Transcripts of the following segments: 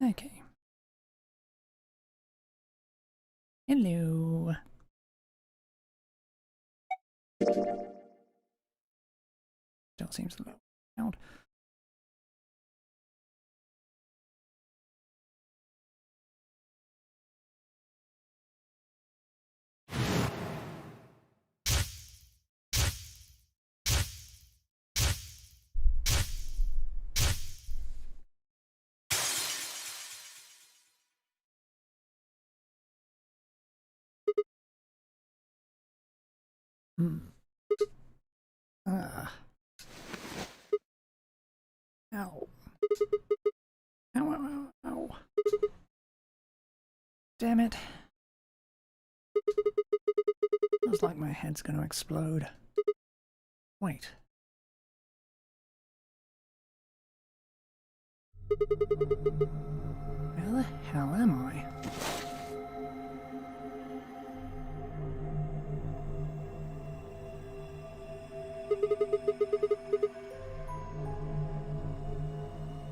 Okay. Hello. Still seems a little loud. Ah. Ow. Ow, ow, ow, ow. Damn it. Feels like my head's gonna explode. Wait. Where the hell am I?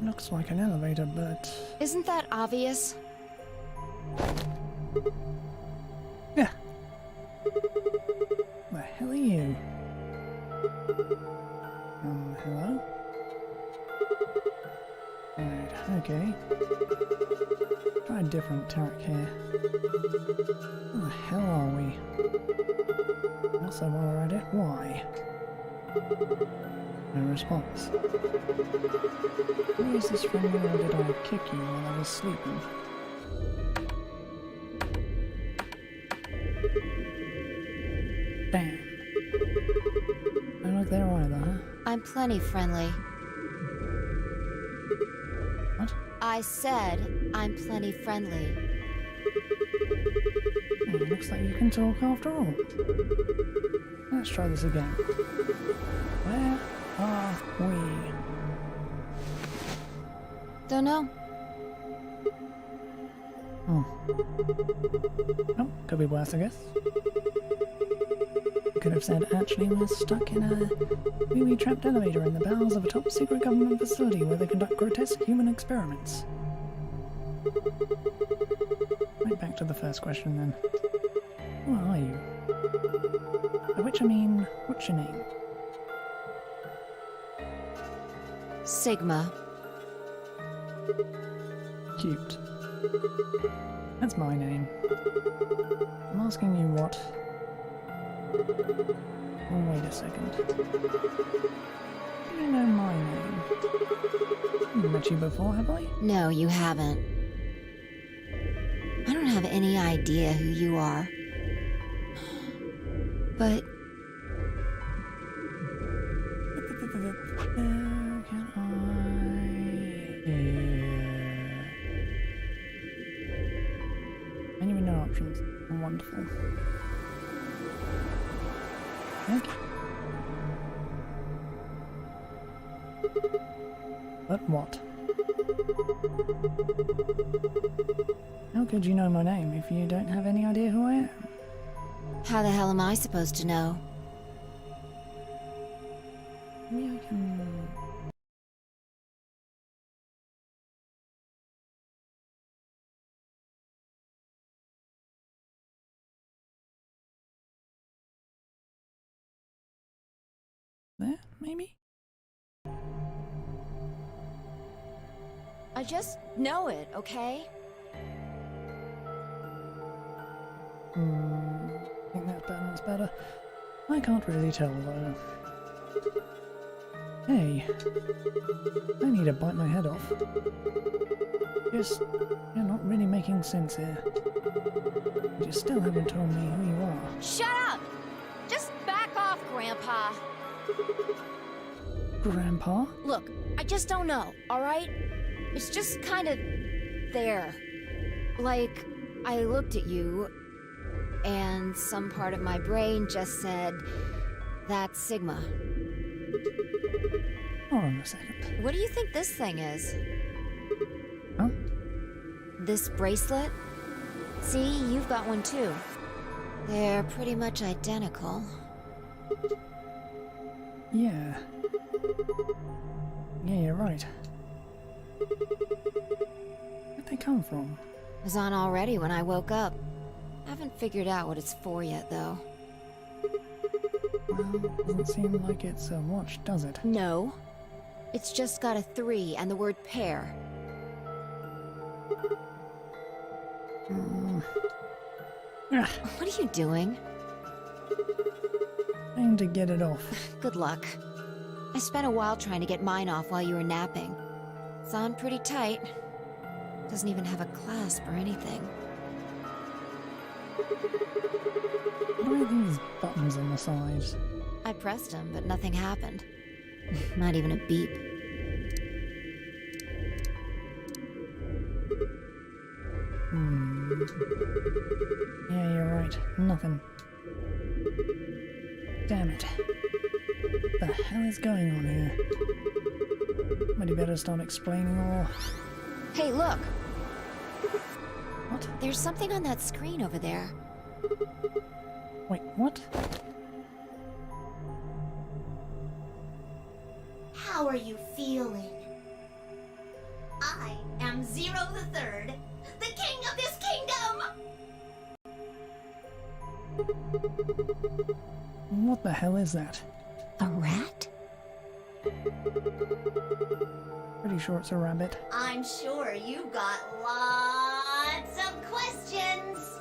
Looks like an elevator, but... Isn't that obvious? Yeah. The hell are you? Hello? Right, okay. Try a different tack here. Who the hell are we? Also, while we're at it, why? No response. Where is this from you, or did I kick you while I was sleeping? Damn. No look there either, huh? I'm plenty friendly. What? I said I'm plenty friendly. Looks like you can talk after all. Let's try this again. Where are we? Don't know. Oh. Oh, could be worse, I guess. Could have said, actually, we're stuck in a booby-trapped elevator in the bowels of a top-secret government facility where they conduct grotesque human experiments. Right back to the first question, then. Who are you? By which I mean, what's your name? Sigma. Cute. That's my name. I'm asking you what... Oh, wait a second. Do you know my name? I've met you before, have I? No, you haven't. I don't have any idea who you are. But... Can I... Menu with no options. Wonderful. Okay. But what? How could you know my name if you don't have any idea who I am? how the hell am I supposed to know? Maybe I can... There, maybe? I just know it, okay? I think that balance better. I can't really tell though. Hey, I need to bite my head off. Just, you're not really making sense here. You still haven't told me who you are. Shut up! Just back off, Grandpa. Grandpa? Look, I just don't know, alright? It's just kind of... there. Like, I looked at you, and some part of my brain just said, that's Sigma. Hold on a second. What do you think this thing is? Huh? This bracelet? See, you've got one too. They're pretty much identical. Yeah. Yeah, you're right. Where'd they come from? It was on already when I woke up. Haven't figured out what it's for yet, though. Well, doesn't seem like it's a watch, does it? No. It's just got a 3 and the word pair. Ah, What are you doing? trying to get it off. Good luck. I spent a while trying to get mine off while you were napping. It's on pretty tight. Doesn't even have a clasp or anything. What are these buttons on the sides? I pressed them, but nothing happened. Not even a beep. Yeah, you're right. Nothing. Damn it. What the hell is going on here? Somebody better start explaining or... Hey, look! What? There's something on that screen over there. Wait, what? How are you feeling? I am Zero the Third, the king of this kingdom! What the hell is that? A rat? Pretty sure it's a rabbit. I'm sure you've got lots of questions.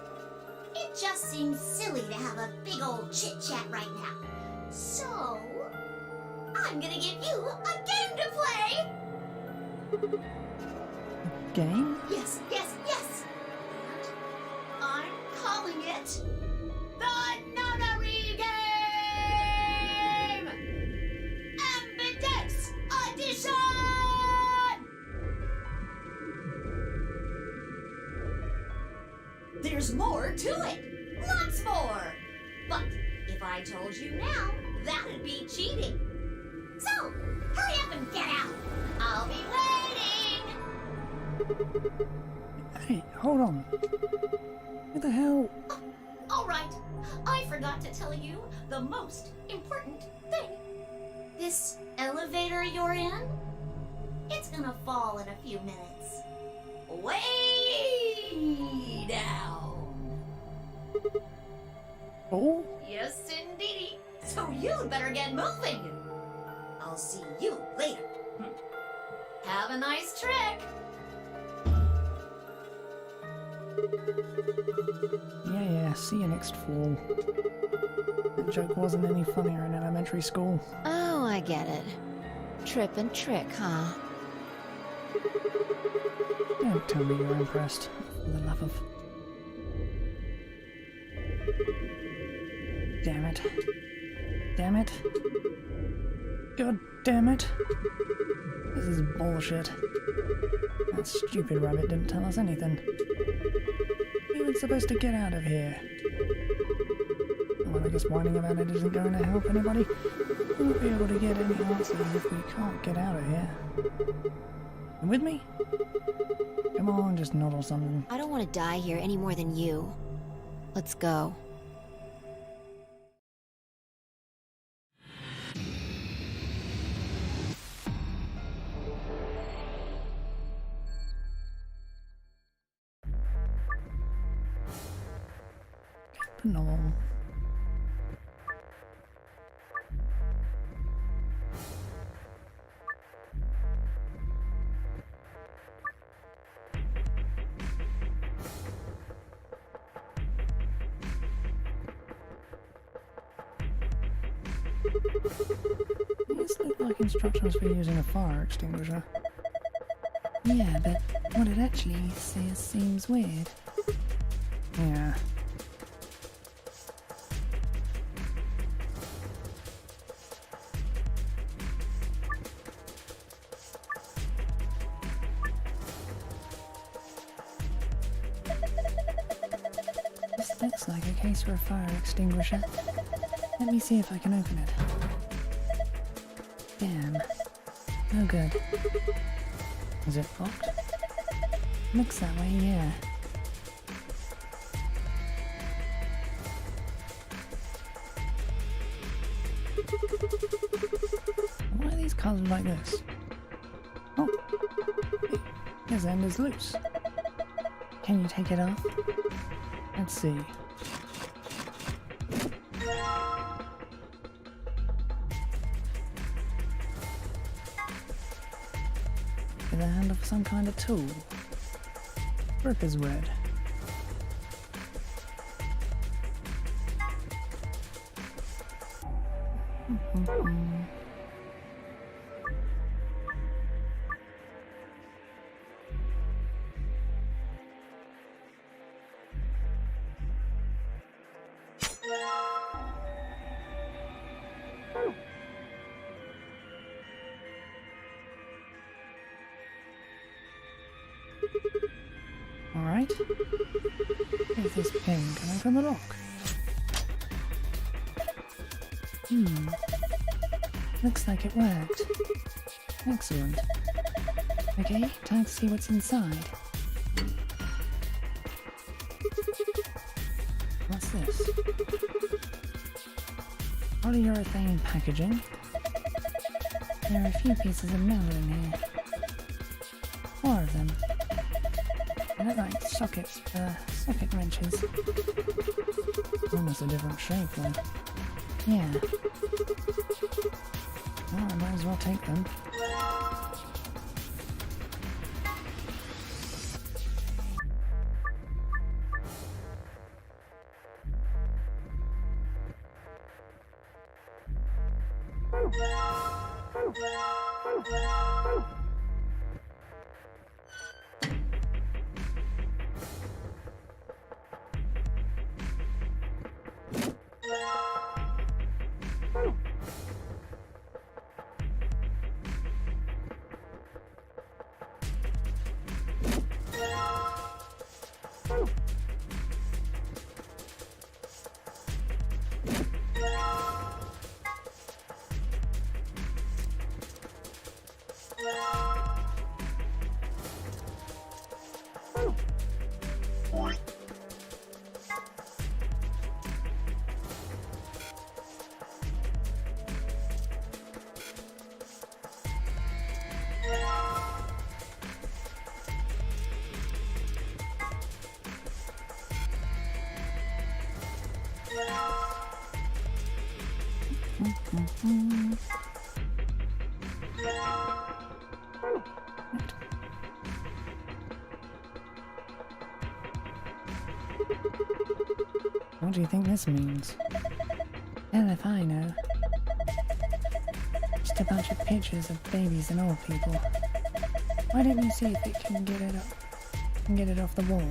It just seems silly to have a big old chit-chat right now. So, I'm gonna give you a game to play! Game? Yes, yes, yes! I'm calling it the Nunnery Game! Ambidextrous Edition! There's more to it! Lots more! But if I told you now, that'd be cheating. So, hurry up and get out! I'll be waiting! Hey, hold on. Who the hell? All right, I forgot to tell you the most important thing. This elevator you're in, it's gonna fall in a few minutes. Way down. Oh? Yes, indeedy. So you'd better get moving. I'll see you later. Have a nice trick. Yeah, see you next fall. That joke wasn't any funnier in elementary school. Oh, I get it. Trip and trick, huh? Don't tell me you're impressed, for the love of... Damn it. Damn it. God damn it. This is bullshit. That stupid rabbit didn't tell us anything. We were supposed to get out of here. Well, I guess whining about it isn't going to help anybody. We won't be able to get any answers if we can't get out of here. You with me? Come on, just nod or something. I don't want to die here any more than you. Let's go. No. These look like instructions for using a fire extinguisher. Yeah, but what it actually says seems weird. Yeah. This looks like a case for a fire extinguisher. Let me see if I can open it. Damn. No good. Is it locked? Looks that way, yeah. Why are these like this. Oh, his end is loose. Can you take it off? Let's see. With a handle for some kind of tool. Grip is red. Alright. Here's this pin coming from the lock. Looks like it worked. Excellent. Okay, time to see what's inside. What's this? Polyurethane packaging. There are a few pieces of metal in here. 4 of them. They look like sockets for socket wrenches. Almost a different shape though. Yeah. Well, I might as well take them. What do you think this means? Hell if I know. Just a bunch of pictures of babies and old people. Why don't you see if it can get it up? Can get it off the wall?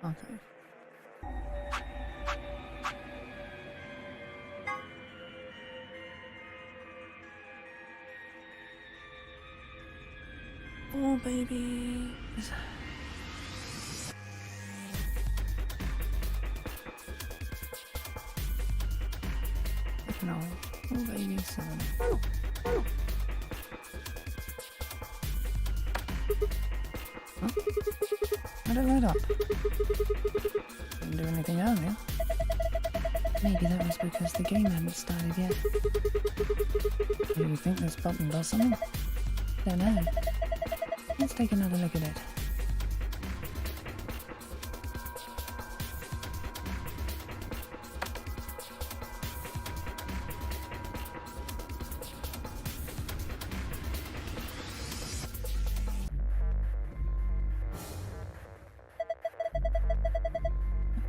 Okay. Oh, baby. No. Oh, baby, 7. Huh? How'd it light up? Didn't do anything earlier. Maybe that was because the game hadn't started yet. Do you think this button does something? Don't know. Let's take another look at it.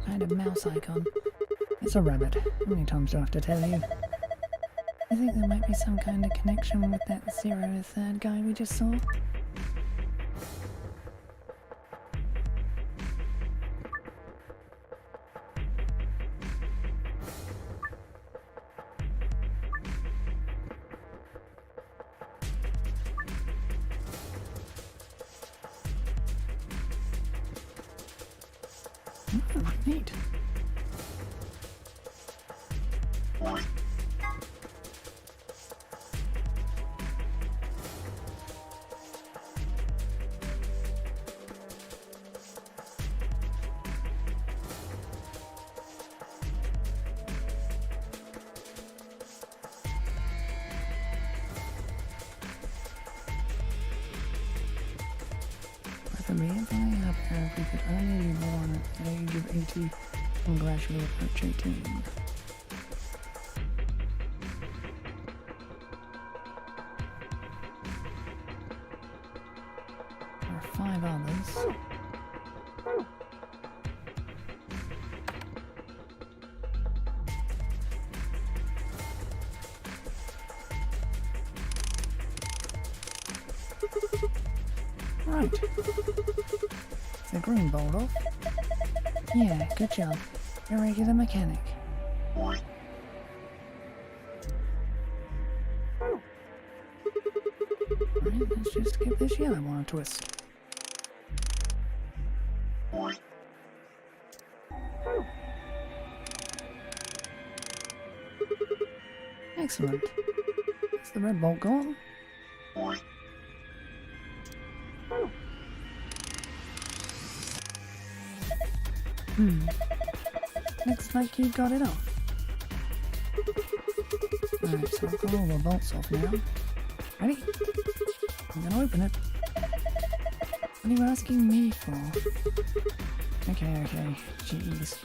Kind of mouse icon. It's a rabbit. How many times do I have to tell you? I think there might be some kind of connection with that 0-3 guy we just saw. Oh, neat. life would be infinitely happier if we could only be born at the age of 80 and gradually approach 18. There are 5 others. Right. Is the green bolt off? Yeah, good job. You're a regular mechanic. Right, let's just give this yellow one a twist. Excellent. Is the red bolt gone? Looks like you got it off. Alright, so I've got all the bolts off now. Ready? I'm gonna open it. What are you asking me for? Okay, jeez.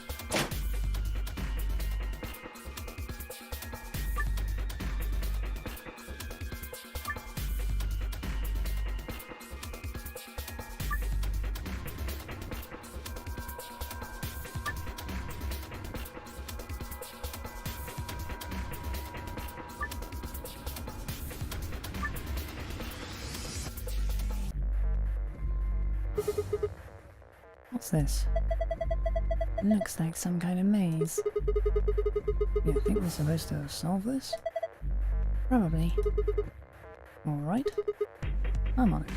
What's this? Looks like some kind of maze. You think we're supposed to solve this? Probably. Alright. I'm on it.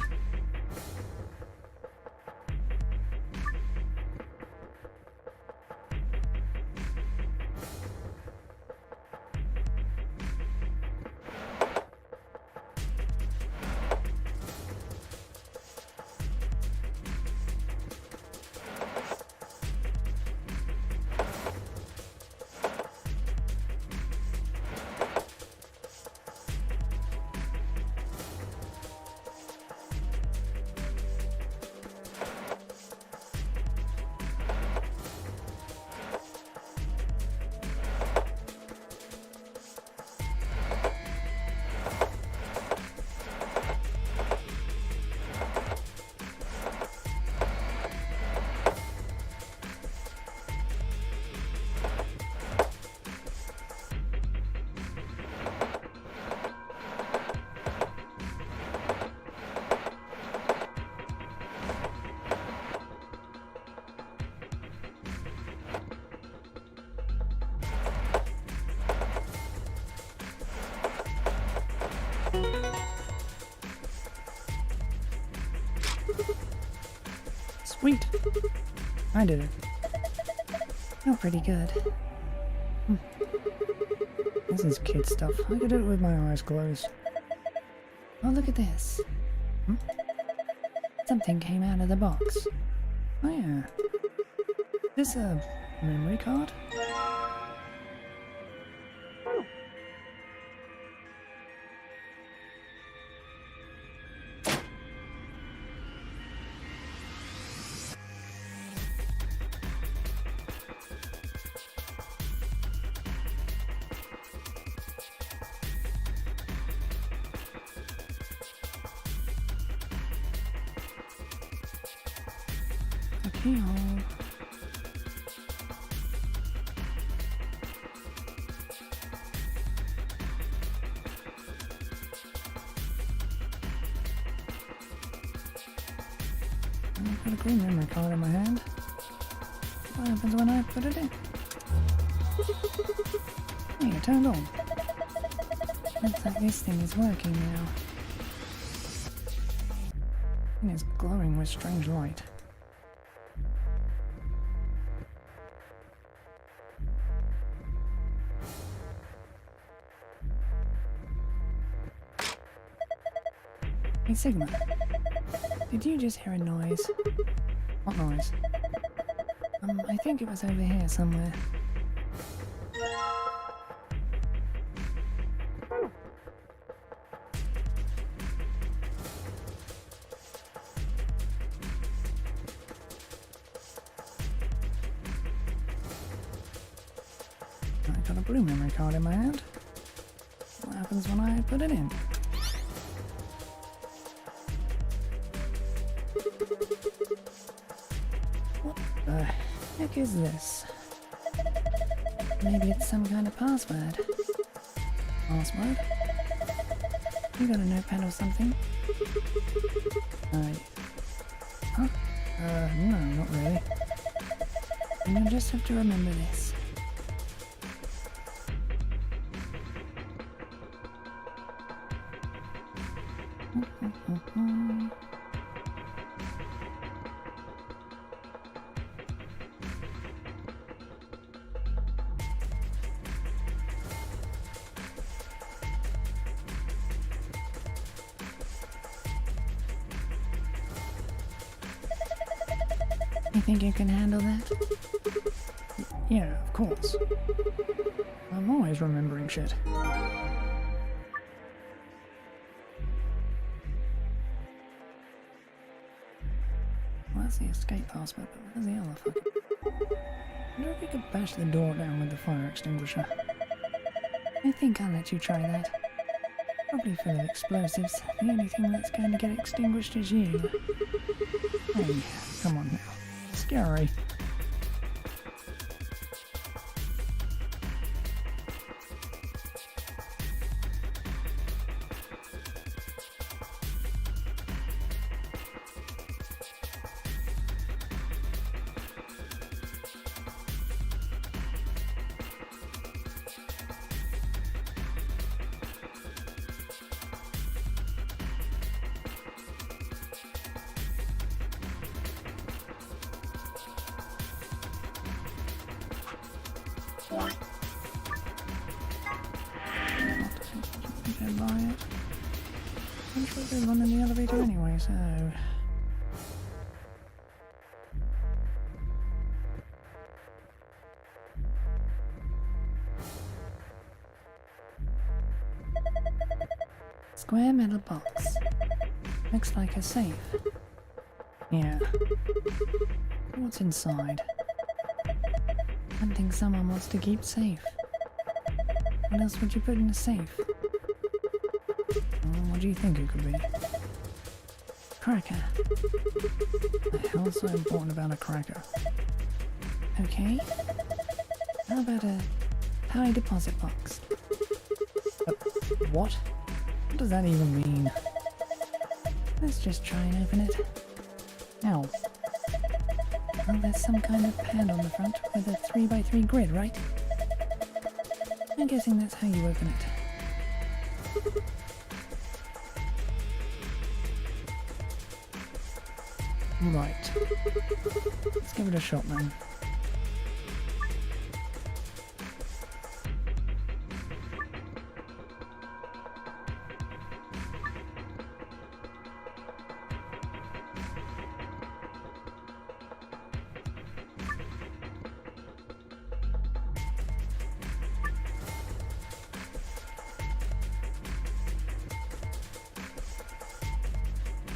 Sweet! I did it. Felt pretty good. This is kid stuff. I could do it with my eyes closed. Oh, look at this. Something came out of the box. Oh yeah. Is this a memory card? Keyhole. I've got a green memory card in my hand. What happens when I put it in? Hey, it turned on. Looks like this thing is working now. And it's glowing with strange light. Hey Sigma, did you just hear a noise? What noise? I think it was over here somewhere. got a blue memory card in my hand. What happens when I put it in? What the heck is this? Maybe it's some kind of password. Password? You got a notepad or something? Huh? No, not really. And you'll just have to remember this. You think you can handle that? Yeah, of course. I'm always remembering shit. Well, that's the escape password, but where's the other fucker? I wonder if we could bash the door down with the fire extinguisher. I think I'll let you try that. Probably full of explosives. The only thing that's going to get extinguished is you. Hey, come on now. Scary. Don't buy it. I'm sure they run in the elevator anyway, so... Square metal box. Looks like a safe. Yeah. What's inside? Something someone wants to keep safe. What else would you put in a safe? What do you think it could be? Cracker. What the hell's so important about a cracker? Okay. How about a high deposit box? What? What does that even mean? Let's just try and open it. Ow. Well, there's some kind of pad on the front with a 3x3 grid, right? I'm guessing that's how you open it. Right. Let's give it a shot then.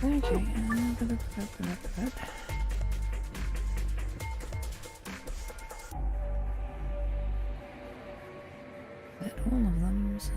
Okay, but all of them, so...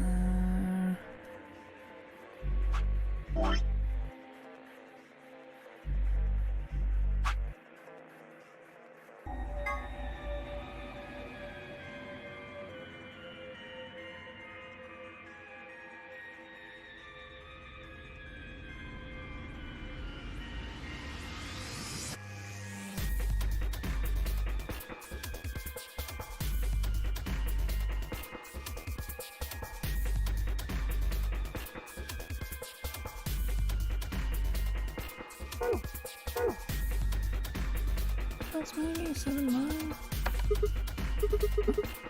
That's maybe 7-9.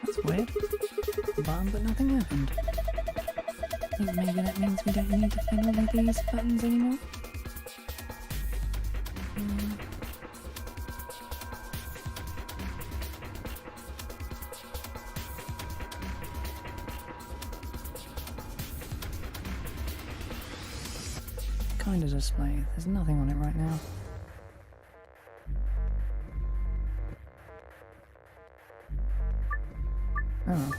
That's weird. Button, but nothing happened. I think maybe that means we don't need to fiddle with these buttons anymore. Kind of display. There's nothing on it right now. Oh,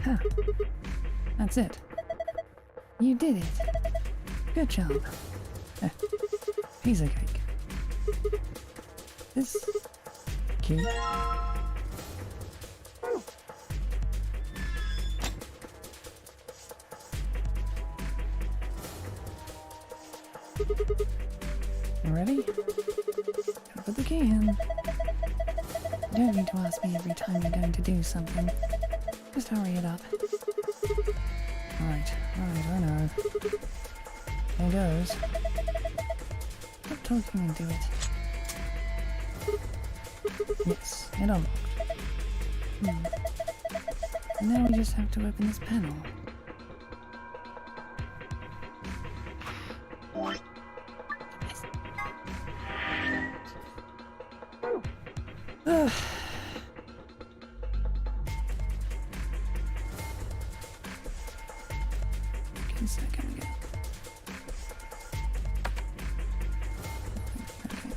Huh. That's it. You did it. Good job. Piece of cake. This key. You ready? Gotta put the key in. You don't need to ask me every time you're going to do something. Just hurry it up. Right, I know. Here goes. Stop talking and do it. Yes, it unlocked. And now we just have to open this panel. Ugh. Give me a second again. Okay.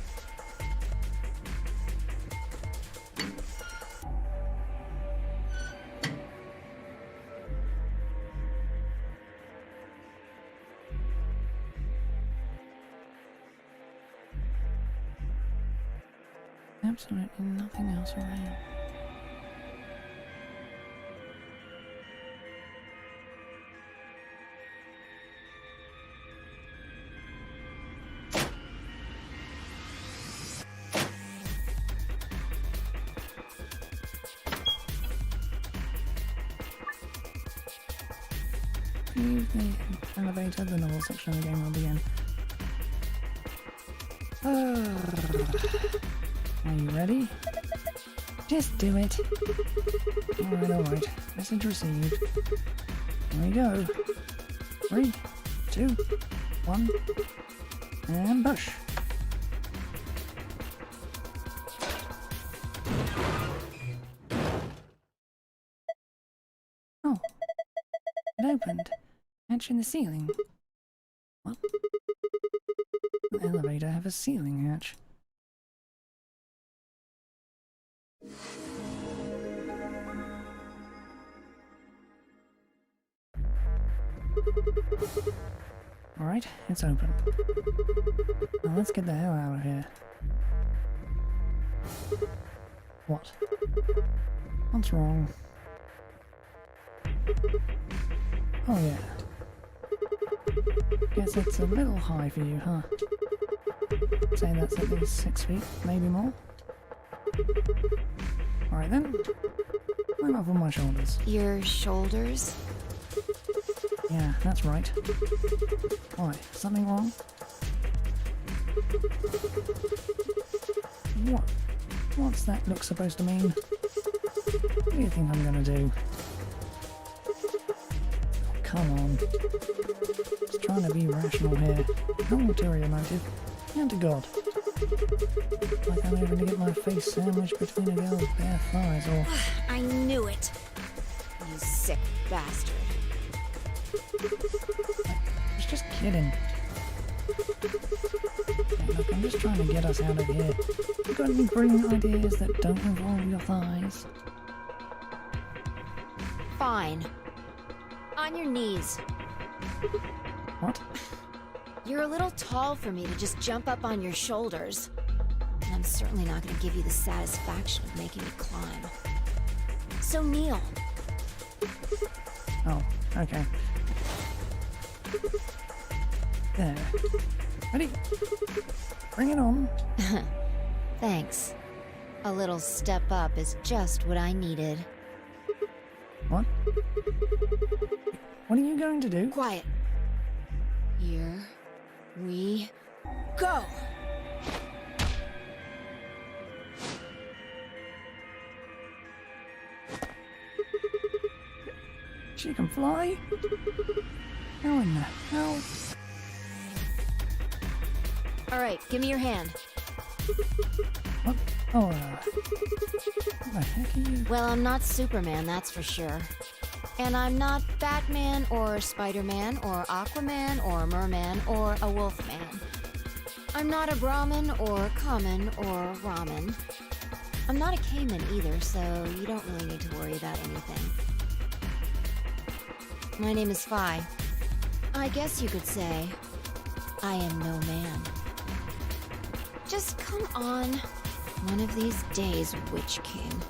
Absolutely nothing else around. Leave the elevator, then the whole section of the game will begin. Are you ready? Just do it. Alright. Message received. Here we go. 3, 2, 1, and push. Oh. It opened. Hatch in the ceiling. What? The elevator have a ceiling hatch. Alright, it's open. Now let's get the hell out of here. What? What's wrong? Oh yeah. Guess it's a little high for you, huh? Say that's at least 6 feet, maybe more? Alright then. Climb up on my shoulders. Your shoulders? Yeah, that's right. Why? Something wrong? What's that look supposed to mean? What do you think I'm gonna do? Oh, come on. Just trying to be rational here. No ulterior motive. And to God. Like I'm having to get my face sandwiched between a girl's bare thighs or... I knew it! You sick bastard. I was just kidding. Hey, look, I'm just trying to get us out of here. You got any brilliant ideas that don't involve your thighs? Fine. On your knees. What? You're a little tall for me to just jump up on your shoulders. And I'm certainly not going to give you the satisfaction of making me climb. So kneel. Oh, okay. There. Ready? Bring it on. Thanks. A little step up is just what I needed. What? What are you going to do? Quiet. Here we go! She can fly? How in the hell? Alright, give me your hand. What? Oh, what the heck are you? Well, I'm not Superman, that's for sure. And I'm not Batman, or Spider-Man, or Aquaman, or Merman, or a Wolfman. I'm not a Brahmin or common or ramen. I'm not a Cayman either, so you don't really need to worry about anything. My name is Phi. I guess you could say I am no man. Just come on. One of these days, Witch King.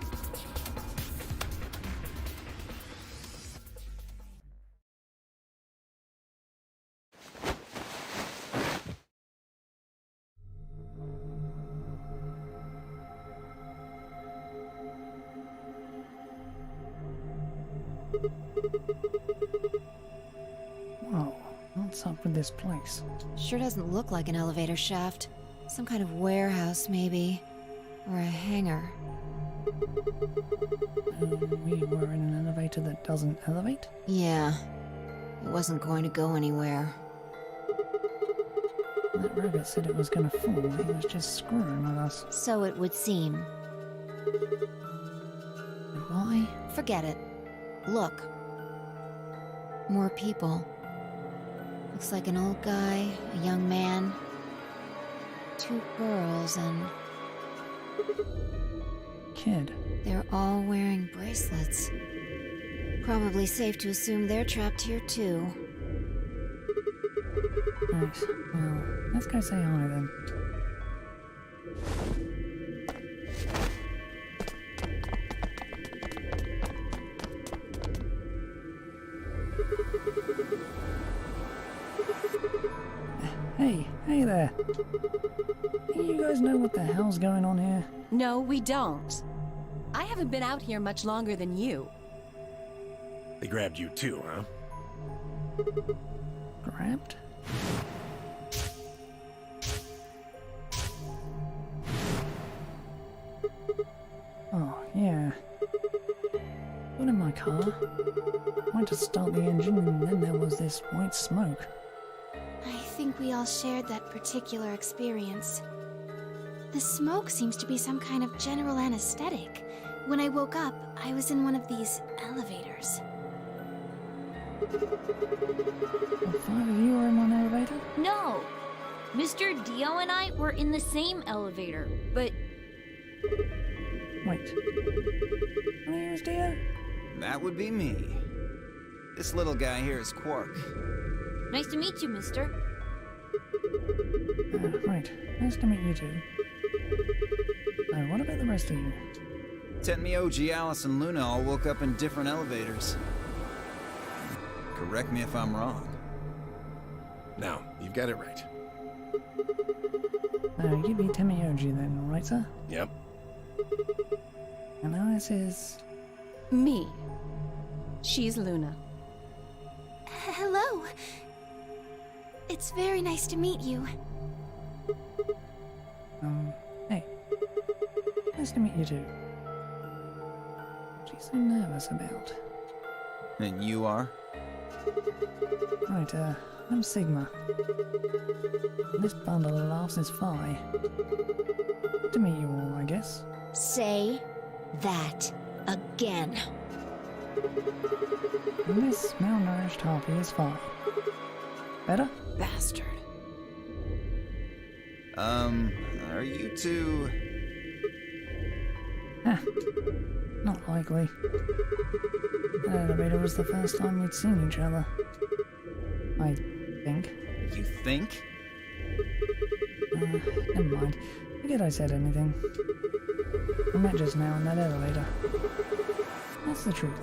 Whoa, what's up with this place? Sure doesn't look like an elevator shaft. Some kind of warehouse, maybe. Or a hangar. We were in an elevator that doesn't elevate? Yeah. It wasn't going to go anywhere. That rabbit said it was gonna fall. He was just screwing with us. So it would seem. Why? Forget it. Look. More people. Looks like an old guy, a young man, 2 girls, and Kid. they're all wearing bracelets. Probably safe to assume they're trapped here too. Right, well, let's go say hi then. Hey there. You guys know what the hell's going on here? No, we don't. I haven't been out here much longer than you. They grabbed you too, huh? Grabbed? Oh, yeah. Got in my car. Went to start the engine and then there was this white smoke. I think we all shared that particular experience. The smoke seems to be some kind of general anesthetic. When I woke up, I was in one of these elevators. What, 5 of you were in one elevator? No! Mr. Dio and I were in the same elevator, but Wait. One of you is Dio? That would be me. This little guy here is Quark. nice to meet you, mister. Right. Nice to meet you too. What about the rest of you? Tenmyoji, Alice, and Luna all woke up in different elevators. Correct me if I'm wrong. No, you've got it right. You'd be Tenmyoji then, right sir? Yep. And Alice is... Me. She's Luna. Hello. It's very nice to meet you. Hey. Nice to meet you too. She's so nervous about. And you are? Right, I'm Sigma. And this bundle of laughs is Phi. To meet you all, I guess. Say that again. And this malnourished harpy is Phi. Better? Bastard. Are you two... Not likely. That elevator was the first time we'd seen each other. I think. You think? Never mind. Forget I said anything. We met just now in that elevator. That's the truth.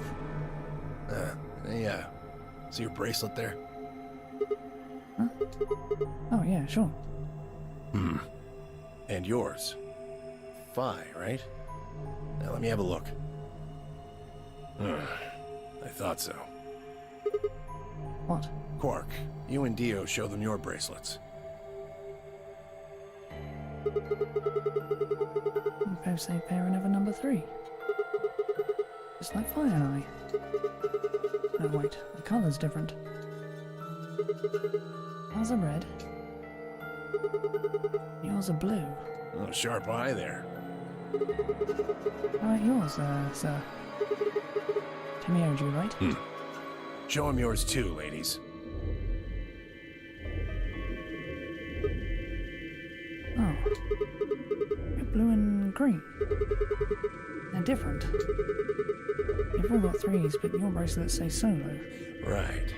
See your bracelet there? Huh? Oh, yeah, sure. And yours. Phi, right? Now let me have a look. I thought so. What? Quark, you and Dio show them your bracelets. You both say parent of a number 3. Just like Phi and I. No, wait. The color's different. Ours are red. Yours are blue. Oh, sharp eye there. How about yours, sir? Tenmyoji, right? Show him yours too, ladies. They're blue and green. They're different. You've all got 3s, but your bracelets say solo. Right.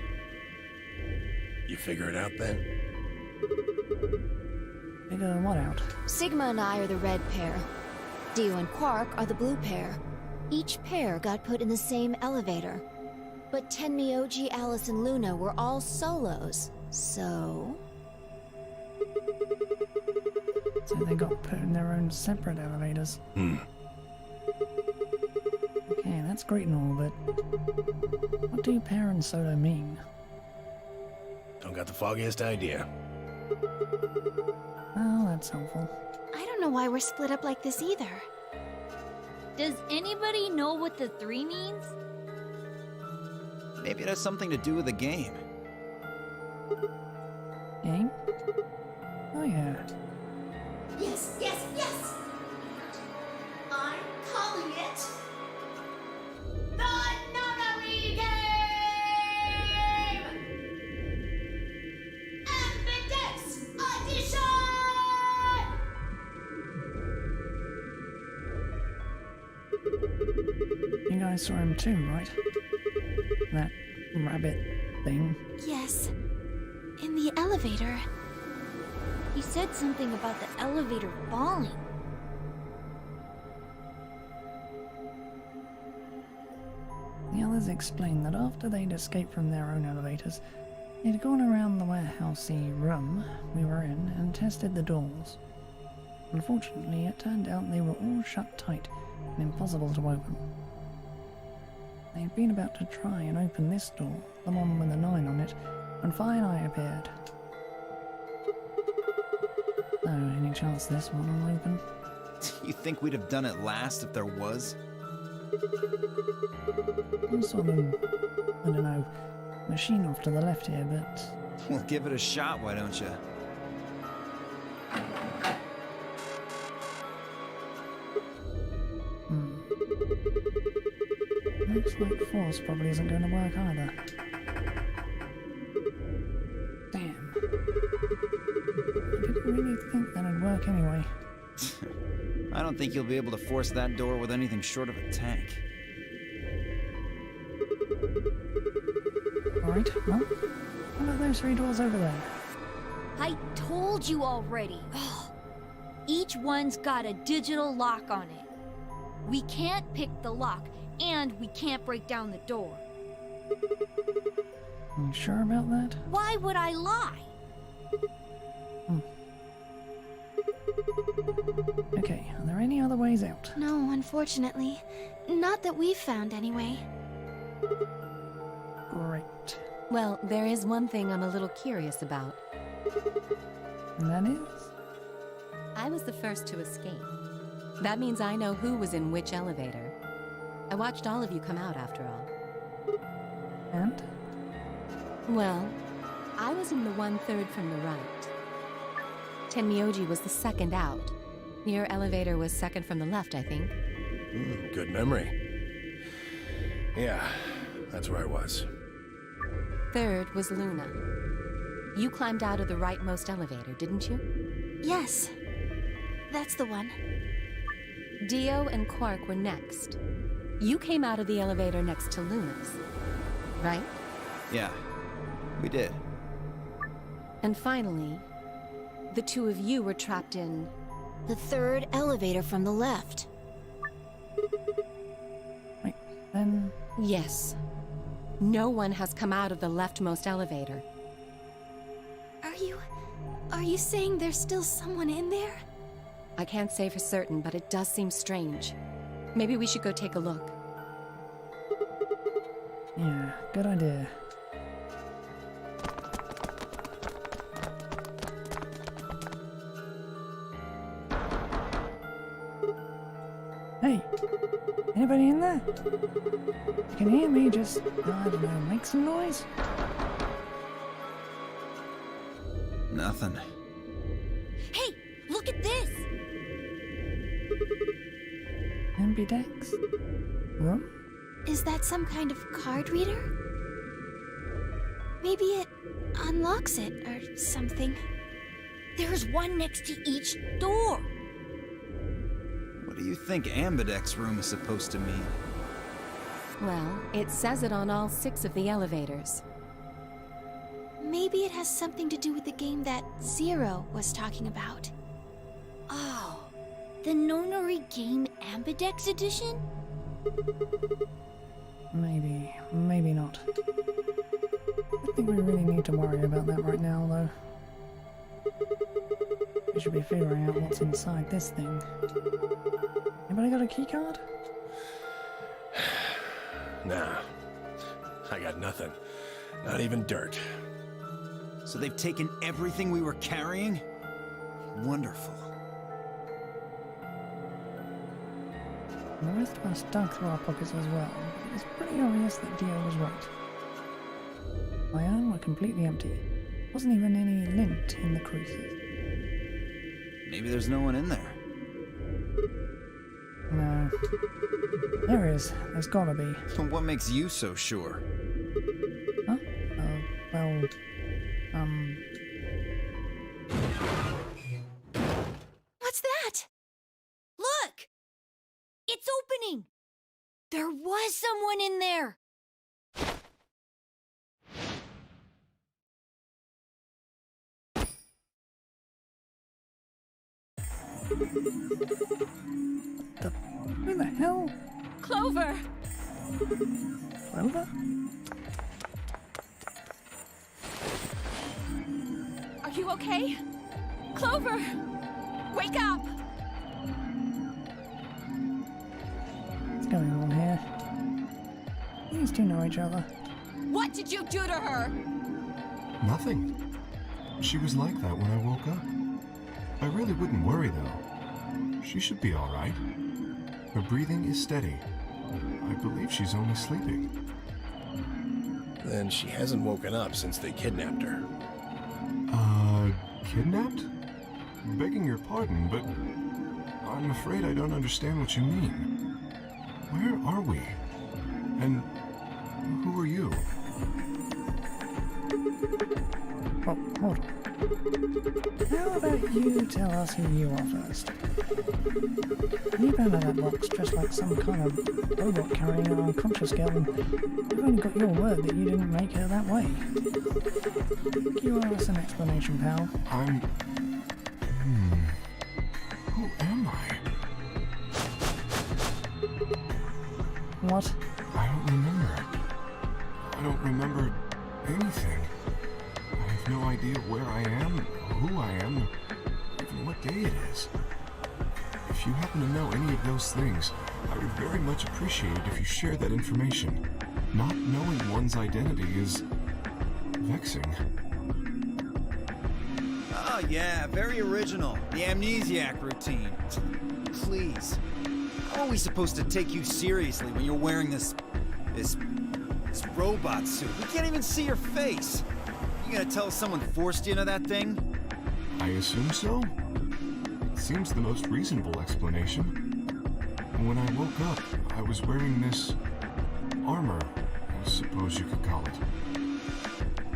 You figure it out then? Figure what out? Sigma and I are the red pair. Dio and Quark are the blue pair. Each pair got put in the same elevator. But Tenmi, OG, Alice, and Luna were all solos, so... So they got put in their own separate elevators. Okay, that's great and all, but what do pair and solo mean? Don't got the foggiest idea. Oh, that's helpful. I don't know why we're split up like this either. Does anybody know what the 3 means? Maybe it has something to do with the game. Game? Oh yeah. Yes, yes, yes! I'm calling it the Nonary Game! Ambidex Audition! You guys saw him too, right? That rabbit thing. Yes. In the elevator. He said something about the elevator falling. The others explained that after they'd escaped from their own elevators, they'd gone around the warehousey room we were in and tested the doors. Unfortunately, it turned out they were all shut tight and impossible to open. They'd been about to try and open this door, the one with a 9 on it, when Fine Eye appeared. So, any chance this one will open? You think we'd have done it last if there was? Some sort of, I don't know, machine off to the left here, but Well, give it a shot, why don't you? looks like force probably isn't going to work either. Damn. I didn't really think that'd work anyway. I don't think you'll be able to force that door with anything short of a tank. Alright, well, what about those 3 doors over there? I told you already. Each one's got a digital lock on it. We can't pick the lock, and we can't break down the door. You sure about that? Why would I lie? Okay, are there any other ways out? No, unfortunately. Not that we've found, anyway. Great. Well, there is one thing I'm a little curious about. And that is? I was the first to escape. That means I know who was in which elevator. I watched all of you come out, after all. And? Well, I was in the 1/3 from the right. Tenmyoji was the second out. Your elevator was second from the left, I think. Good memory. Yeah, that's where I was. Third was Luna. You climbed out of the rightmost elevator, didn't you? Yes. That's the one. Dio and Quark were next. You came out of the elevator next to Luna's, right? Yeah, we did. And finally, the 2 of you were trapped in... The 3rd elevator from the left. Wait, then... Yes. No one has come out of the leftmost elevator. Are you saying there's still someone in there? I can't say for certain, but it does seem strange. Maybe we should go take a look. Yeah, good idea. Hey, anybody in there? You can hear me, just, I don't know, make some noise? Nothing. Hey, look at this! Ambidex? Room? Is that some kind of card reader? Maybe it unlocks it or something. There's one next to each door. What do you think Ambidex's room is supposed to mean? Well, it says it on all 6 of the elevators. Maybe it has something to do with the game that Zero was talking about. Oh, the Nonary Game Ambidex Edition? Maybe, maybe not. I think we really need to worry about that right now, though. We should be figuring out what's inside this thing. Anybody got a keycard? Nah. I got nothing. Not even dirt. So they've taken everything we were carrying? Wonderful. The rest of us dug through our pockets as well, but it was pretty obvious that Dio was right. My own were completely empty. Wasn't even any lint in the creases. Maybe there's no one in there. No. There is. There's gotta be. What makes you so sure? Huh? Well... What's that? Look! It's opening! There was someone in there! Who the hell? Clover! Clover? Are you okay? Clover! Wake up! What's going on here? These two know each other. What did you do to her? Nothing. She was like that when I woke up. I really wouldn't worry, though. She should be all right. Her breathing is steady. I believe she's only sleeping. Then she hasn't woken up since they kidnapped her. Kidnapped? Begging your pardon, but I'm afraid I don't understand what you mean. Where are we? And who are you? Oh, hold on. How about you tell us who you are first? You found out that box dressed like some kind of robot carrying an unconscious girl, and we've only got your word that you didn't make her that way. You owe us an explanation, pal. Who am I? What? I don't remember. I don't remember anything. I have no idea where I am, who I am, even what day it is. If you happen to know any of those things, I would very much appreciate it if you shared that information. Not knowing one's identity is vexing. Oh yeah, very original. The amnesiac routine. Please. How are we supposed to take you seriously when you're wearing this robot suit? We can't even see your face. You gonna tell us someone forced you into that thing? I assume so. It seems the most reasonable explanation. When I woke up, I was wearing this armor, I suppose you could call it.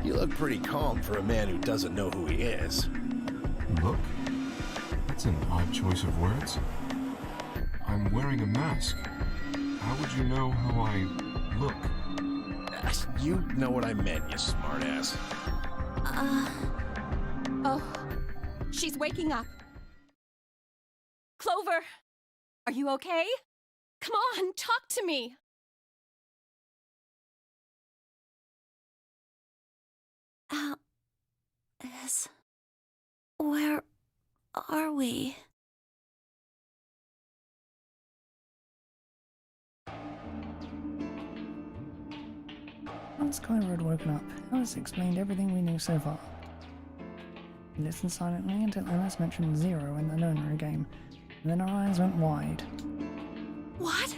You look pretty calm for a man who doesn't know who he is. Look? That's an odd choice of words. I'm wearing a mask. How would you know how I look? You know what I meant, you smartass. Oh, she's waking up. Clover, are you okay? Come on, talk to me. Alice, where are we? Once Clover had woken up, Alice explained everything we knew so far. We listened silently until Alice mentioned Zero in the Nonary game, and then our eyes went wide. What?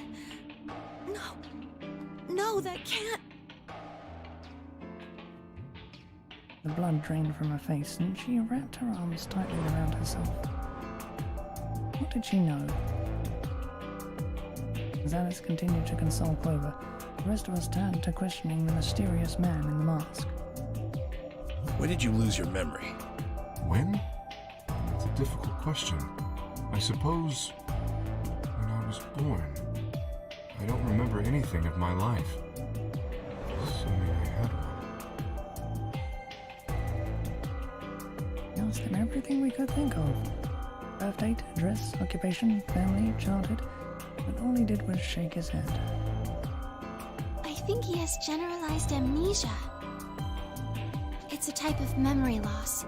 No, that can't... The blood drained from her face, and she wrapped her arms tightly around herself. What did she know? As Alice continued to console Clover, the rest of us turned to questioning the mysterious man in the mask. When did you lose your memory? When? difficult question. I suppose when I was born, I don't remember anything of my life. Assuming I had one. Asked him everything we could think of. Birth date, address, occupation, family, childhood. But all he did was shake his head. I think he has generalized amnesia. It's a type of memory loss.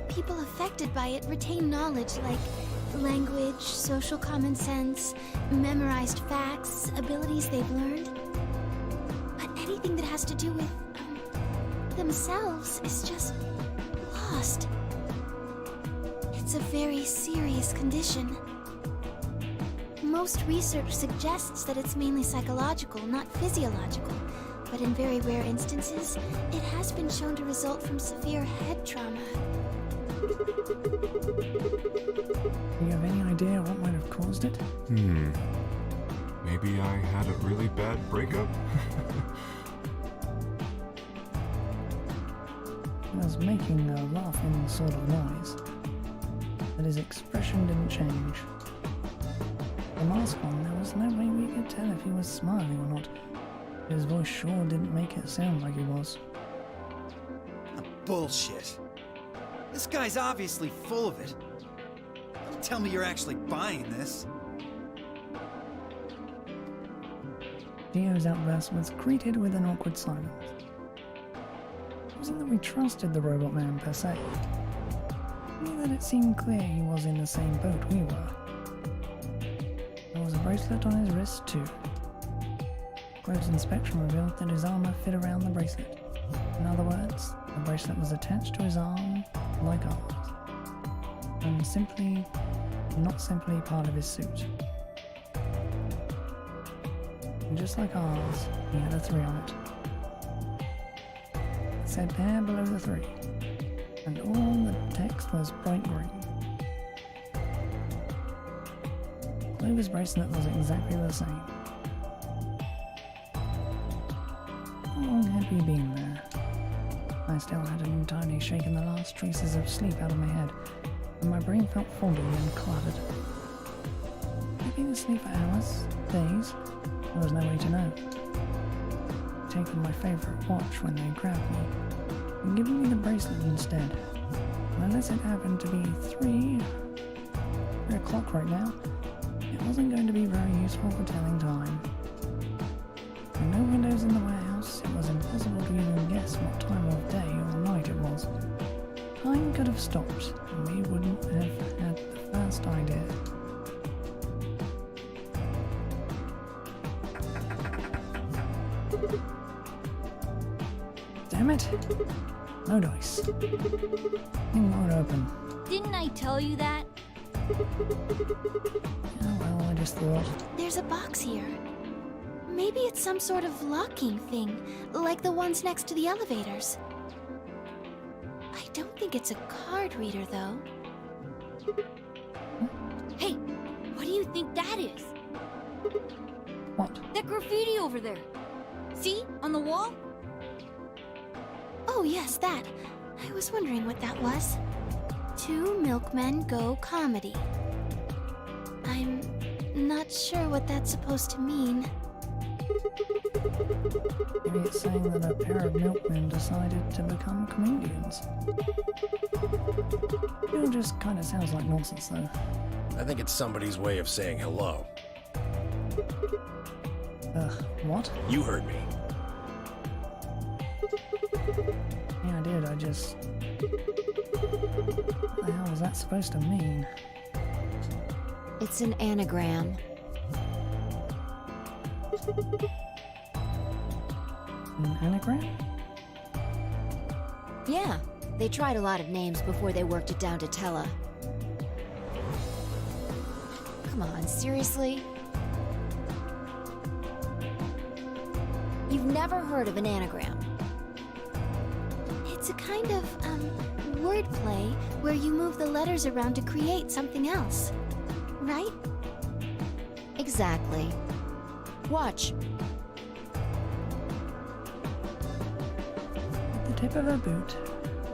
People affected by it retain knowledge like language, social common sense, memorized facts, abilities they've learned. But anything that has to do with themselves is just lost. It's a very serious condition. Most research suggests that it's mainly psychological, not physiological. But in very rare instances, it has been shown to result from severe head trauma. Do you have any idea what might have caused it? Maybe I had a really bad breakup? He was making a laughing sort of noise, but his expression didn't change. The mask on, there was no way we could tell if he was smiling or not. His voice sure didn't make it sound like he was. Bullshit. This guy's obviously full of it. Don't tell me you're actually buying this. Dio's outburst was greeted with an awkward silence. It wasn't that we trusted the robot man per se, only that it seemed clear he was in the same boat we were. There was a bracelet on his wrist too. Close inspection revealed that his armor fit around the bracelet. In other words, the bracelet was attached to his arm like ours, and not simply part of his suit. And just like ours, he had a 3 on it. It said there below the 3, and all the text was bright green. Clover's bracelet was exactly the same. How long had we been there? I still hadn't entirely shaken the last traces of sleep out of my head, and my brain felt foggy and cluttered. Had been asleep for hours, days, there was no way to know. I'd taken my favourite watch when they grabbed me, and given me the bracelet instead. And unless it happened to be 3 o'clock right now, it wasn't going to be very useful for telling time. With no windows in the warehouse, it was impossible to even guess what time of day or night it was. Time could have stopped, and we wouldn't have had the first idea. Damn it! No dice. Thing won't open. Didn't I tell you that? Oh well, I just thought. There's a box here. Maybe it's some sort of locking thing, like the ones next to the elevators. I don't think it's a card reader, though. Hey, what do you think that is? What? That graffiti over there. See? On the wall? Oh, yes, that. I was wondering what that was. 2 milkmen go comedy. I'm not sure what that's supposed to mean. Maybe it's saying that a pair of milkmen decided to become comedians. It just kind of sounds like nonsense, though. I think it's somebody's way of saying hello. What? You heard me. Yeah, I did, I just... What the hell was that supposed to mean? It's an anagram. An anagram? Yeah, they tried a lot of names before they worked it down to Tella. Come on, seriously? You've never heard of an anagram? It's a kind of, wordplay where you move the letters around to create something else. Right? Exactly. Watch. At the tip of her boot,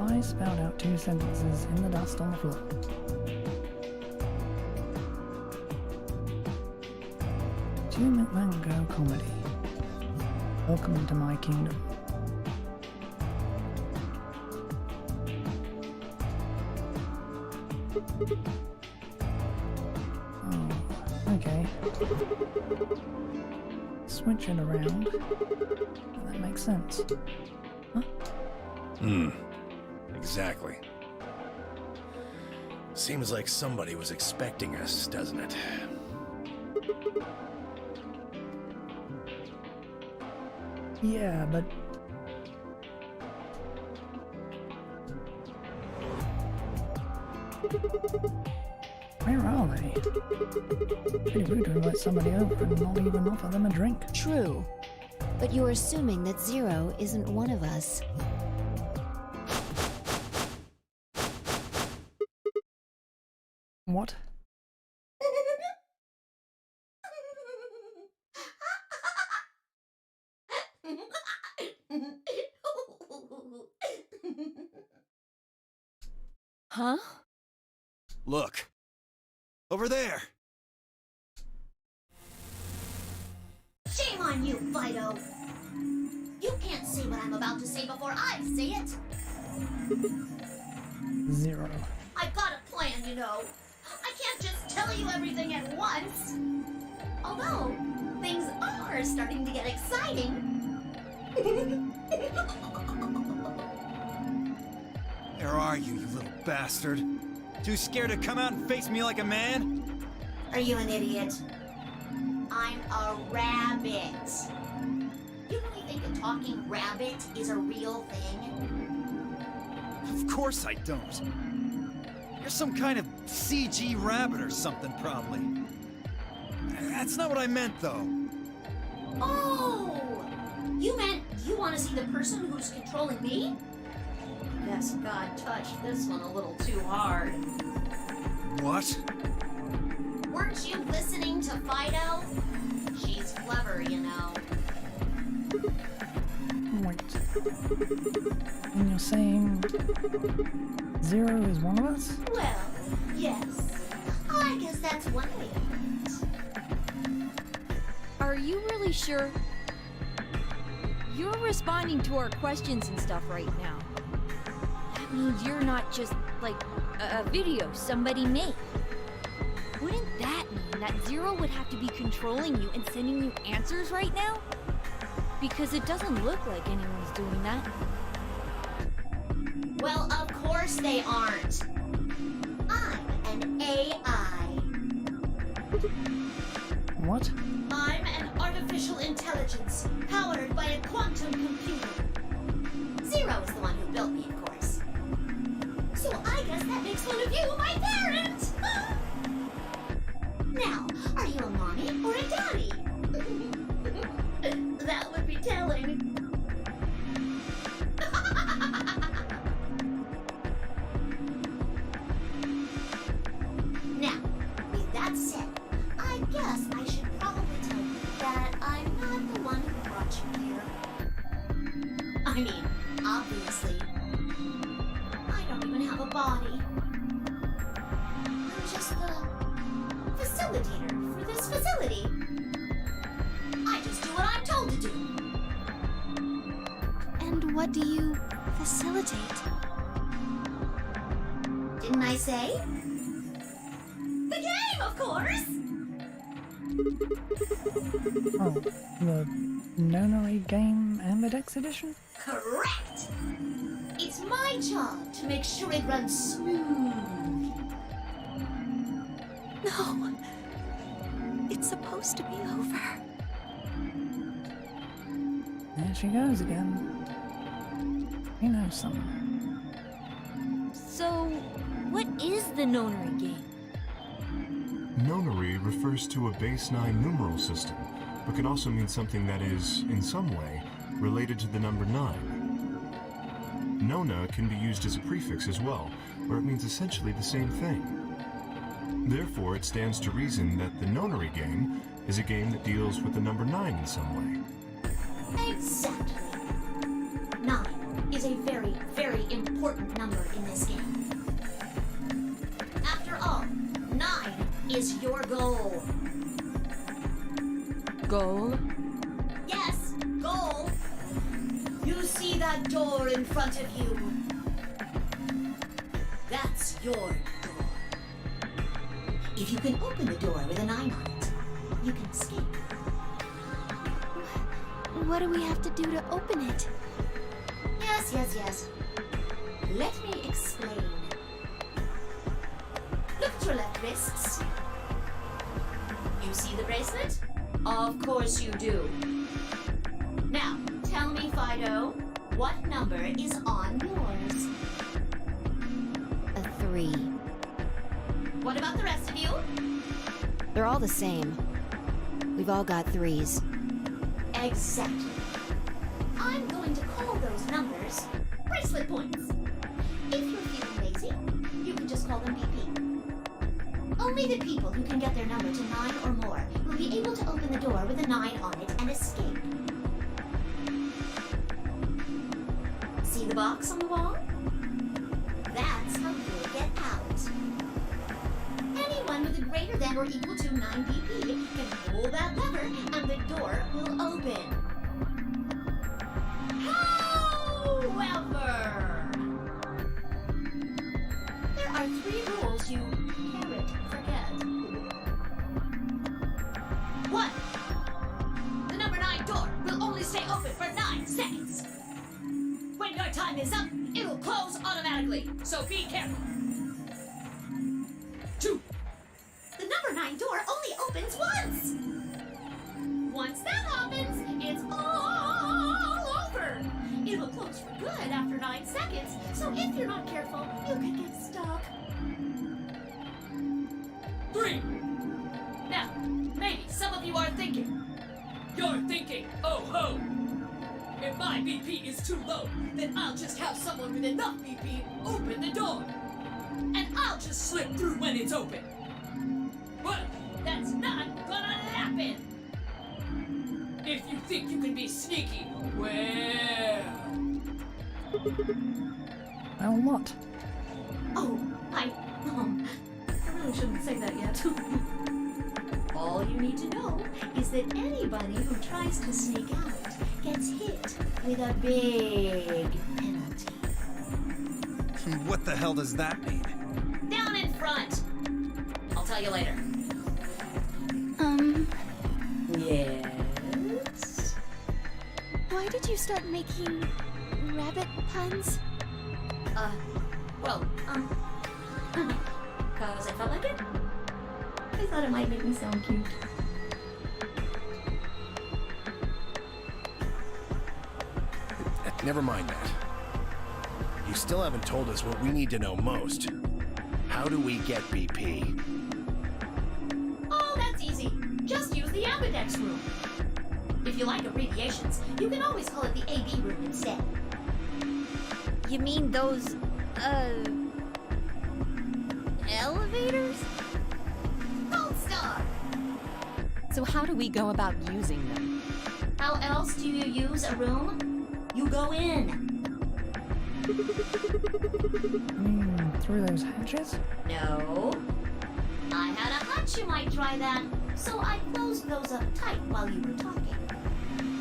I spout out 2 sentences in the dust on the floor. Mango comedy. Welcome to my kingdom. Oh, okay. Switch it around. That makes sense. Huh? Exactly. Seems like somebody was expecting us, doesn't it? Yeah, but... where are they? Pretty rude to invite somebody over and not even offer them a drink. True. But you're assuming that Zero isn't one of us. What? Huh? Look. Over there. Shame on you, Fido. You can't say what I'm about to say before I say it. Zero. I've got a plan, you know. I can't just tell you everything at once. Although, things are starting to get exciting. Where are you, you little bastard? Too scared to come out and face me like a man? Are you an idiot? I'm a rabbit. You really think a talking rabbit is a real thing? Of course I don't. You're some kind of CG rabbit or something, probably. That's not what I meant, though. Oh! You meant you want to see the person who's controlling me? Guess God touched this one a little too hard. What? Weren't you listening to Fido? She's clever, you know. Wait. And you're saying... Zero is one of us? Well, yes. I guess that's one way to put it. Are you really sure? You're responding to our questions and stuff right now. That means you're not just, like, a video somebody made. Wouldn't that mean that Zero would have to be controlling you and sending you answers right now? Because it doesn't look like anyone's doing that. Well, of course they aren't. I'm an AI. What? I'm an artificial intelligence powered by a quantum computer. Zero is the one who built me, of course. So I guess that makes one of you my parent! Now, are you a mommy or a daddy? That would be telling. Now, with that said, I guess I should probably tell you that I'm not the one who brought you here. I mean, obviously, I don't even have a body. I'm just the facilitator for this facility. I just do what I'm told to do. And what do you facilitate? Didn't I say? The game, of course! Oh, the Nonary game Ambidex edition? Correct! It's my job to make sure it runs smooth. No. It's supposed to be over. There she goes again. He knows something. So, what is the Nonary game? Nonary refers to a base 9 numeral system, but can also mean something that is, in some way, related to the number 9. Nona can be used as a prefix as well, where it means essentially the same thing. Therefore, it stands to reason that the Nonary game is a game that deals with the number 9 in some way. Exactly. 9 is a very, very important important number in this game. After all, 9 is your goal. Goal? Yes, goal. You see that door in front of you? That's your door. If you can open the door with a 9 on it, you can escape. What do we have to do to open it? Yes. Let me explain. Look at your left wrists. You see the bracelet? Of course you do. Now, tell me, Fido, what number is on yours? A 3. What about the rest of you? They're all the same. We've all got 3s. Exactly. I'm going to call those numbers bracelet points. If you're feeling lazy, you can just call them BP. Only the people who can get their number to 9 or more will be able to open the door with a 9 on it and escape. See the box on the wall? That's how you'll get out. Anyone with a greater than or equal to 9 BP can pull that lever and the door will open. However, there are 3 rules you can't forget. 1. The number 9 door will only stay open for 9 seconds. When your time is up, it'll close automatically, so be careful. 2. The number 9 door only opens once. Once that happens, it's all over. It'll close for good after 9 seconds, so if you're not careful, you could get stuck. 3. Now, maybe some of you are thinking. You're thinking, oh ho! If my BP is too low, then I'll just have someone with enough BP open the door. And I'll just slip through when it's open. But that's not gonna happen. If you think you can be sneaky, well... Well, what? Oh, I really shouldn't say that yet. All you need to know is that anybody who tries to sneak out gets hit with a big penalty. What the hell does that mean? Down in front! I'll tell you later. Yes? Why did you start making rabbit puns? Cause I felt like it. I thought it might make me sound cute. Never mind that. You still haven't told us what we need to know most. How do we get BP? Oh, that's easy. Just use the ambidex room. If you like abbreviations, you can always call it the AB room instead. You mean those, elevators? Gold star! So how do we go about using them? How else do you use a room? You go in. Through those hatches? No. I had a hunch you might try that, so I closed those up tight while you were talking.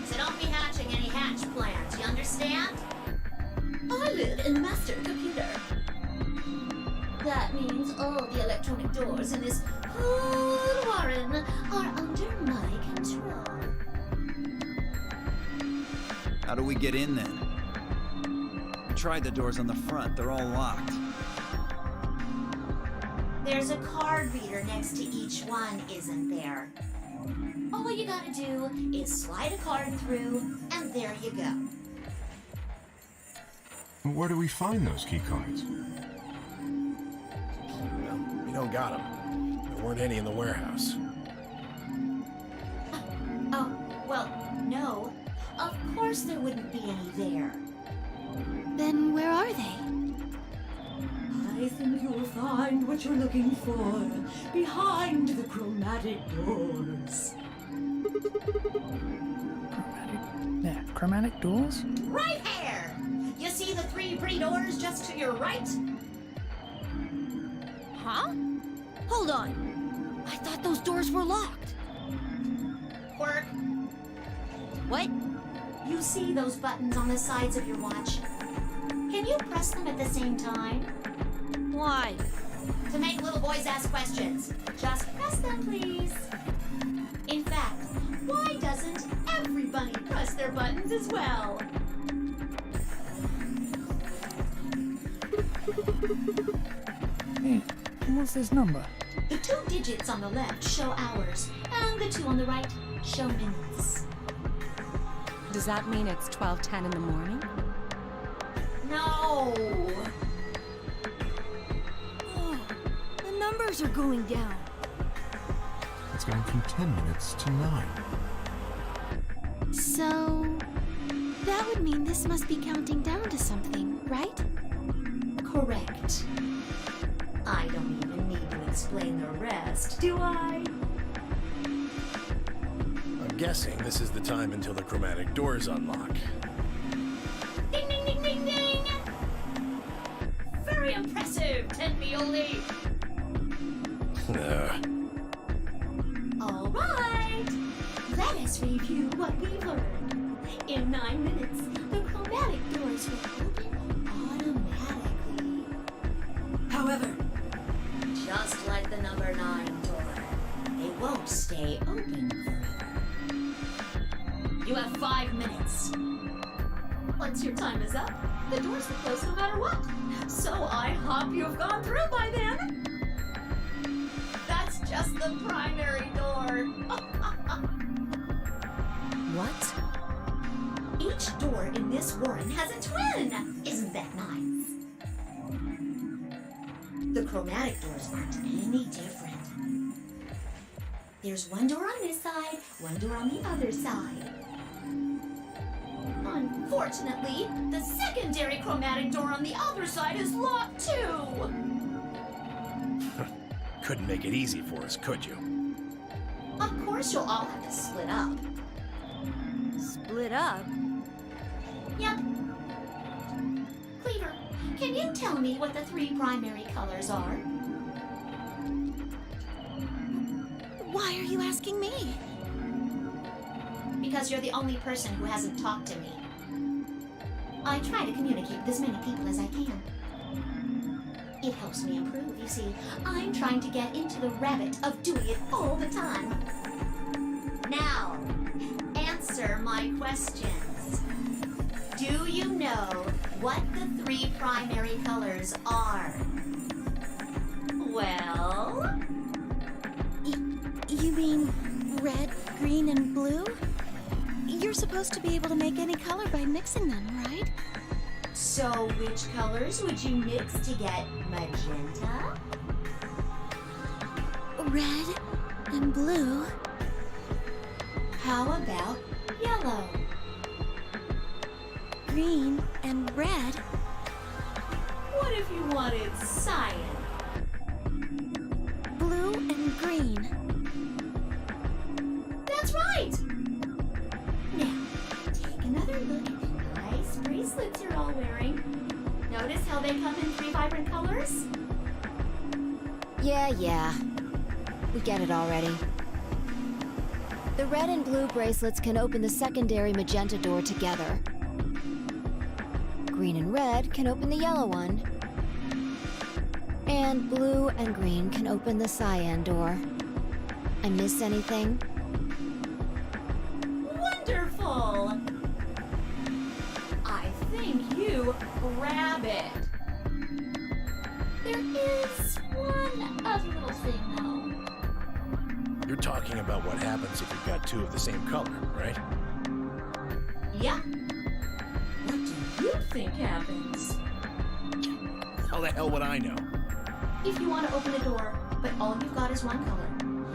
So don't be hatching any hatch plans, you understand? I live in the master computer. That means all the electronic doors in this whole warren are under my control. How do we get in then? I tried the doors on the front. They're all locked. There's a card reader next to each one, isn't there? All you gotta do is slide a card through, and there you go. Where do we find those key cards? Well, we don't got them. There weren't any in the warehouse. Oh, well, no. Of course there wouldn't be any there. Then where are they? I think you'll find what you're looking for behind the chromatic doors. Chromatic doors? Right here! You see the three pretty doors just to your right? Huh? Hold on. I thought those doors were locked. Quirk, What? you see those buttons on the sides of your watch? Can you press them at the same time? Why? To make little boys ask questions. Just press them, please. In fact, why doesn't everybody press their buttons as well? Hey, what's this number? The 2 digits on the left show hours, and the 2 on the right show minutes. Does that mean it's 12:10 in the morning? No! Oh, the numbers are going down. It's gone from 10 minutes to 9. So, that would mean this must be counting down to something, right? Correct. I don't even need to explain the rest, do I? I'm guessing this is the time until the chromatic doors unlock. Ding, ding, ding, ding, ding! Very impressive, Tenmioli! All right, let us review what we've learned. In 9 minutes, the chromatic doors will open automatically. However, just like the number 9 door, they won't stay open forever. You have 5 minutes. Once your time is up, the doors will close no matter what. So I hope you've gone through by then. That's just the primary door. What? Each door in this warren has a twin. Isn't that nice? The chromatic doors aren't any different. There's one door on this side, one door on the other side. Unfortunately, the secondary chromatic door on the other side is locked too. Couldn't make it easy for us, could you? Of course, you'll all have to split up. Split up? Yep. Cleaver, can you tell me what the 3 primary colors are? Why are you asking me? Because you're the only person who hasn't talked to me. I try to communicate with as many people as I can. It helps me improve, you see. I'm trying to get into the habit of doing it all the time. Now, answer my questions. Do you know what the 3 primary colors are? Well? You mean red, green, and blue? You're supposed to be able to make any color by mixing them, right? So which colors would you mix to get magenta? Red and blue. How about yellow? Green and red. What if you wanted cyan? Blue and green. That's right! Now, take another look at the nice bracelets you're all wearing. Notice how they come in 3 vibrant colors? Yeah. We get it already. The red and blue bracelets can open the secondary magenta door together. Green and red can open the yellow one. And blue and green can open the cyan door. I miss anything? Wonderful! I think you grab it. There is one other little thing, though. You're talking about what happens if you've got 2 of the same color, right? Yeah. What do you think happens? How the hell would I know? If you want to open a door, but all you've got is one color,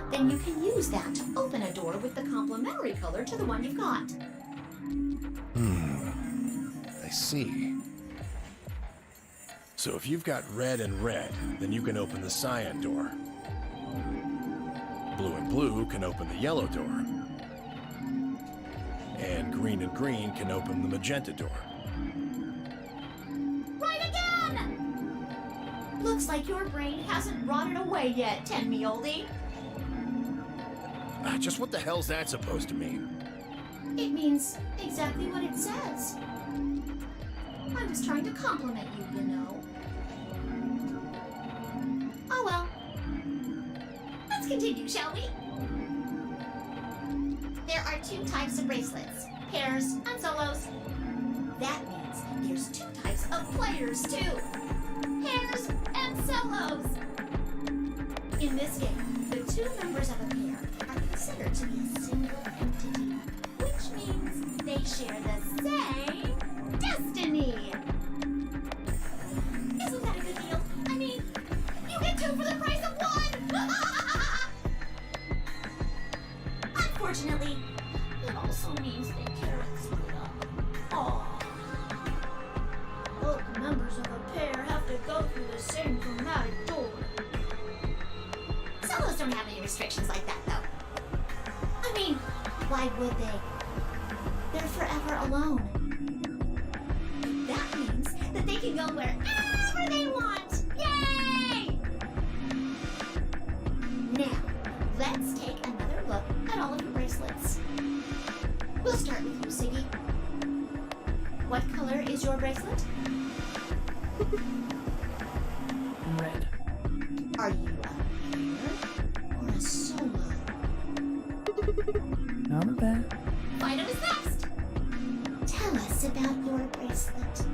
then you can use that to open a door with the complementary color to the one you've got. I see. So if you've got red and red, then you can open the cyan door. Blue and blue can open the yellow door. And green can open the magenta door. Looks like your brain hasn't rotted away yet, Tenmi oldie. Just what the hell's that supposed to mean? It means exactly what it says. I was trying to compliment you, you know. Oh well. Let's continue, shall we? There are 2 types of bracelets, pairs and solos. That means there's 2 types of players too, pairs and solos. In this game, the 2 members of a pair are considered to be a single entity, which means they share the same destiny. Isn't that a good deal? I mean, you get 2 for the price of 1! Unfortunately, it also means they can't split up. Aww. Both members of a pair have to go through the same chromatic door. Solos don't have any restrictions like that, though. I mean, why would they? They're forever alone. That means that they can go wherever they want! Yay! Now, let's take another look at all of your bracelets. We'll start with you, Siggy. What color is your bracelet? Red. Are you a pair or a solo? Not a pair. Fido is next! Tell us about your bracelet.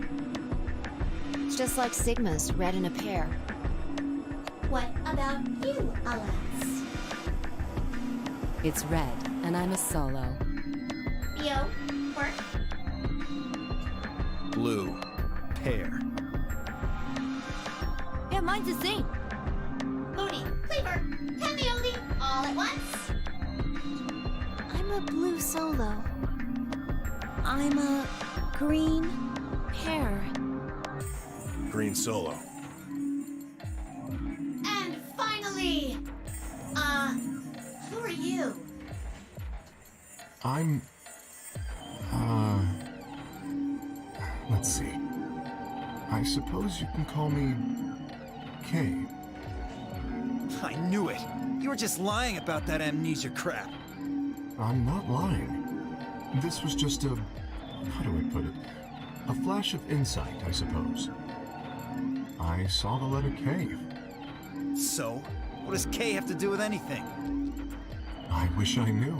It's just like Sigma's, red in a pair. What about you, Alas? It's red, and I'm a solo. Bio, Quirk, Blue. Pair. Yeah, mine's the same. Moody, Cleaver, Hemioli, all at once. I'm a blue solo. I'm a green pair. Green solo. And finally, who are you? I'm... let's see. I suppose you can call me... Kay. I knew it. You were just lying about that amnesia crap. I'm not lying. This was just a... how do I put it? A flash of insight, I suppose. I saw the letter K. So, what does K have to do with anything? I wish I knew.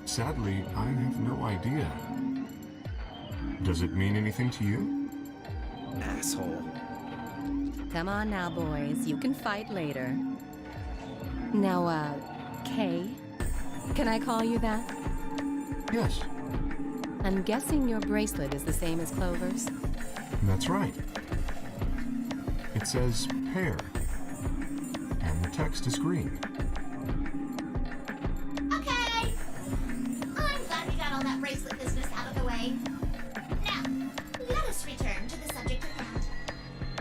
Sadly, I have no idea. Does it mean anything to you? Asshole. Come on now, boys. You can fight later. Now, Kay? Can I call you that? Yes, I'm guessing your bracelet is the same as Clover's. that's right. It says pair. And the text is green. Okay. I'm glad we got all that bracelet business out of the way. Now, let us return to the subject at hand.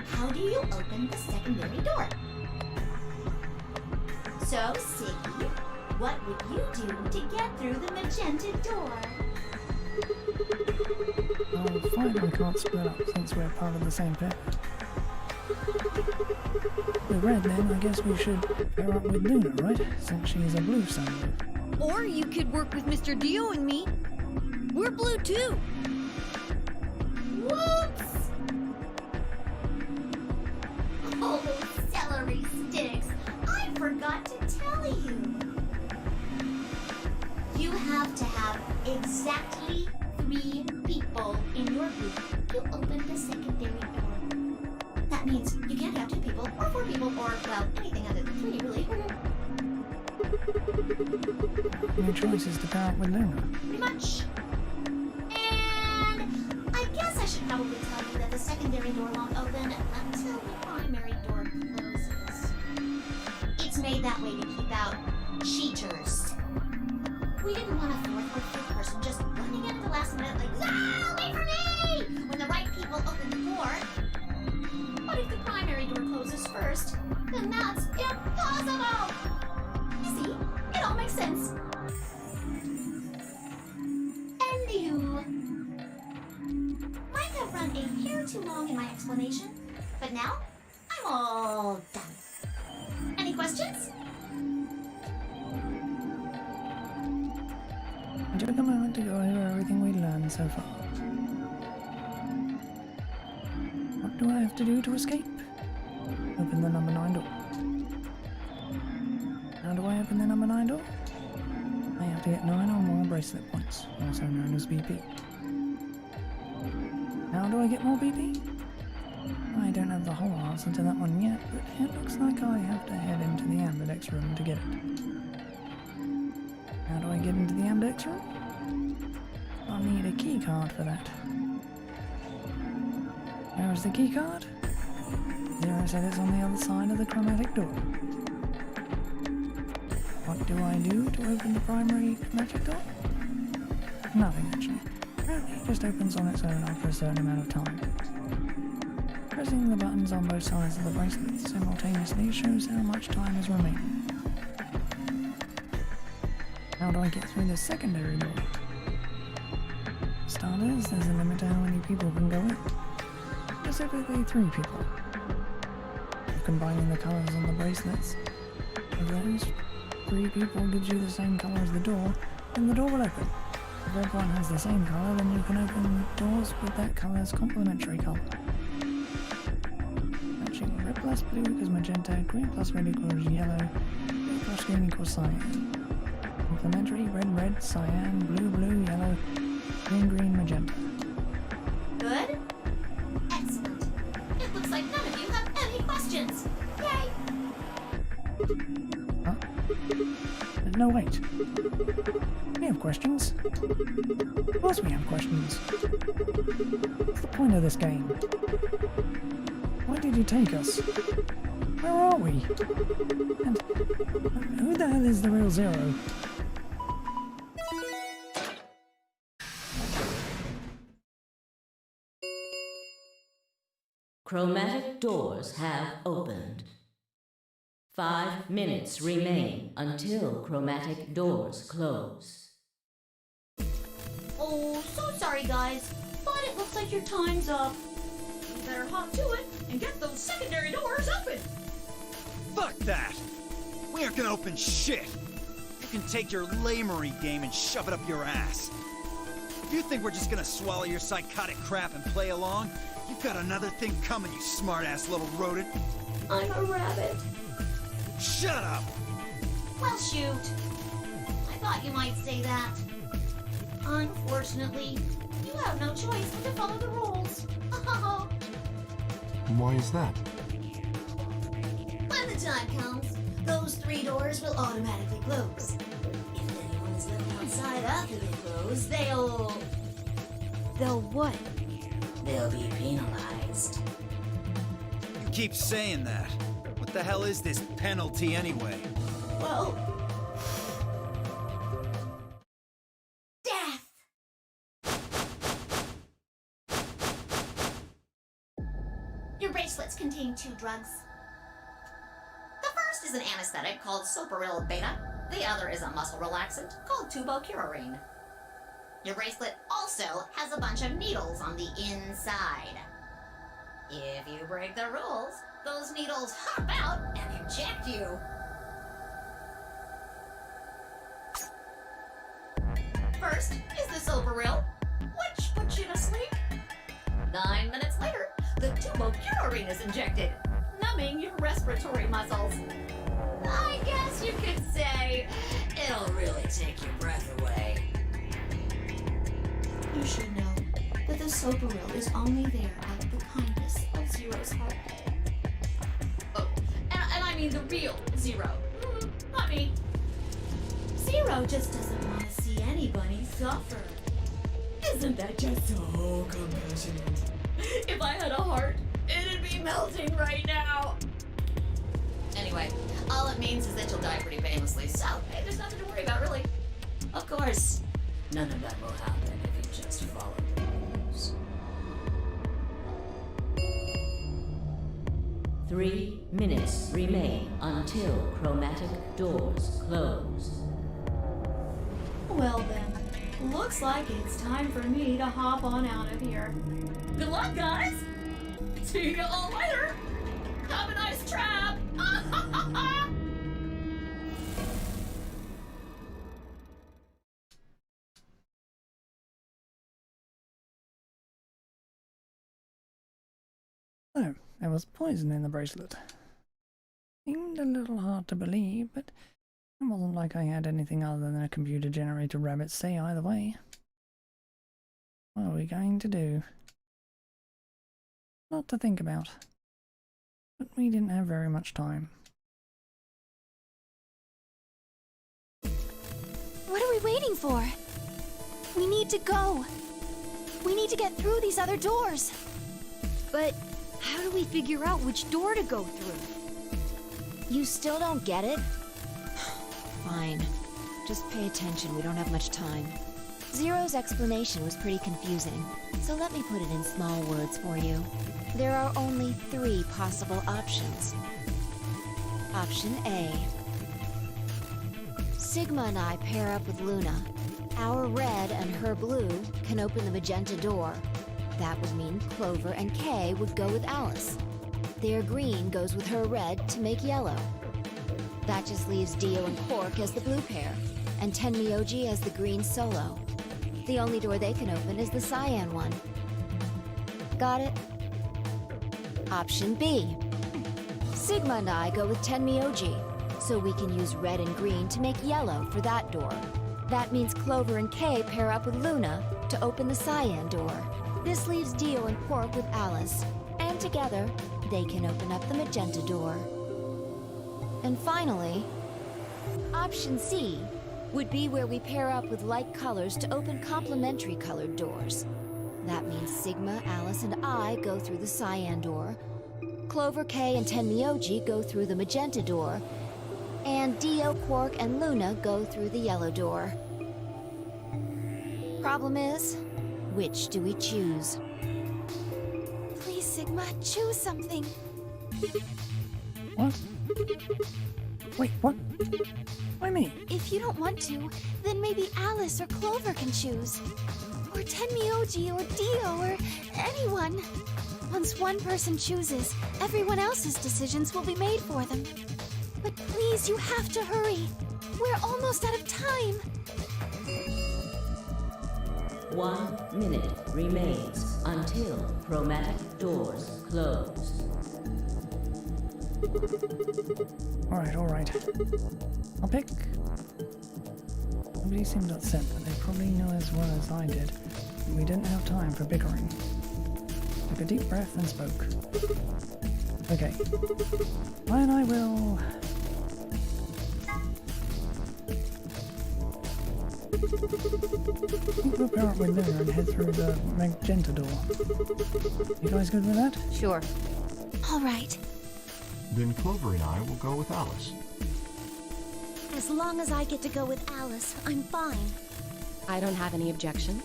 How do you open the secondary door? So, Siggy, what would you do to get through the magenta door? Oh, fine, we can't split up since we're part of the same pair. With red then, I guess we should pair up with Luna, right? Since she's a blue solo. Or you could work with Mr. Dio and me. We're blue too. Whoops! Oh, celery sticks! I forgot to tell you. You have to have exactly 3 people in your group to open the secondary door. That means you can't have 2 people, or 4 people, or, well, anything other than 3, really. Your choice is to pair up with Luna. Pretty much. And I guess I should probably tell you that the secondary door won't open until the primary door closes. It's made that way to keep out cheaters. We didn't want a 4th or 5th person just running in at the last minute like, "Ah, wait for me!" when the right people open the door. But if the primary door closes first, then that's impossible! You see, it all makes sense. Anywho, might have run a hair too long in my explanation, but now I'm took a moment to go over everything we'd learned so far. What do I have to do to escape? Open the number 9 door. How do I open the number 9 door? I have to get 9 or more bracelet points, also known as BP. How do I get more BP? I don't have the whole answer to that one yet, but it looks like I have to head into the Ambidex room to get it. How do I get into the Ambidex room? I'll need a key card for that. Where is the key card? 0 said it's on the other side of the chromatic door. What do I do to open the primary chromatic door? Nothing actually. Apparently it just opens on its own after a certain amount of time. Pressing the buttons on both sides of the bracelet simultaneously shows how much time is remaining. How do I get through the secondary door? Starters, there's a limit to how many people can go in. Specifically 3 people. If combining the colours on the bracelets of those 3 people gives you the same colour as the door, then the door will open. If everyone has the same colour, then you can open doors with that colour's complementary colour. Matching red plus blue equals magenta, green plus red equals yellow, blue plus green equals cyan. Complementary red, cyan, blue, yellow, green, magenta. Good? Excellent. It looks like none of you have any questions. Yay! Huh? No, wait. We have questions. Of course we have questions. What's the point of this game? Why did you take us? Where are we? And who the hell is the real Zero? Chromatic doors have opened. 5 minutes remain until chromatic doors close. Oh, so sorry, guys, but it looks like your time's up. You better hop to it and get those secondary doors open. Fuck that! We aren't gonna open shit! You can take your lamery game and shove it up your ass. If you think we're just gonna swallow your psychotic crap and play along, you've got another thing coming, you smart-ass little rodent. I'm a rabbit. Shut up! Well, shoot. I thought you might say that. Unfortunately, you have no choice but to follow the rules. Why is that? When the time comes, those 3 doors will automatically close. If anyone is left outside after they close, they'll what? They'll be penalized. You keep saying that. What the hell is this penalty anyway? Well, death! Your bracelets contain 2 drugs. The first is an anesthetic called soporil beta. The other is a muscle relaxant called tubocurarine. Your bracelet also has a bunch of needles on the inside. If you break the rules, those needles hop out and inject you. First is the soporil, which puts you to sleep. 9 minutes later, the tubocurarine is injected, numbing your respiratory muscles. I guess you could say it'll really take your breath away. You should know that the soporil is only there out of the kindness of Zero's heart. Oh, and I mean the real Zero. Not me. Zero just doesn't want to see anybody suffer. Isn't that just so compassionate? If I had a heart, it'd be melting right now. Anyway, all it means is that you'll die pretty painlessly, so hey, there's nothing to worry about, really. Of course, none of that will happen if you just follow the rules. 3 minutes remain until chromatic doors close. Well then, looks like it's time for me to hop on out of here. Good luck, guys! See you all later! Have a nice trap! there was poison in the bracelet. Seemed a little hard to believe, but it wasn't like I had anything other than a computer-generated rabbit say either way. What are we going to do? Lot to think about. But we didn't have very much time. What are we waiting for? We need to go. We need to get through these other doors. But how do we figure out which door to go through? You still don't get it? Fine. Just pay attention, we don't have much time. Zero's explanation was pretty confusing, so let me put it in small words for you. There are only 3 possible options. Option A. Sigma and I pair up with Luna. Our red and her blue can open the magenta door. That would mean Clover and Kay would go with Alice. Their green goes with her red to make yellow. That just leaves Dio and Quark as the blue pair, and Tenmyoji as the green solo. The only door they can open is the cyan one. Got it? Option B. Sigma and I go with Tenmyoji, so we can use red and green to make yellow for that door. That means Clover and Kay pair up with Luna to open the cyan door. This leaves Dio and Quark with Alice, and together, they can open up the magenta door. And finally, option C would be where we pair up with light colors to open complementary colored doors. That means Sigma, Alice, and I go through the cyan door, Clover, Kay, and Tenmyoji go through the magenta door, and Dio, Quark, and Luna go through the yellow door. Problem is, which do we choose? Please, Sigma, choose something. What? Wait, what? Why me? If you don't want to, then maybe Alice or Clover can choose. Or Tenmyoji or Dio or anyone. Once one person chooses, everyone else's decisions will be made for them. But please, you have to hurry. We're almost out of time. 1 minute remains until chromatic doors close. Alright. I'll pick. Nobody seemed upset, but they probably know as well as I did. We didn't have time for bickering. Took a deep breath and spoke. Okay. And I will... I think we'll pair up with Luna and head through the magenta door. You guys good with that? Sure. All right. Then Clover and I will go with Alice. As long as I get to go with Alice, I'm fine. I don't have any objections.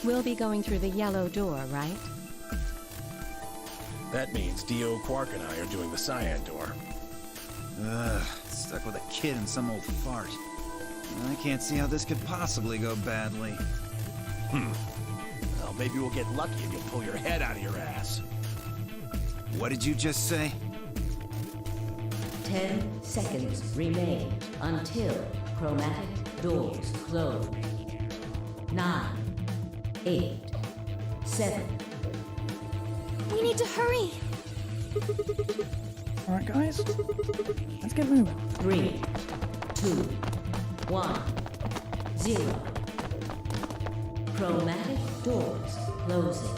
We'll be going through the yellow door, right? That means Dio, Quark, and I are doing the cyan door. Ugh, stuck with a kid and some old fart. I can't see how this could possibly go badly. Well, maybe we'll get lucky and you'll pull your head out of your ass. What did you just say? 10 seconds remain until chromatic doors close. 9, 8, 7. We need to hurry. Alright guys, let's get moving. 3, 2, 1, 0. Chromatic doors closing.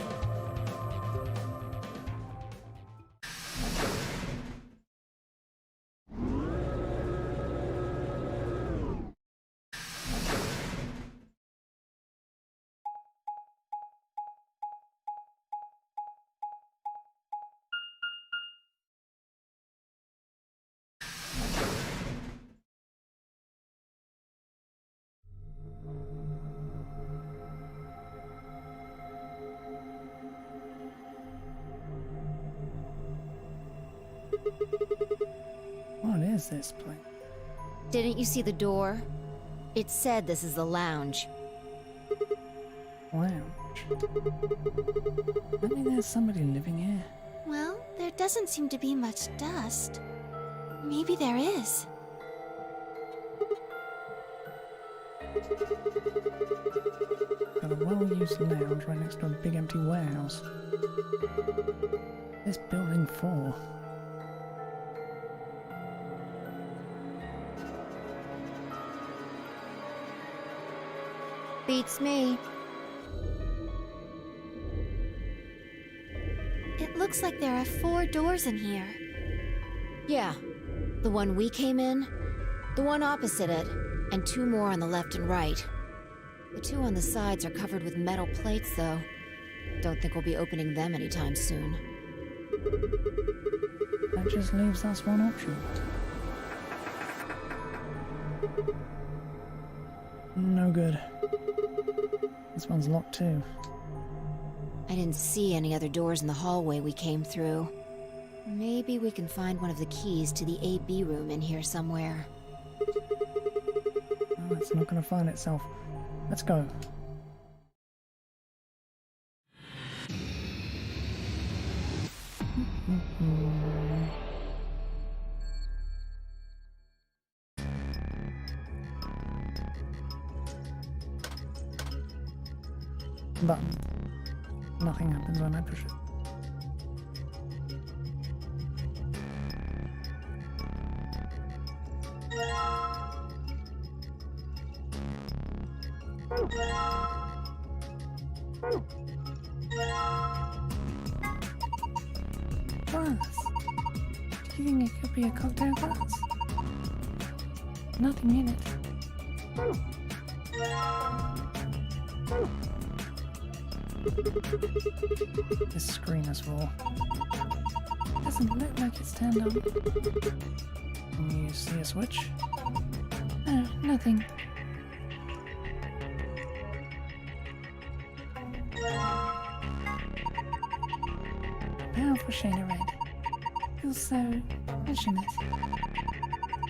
What is this place? Didn't you see the door? It said this is the lounge. Lounge. I mean, there's somebody living here. Well, there doesn't seem to be much dust. Maybe there is. Got a well-used lounge right next to a big empty warehouse. This building for? Beats me. It looks like there are 4 doors in here. Yeah. The one we came in, the one opposite it, and 2 more on the left and right. The 2 on the sides are covered with metal plates, though. Don't think we'll be opening them anytime soon. That just leaves us one option. No good. This one's locked too. I didn't see any other doors in the hallway we came through. Maybe we can find one of the keys to the AB room in here somewhere. Oh, it's not going to find itself. Let's go. Button. Nothing happens when I push it. Glass. Do you think it could be a cocktail glass? Nothing in it. This screen is full. Doesn't look like it's turned on. Can you see a switch? No, nothing. Powerful shade of red. Feels so passionate.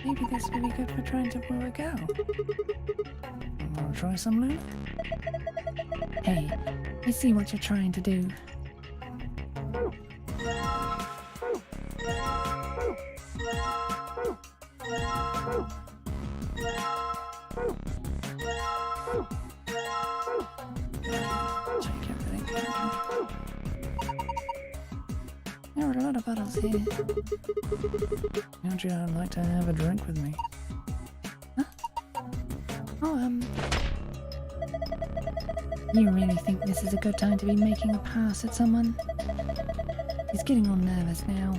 Maybe this would be good for trying to woo a girl. Wanna try some, Luna? Hey, I see what you're trying to do. Check everything. There are a lot of bottles here. Don't you like to have a drink with me? Huh? Oh, you really think this is a good time to be making a pass at someone? He's getting all nervous now.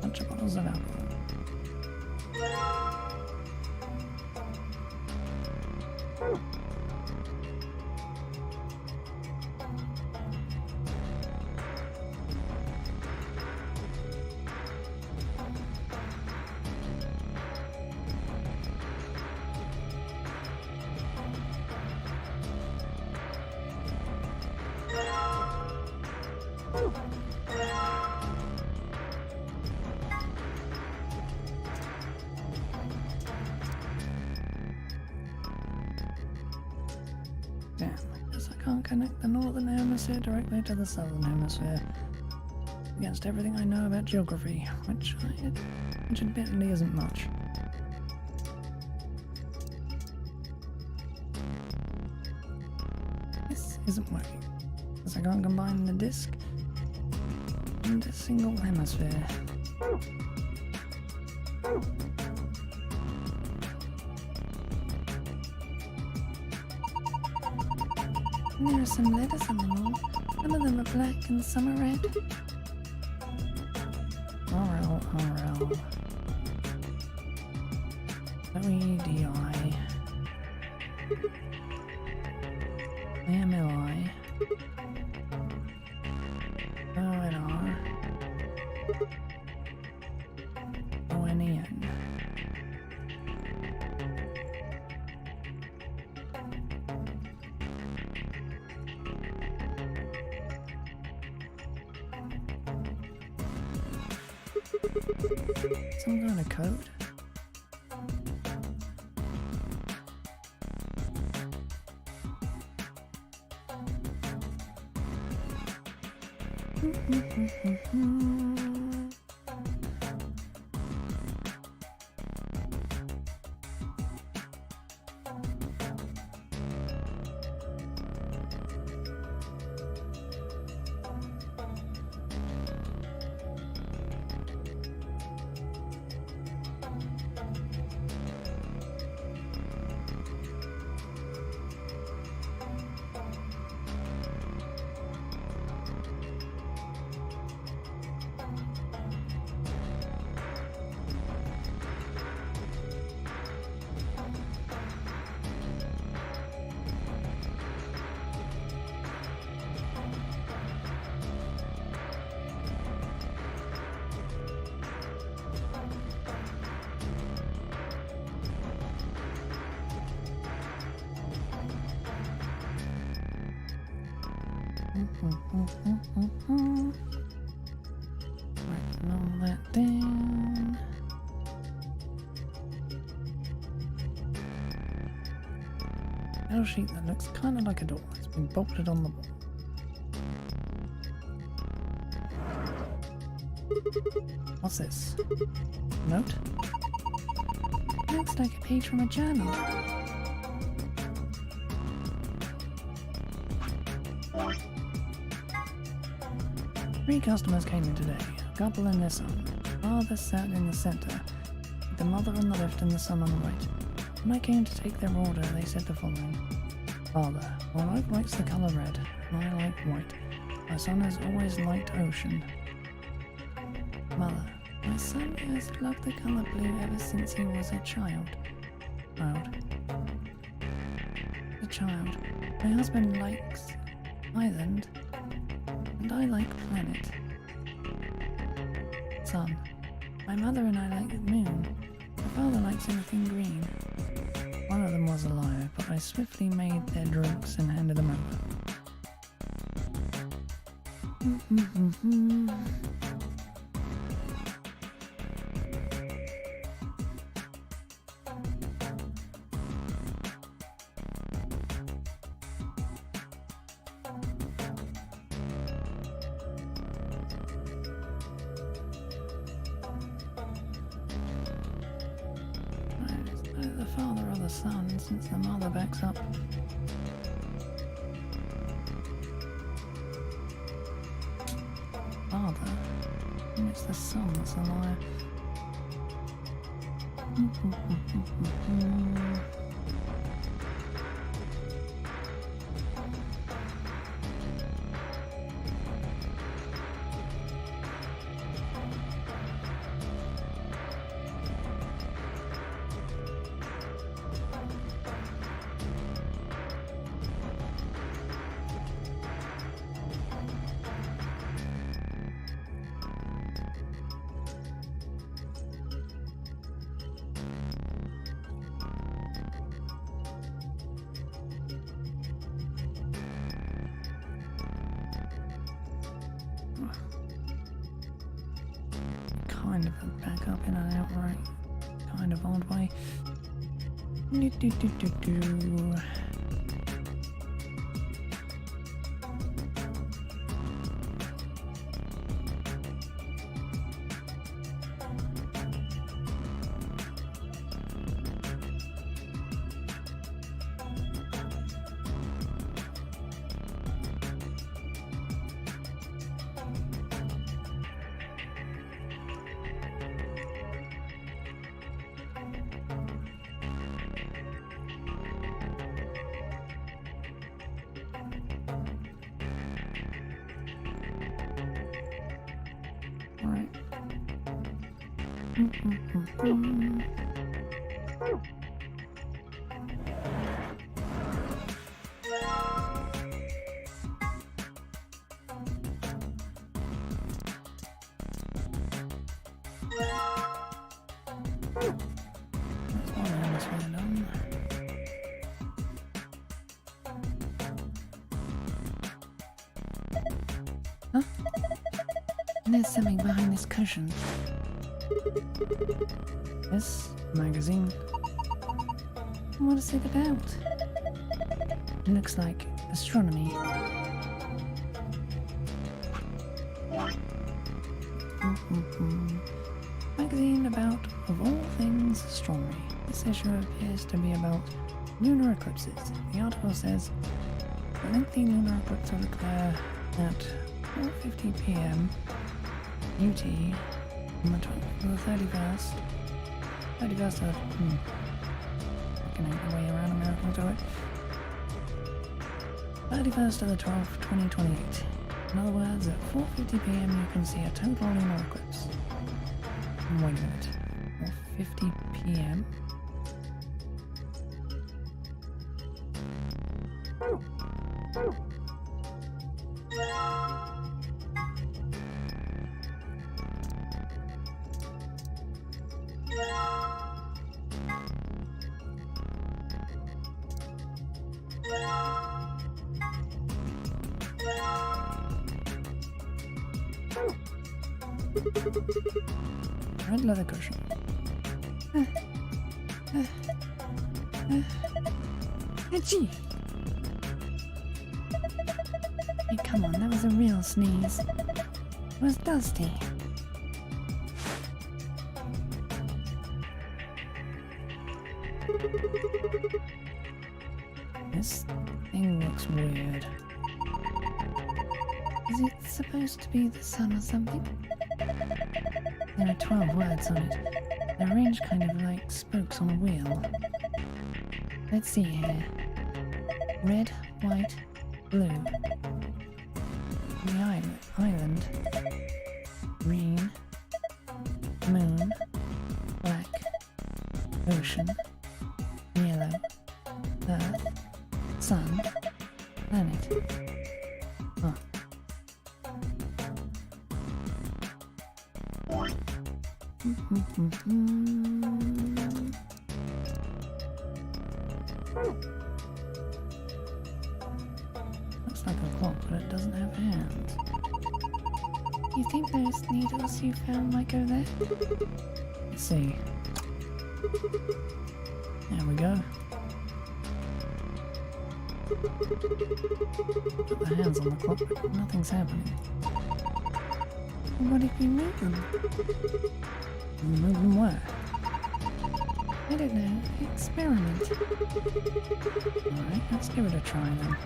Bunch of bottles of alcohol. Damn, I guess I can't connect the northern hemisphere directly to the southern hemisphere. Against everything I know about geography, which admittedly isn't much. This isn't working, because I can't combine the disc into a single hemisphere. There are some letters on the wall. Some of them are black and some are red. RL, OEDI, AMLI, ONR, ONEN. Some kind of code? Writing all that down. Metal sheet that looks kind of like a door. It's been bolted on the wall. What's this? Note? Looks like a page from a journal. Three customers came in today, a couple and their son. Father sat in the center, with the mother on the left and the son on the right. When I came to take their order, they said the following. Father, my wife likes the color red, and I like white. My son has always liked ocean. Mother, my son has loved the color blue ever since he was a child. A child. My husband likes island, and I like planet. Son, my mother and I like the moon. My father likes anything green. One of them was a liar, but I swiftly made their drinks and handed them over. The father or the son, since the mother backs up. Father? And it's the son that's a liar. Kind of a back up in an outright kind of odd way. Alright. That's one hand this way done. Huh? There's something behind this cushion. This magazine. What is it about? It looks like astronomy. Magazine about, of all things, astronomy. This issue appears to be about lunar eclipses. The article says, a lengthy lunar eclipse will occur at 4:50 p.m. UT on the 31st. 31st of... I can make my way around American to it. 31st of the 12th, 2028. In other words, at 4:50 p.m. you can see a total lunar eclipse. Wait a minute. 4:50 p.m. Red leather cushion. Itchy! Hey, come on, that was a real sneeze. It was dusty. This thing looks weird. Is it supposed to be the sun or something? There are 12 words on it. They're arranged kind of like spokes on a wheel. Let's see here. Red, white, blue. The island. Green. Moon. Black. Ocean. Yellow. Earth. Sun. Planet. Huh. Looks like a clock, but it doesn't have hands. You think those needles you found might go there? Let's see. There we go. Put the hands on the clock, but nothing's happening. What if you move them? Move them where? I don't know. Experiment. Alright, let's give it a try then.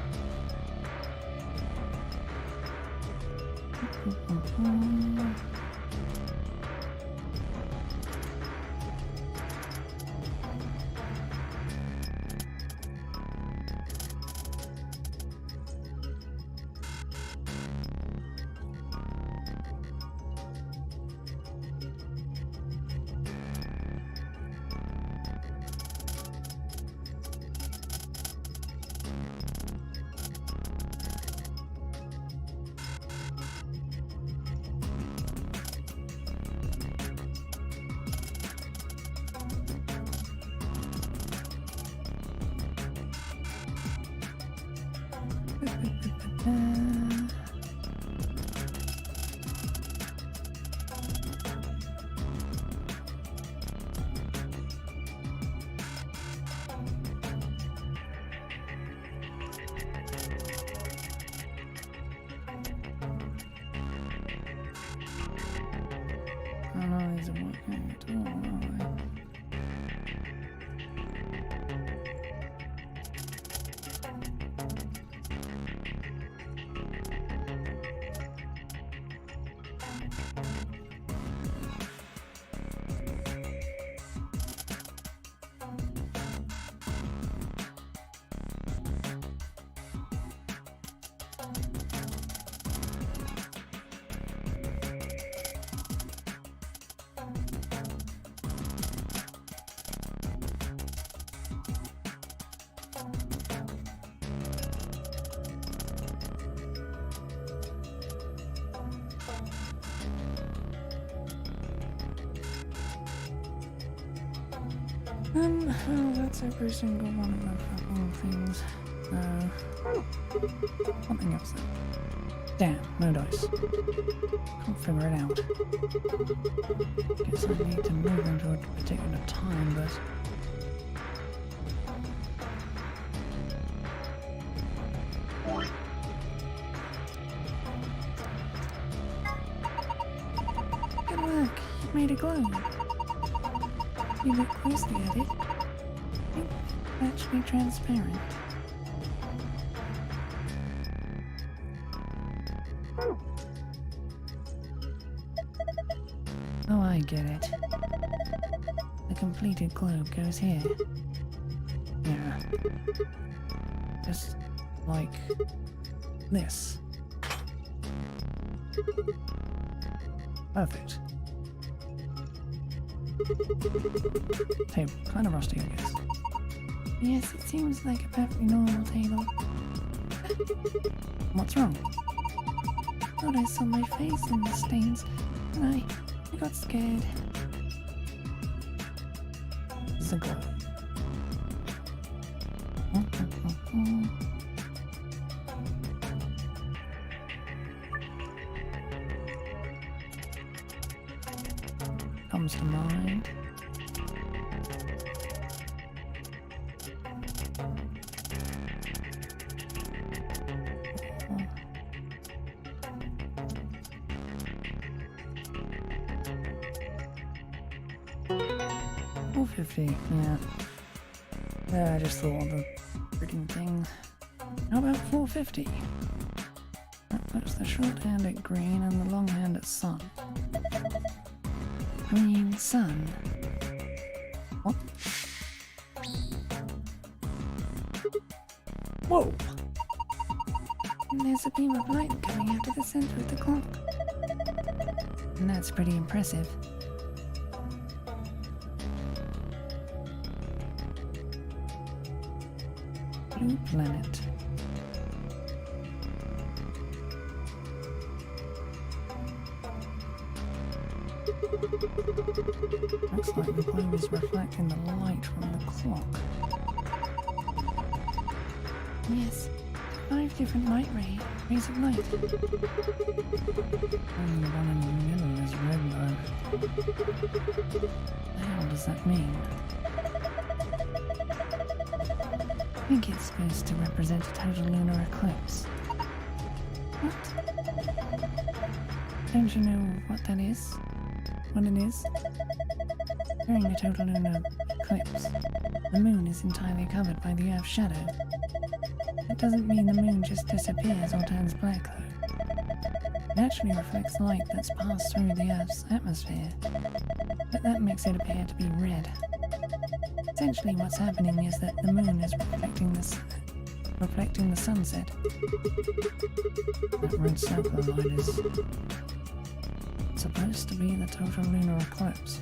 Oh no, these are working at all, are they? Well, that's every single one of the fucking things. Something else then. Damn, no dice. Can't figure it out. Guess I need to move them to a particular time, but... Good work, you made it glow. You look closely at it. It's actually transparent. Oh, I get it. The completed globe goes here. Yeah. Just like this. Perfect. Table, kind of rusty, I guess. Yes, it seems like a perfectly normal table. What's wrong? Thought I saw my face in the stains, and I got scared. It's a glow. mind. 450, yeah. I just thought of the freaking thing. How about 450? That puts the short hand at green and the long hand at sun. Green sun. What? Whoa! And there's a beam of light coming out of the center of the clock. And that's pretty impressive. Blue planet. Looks like the blue is reflecting the light from the clock. Yes, 5 different light rays of light. And the one in the middle is red though. The hell does that mean? I think it's supposed to represent a total lunar eclipse. What? Don't you know what that is? What it is? During a total lunar eclipse, the moon is entirely covered by the Earth's shadow. That doesn't mean the moon just disappears or turns black though. It actually reflects light that's passed through the Earth's atmosphere, but that makes it appear to be red. Essentially what's happening is that the moon is reflecting the sunset. That red circle light is supposed to be the total lunar eclipse.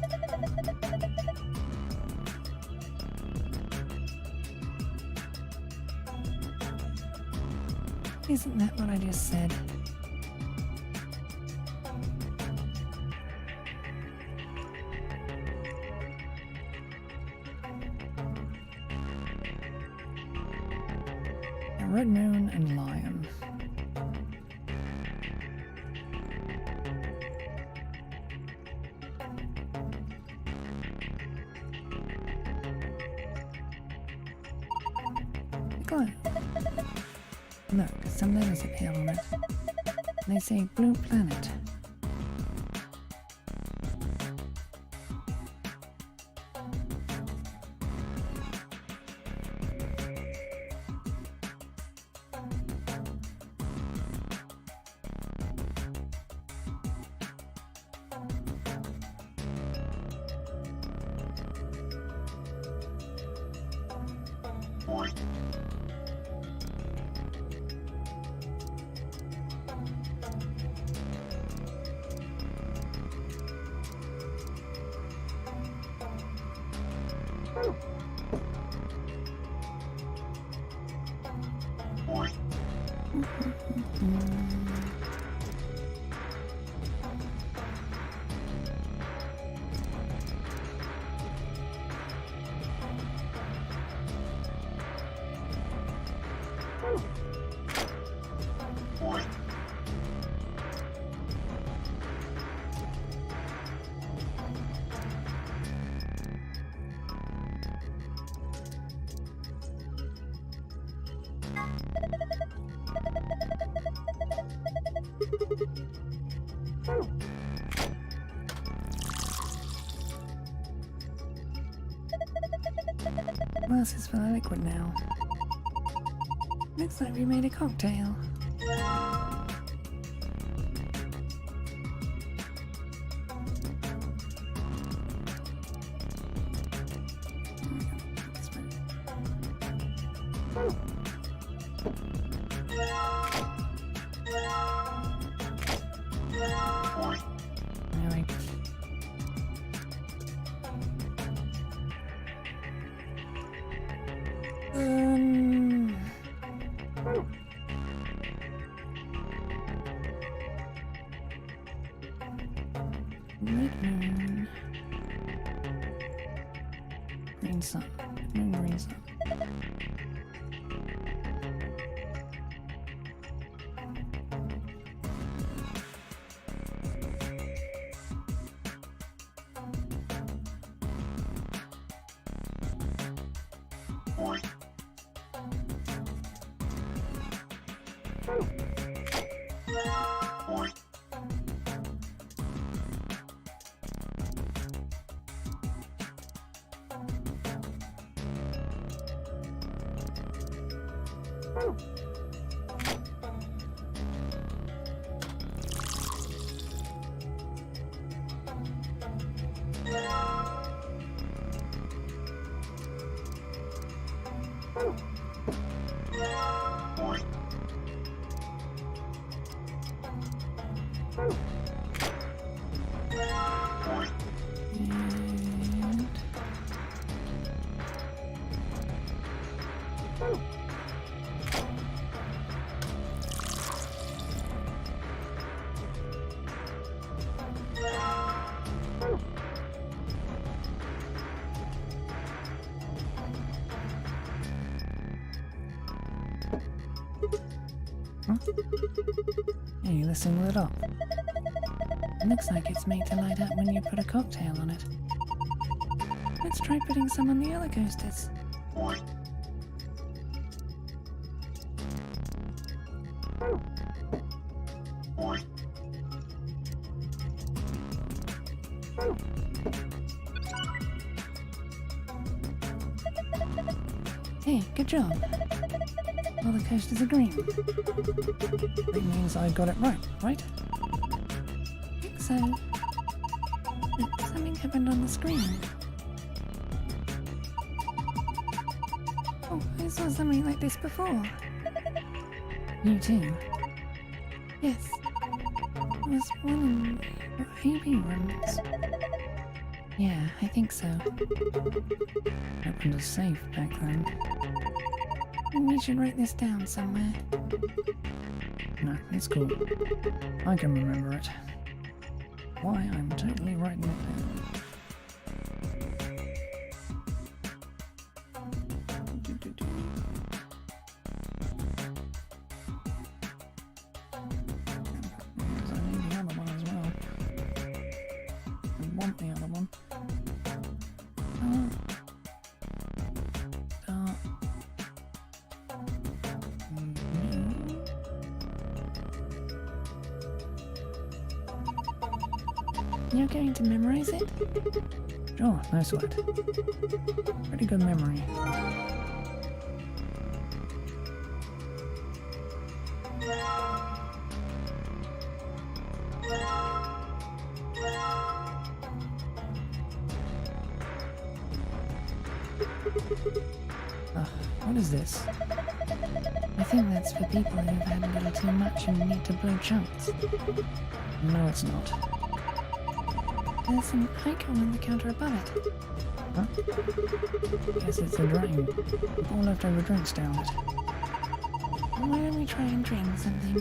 Isn't that what I just said? A red moon and lion. Glow. Look, some letters appear on it. They say blue planet. Glasses for the liquid now. Looks like we made a cocktail. Anyway. Red moon. Green sun. Moon, green sun. Hey, this thing lit up. It looks like it's made to light up when you put a cocktail on it. Let's try putting some on the other coasters. Hey, good job. All the coasters are green. That means I got it right, right? I think so. But something happened on the screen. Oh, I saw something like this before. You too? Yes. There was one in the AV rooms. Yeah, I think so. Opened a safe back then. We should write this down somewhere. No, it's cool. I can remember it. Why, I'm totally writing it down. Because I need the other one as well. I want the other one. You're going to memorize it? Sure, no sweat. Pretty good memory. What is this? I think that's for people who've had a little too much and need to blow chunks. No, it's not. There's an icon on the counter above it. Huh? Guess it's a drain. With all leftover drinks down it. Why don't we try and drink something?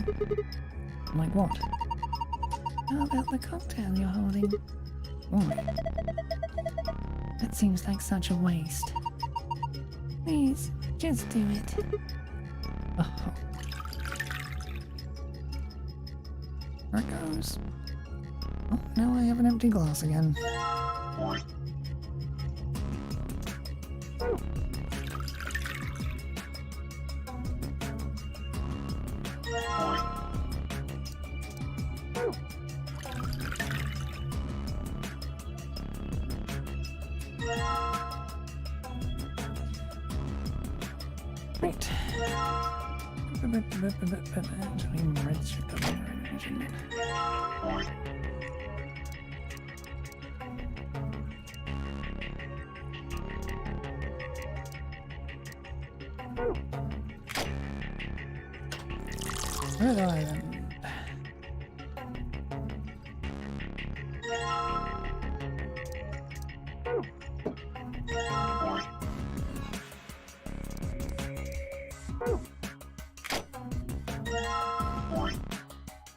Like what? How about the cocktail you're holding? Why? That seems like such a waste. Please, just do it. Oh. There it goes. Oh, now I have an empty glass again. Right. Actually, red should go there, shouldn't it? Where did I then?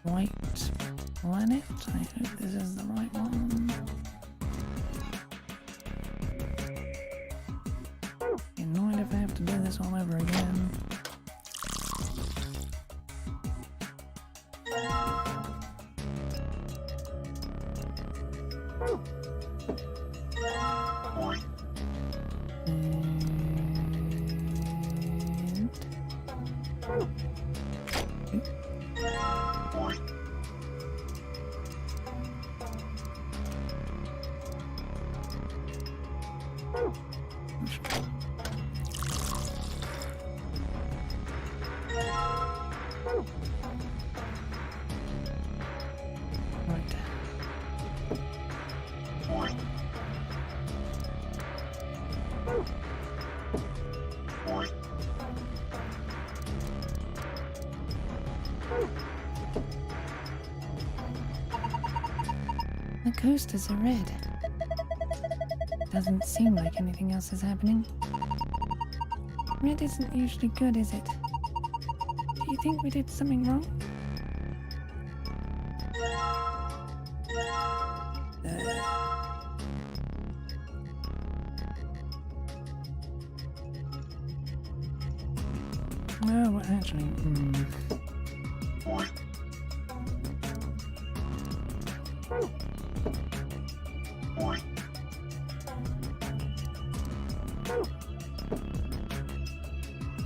White planet? I hope this is the right one. Annoyed if I have to do this all over again. The coasters are red. Doesn't seem like anything else is happening. Red isn't usually good, is it? Do you think we did something wrong? Oh, well, actually,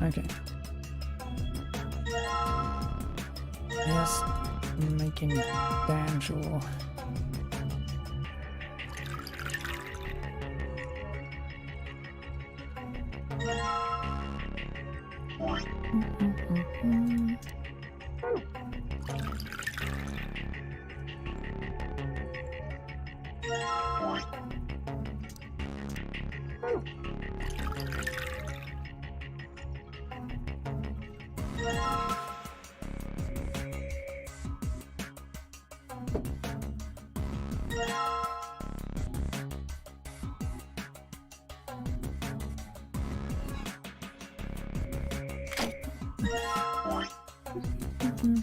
Okay. Yes, making damn sure.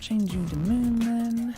Change you to moon then.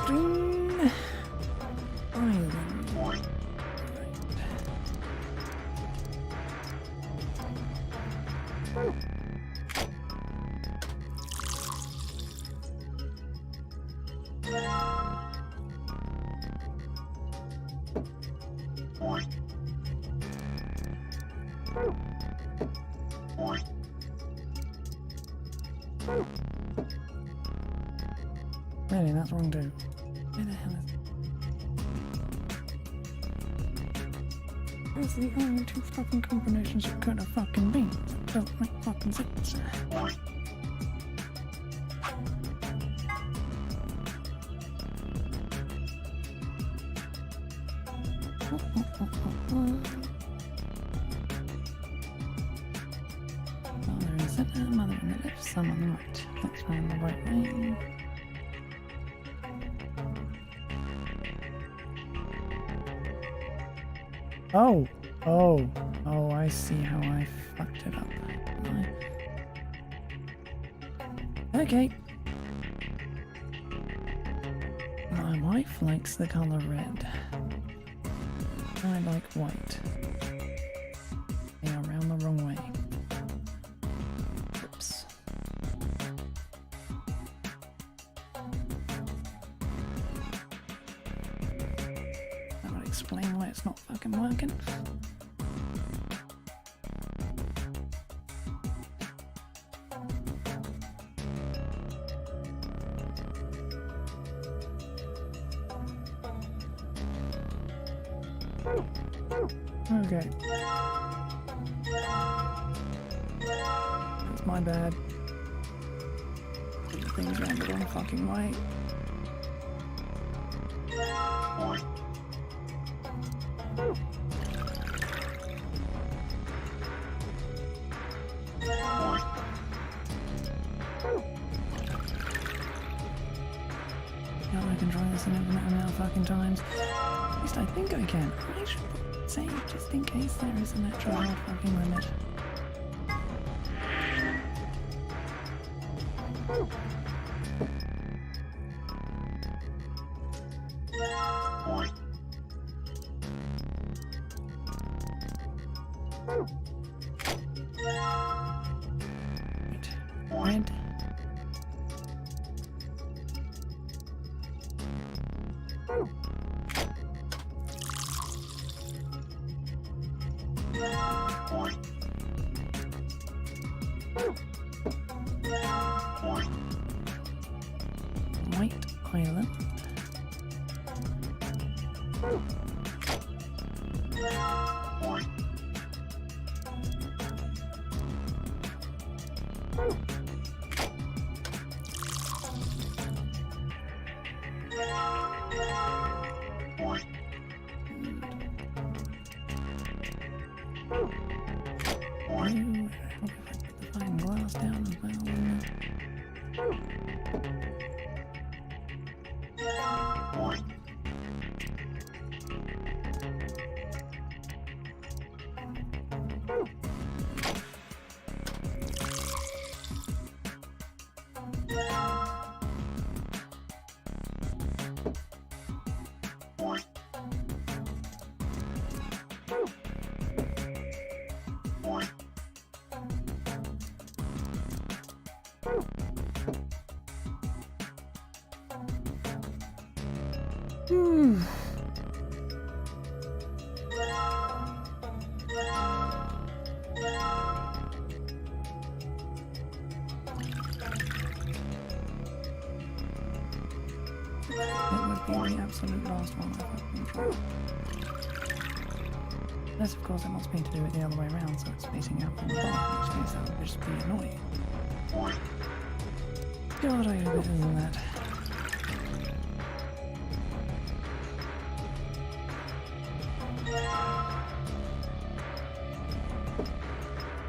Green Island. Really, that's wrong too. Where the hell is... Those are the only two fucking combinations it could have fucking been. That don't make fucking sense. Mother in the center, mother in the left, some on the right. Let's find the right way. Oh, I see how I fucked it up. Okay. My wife likes the color red. I like white. They are round the wrong way. Oops. That would explain why it's not fucking working. Okay. That's my bad. Put things around the wrong fucking way. Now I can try this an infinite amount of fucking times. At least I think I can. I should save just in case there is an actual hard fucking limit. Right. red. White island. Fine glass down as well. It would be the absolute last one I've been trying. Unless, of course, it wants me to do it the other way around, so it's spacing out from the bottom, in which case that would just be annoying. God, I hope it isn't that.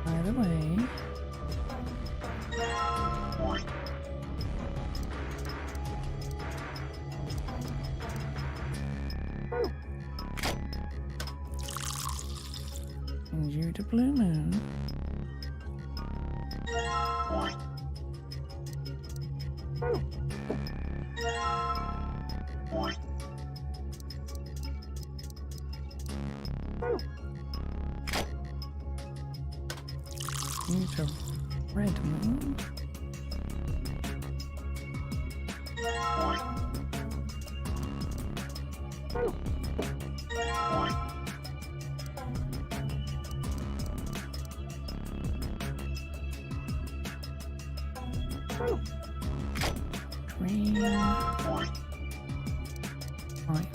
Either way... Due to Blue Moon. Due to Red Moon. Green. Right.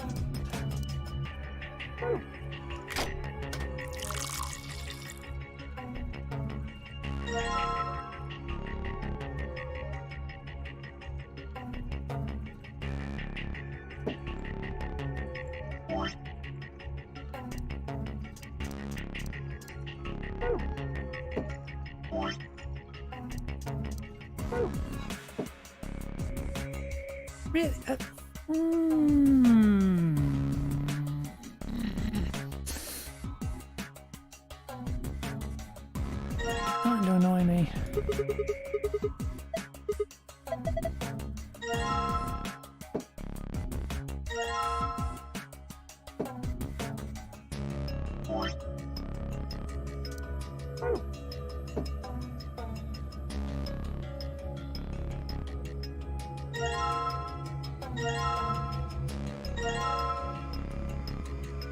Really? Starting to annoy me.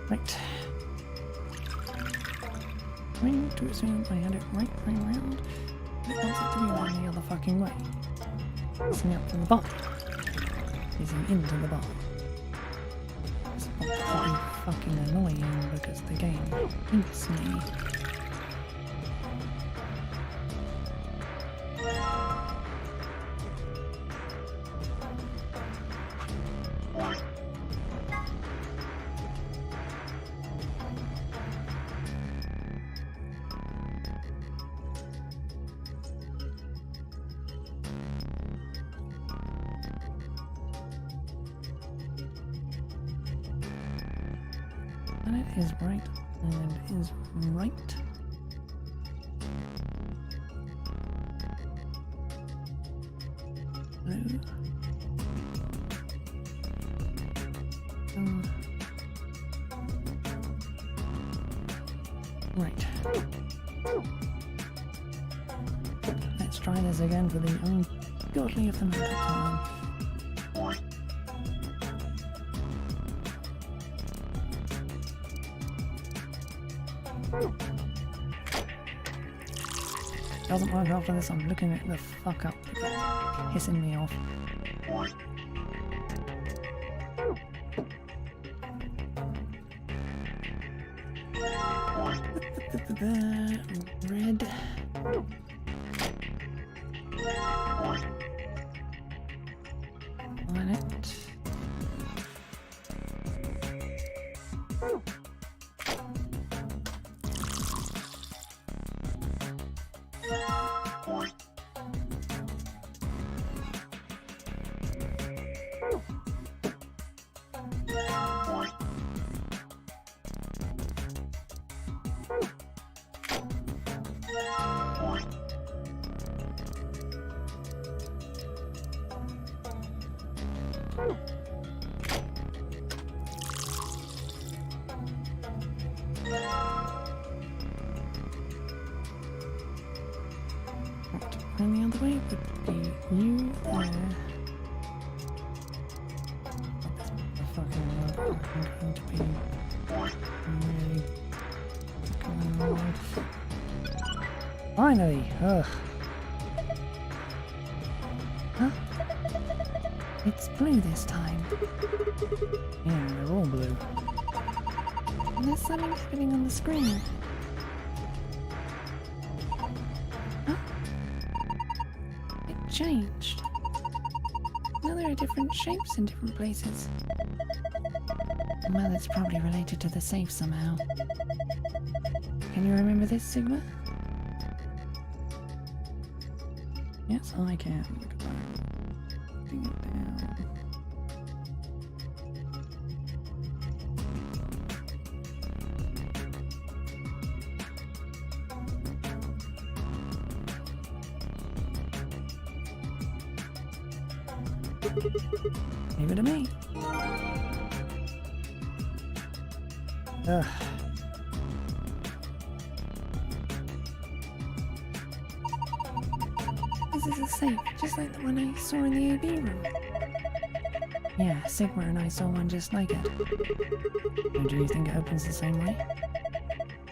Right. Going to assume I had it right around. It wants it to be around the other fucking way. Facing up from the bottom. Facing into the bottom. It's not fucking annoying because the game hates me. And it is right, and it is right. Blue. Right. Let's try this again for the ungodliest amount of time. Doesn't work after this, I'm looking at the fuck up. Pissing me off. Red. Violet. And the other way would be you there. The fucking work I'm going to be really going wrong. Finally! Ugh. Huh? It's blue this time. Yeah, they're all blue. And there's something happening on the screen. Changed. Now there are different shapes in different places. Well, it's probably related to the safe somehow. Can you remember this, Sigma? Yes, I can. Because I'm putting it down. Leave it to me. Ugh. This is a safe, just like the one I saw in the AB room. Yeah, Sigma and I saw one just like it. And do you think it opens the same way?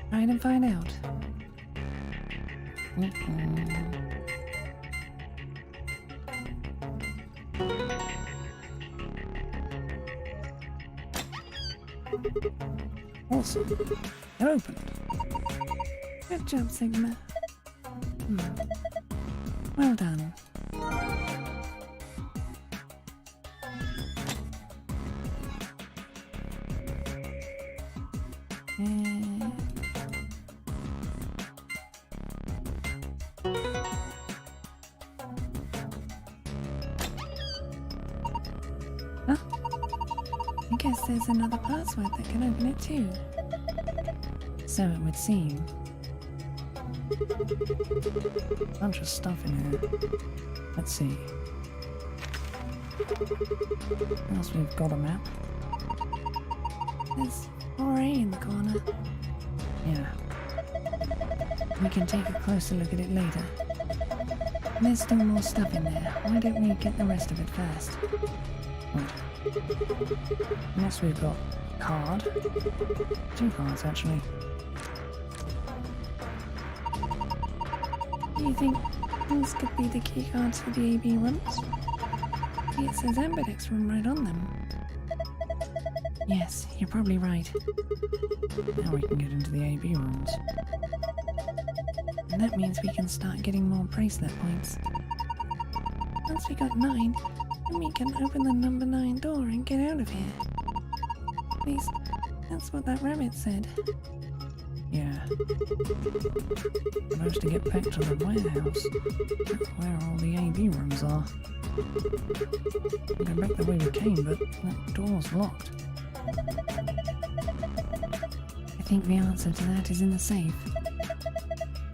Try it and find out. Awesome. It opened. Good job, Sigma. Well done. Huh? I guess there's another password that can open it too. So it would seem. Bunch of stuff in here. Let's see. Else we've got a map. There's 4A in the corner. Yeah. We can take a closer look at it later. And there's still more stuff in there. Why don't we get the rest of it first? Right. Next we've got a card. 2 cards actually. Do you think these could be the key cards for the AB rooms? See, it says Amberdeck's room right on them. Yes, you're probably right. Now we can get into the AB rooms. And that means we can start getting more bracelet points. Once we got 9, then we can open the number 9 door and get out of here. At least, that's what that rabbit said. Yeah. Supposed to get back to the warehouse. That's where all the AB rooms are. We'll go back the way we came, but that door's locked. I think the answer to that is in the safe.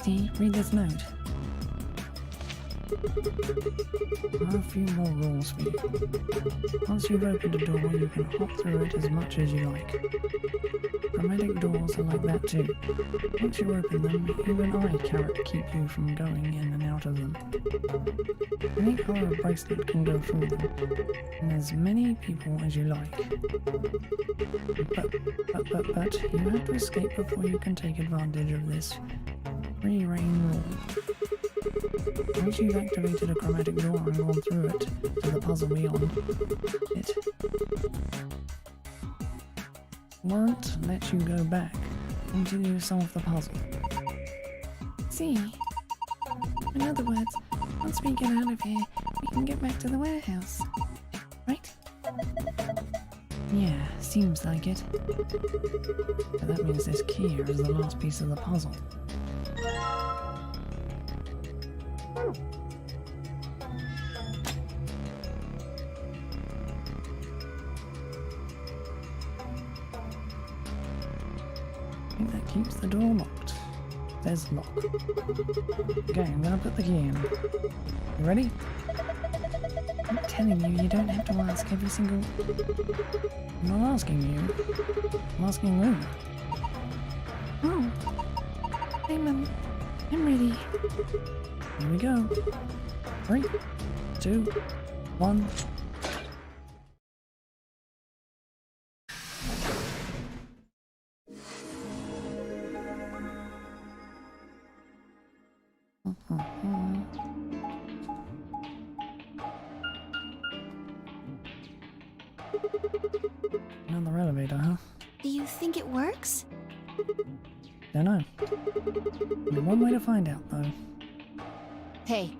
See, read this note. There are a few more rules for you. Once you've opened a door, you can hop through it as much as you like. Chromatic doors are like that too. Once you open them, even I carrot keep you from going in and out of them. Any color bracelet can go through them, and as many people as you like. But you have to escape before you can take advantage of this free reign rule. Once you've activated a chromatic door and gone through it to the puzzle beyond, it won't let you go back until you solve the puzzle. See? In other words, once we get out of here, we can get back to the warehouse. Right? Yeah, seems like it. But that means this key is the last piece of the puzzle. I think that keeps the door locked. There's lock. Okay, I'm gonna put the key in. You ready? I'm telling you, you don't have to ask every single... I'm not asking you. I'm asking Luna. Oh. I'm ready. Here we go. 3, 2, 1. Another elevator, huh? Do you think it works? Dunno. Only one way to find out, though. Hey,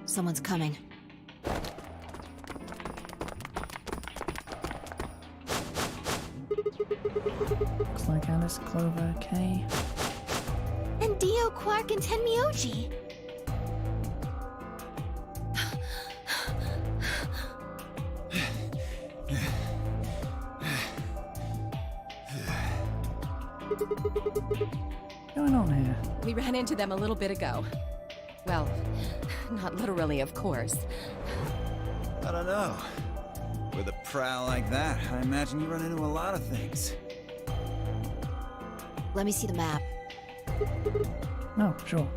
someone's coming. Looks like Alice, Clover, Kay. And Dio, Quark, and Tenmyoji. What's going on here? We ran into them a little bit ago. Well, not literally, of course. I don't know. With a prowl like that, I imagine you run into a lot of things. Let me see the map. No, sure.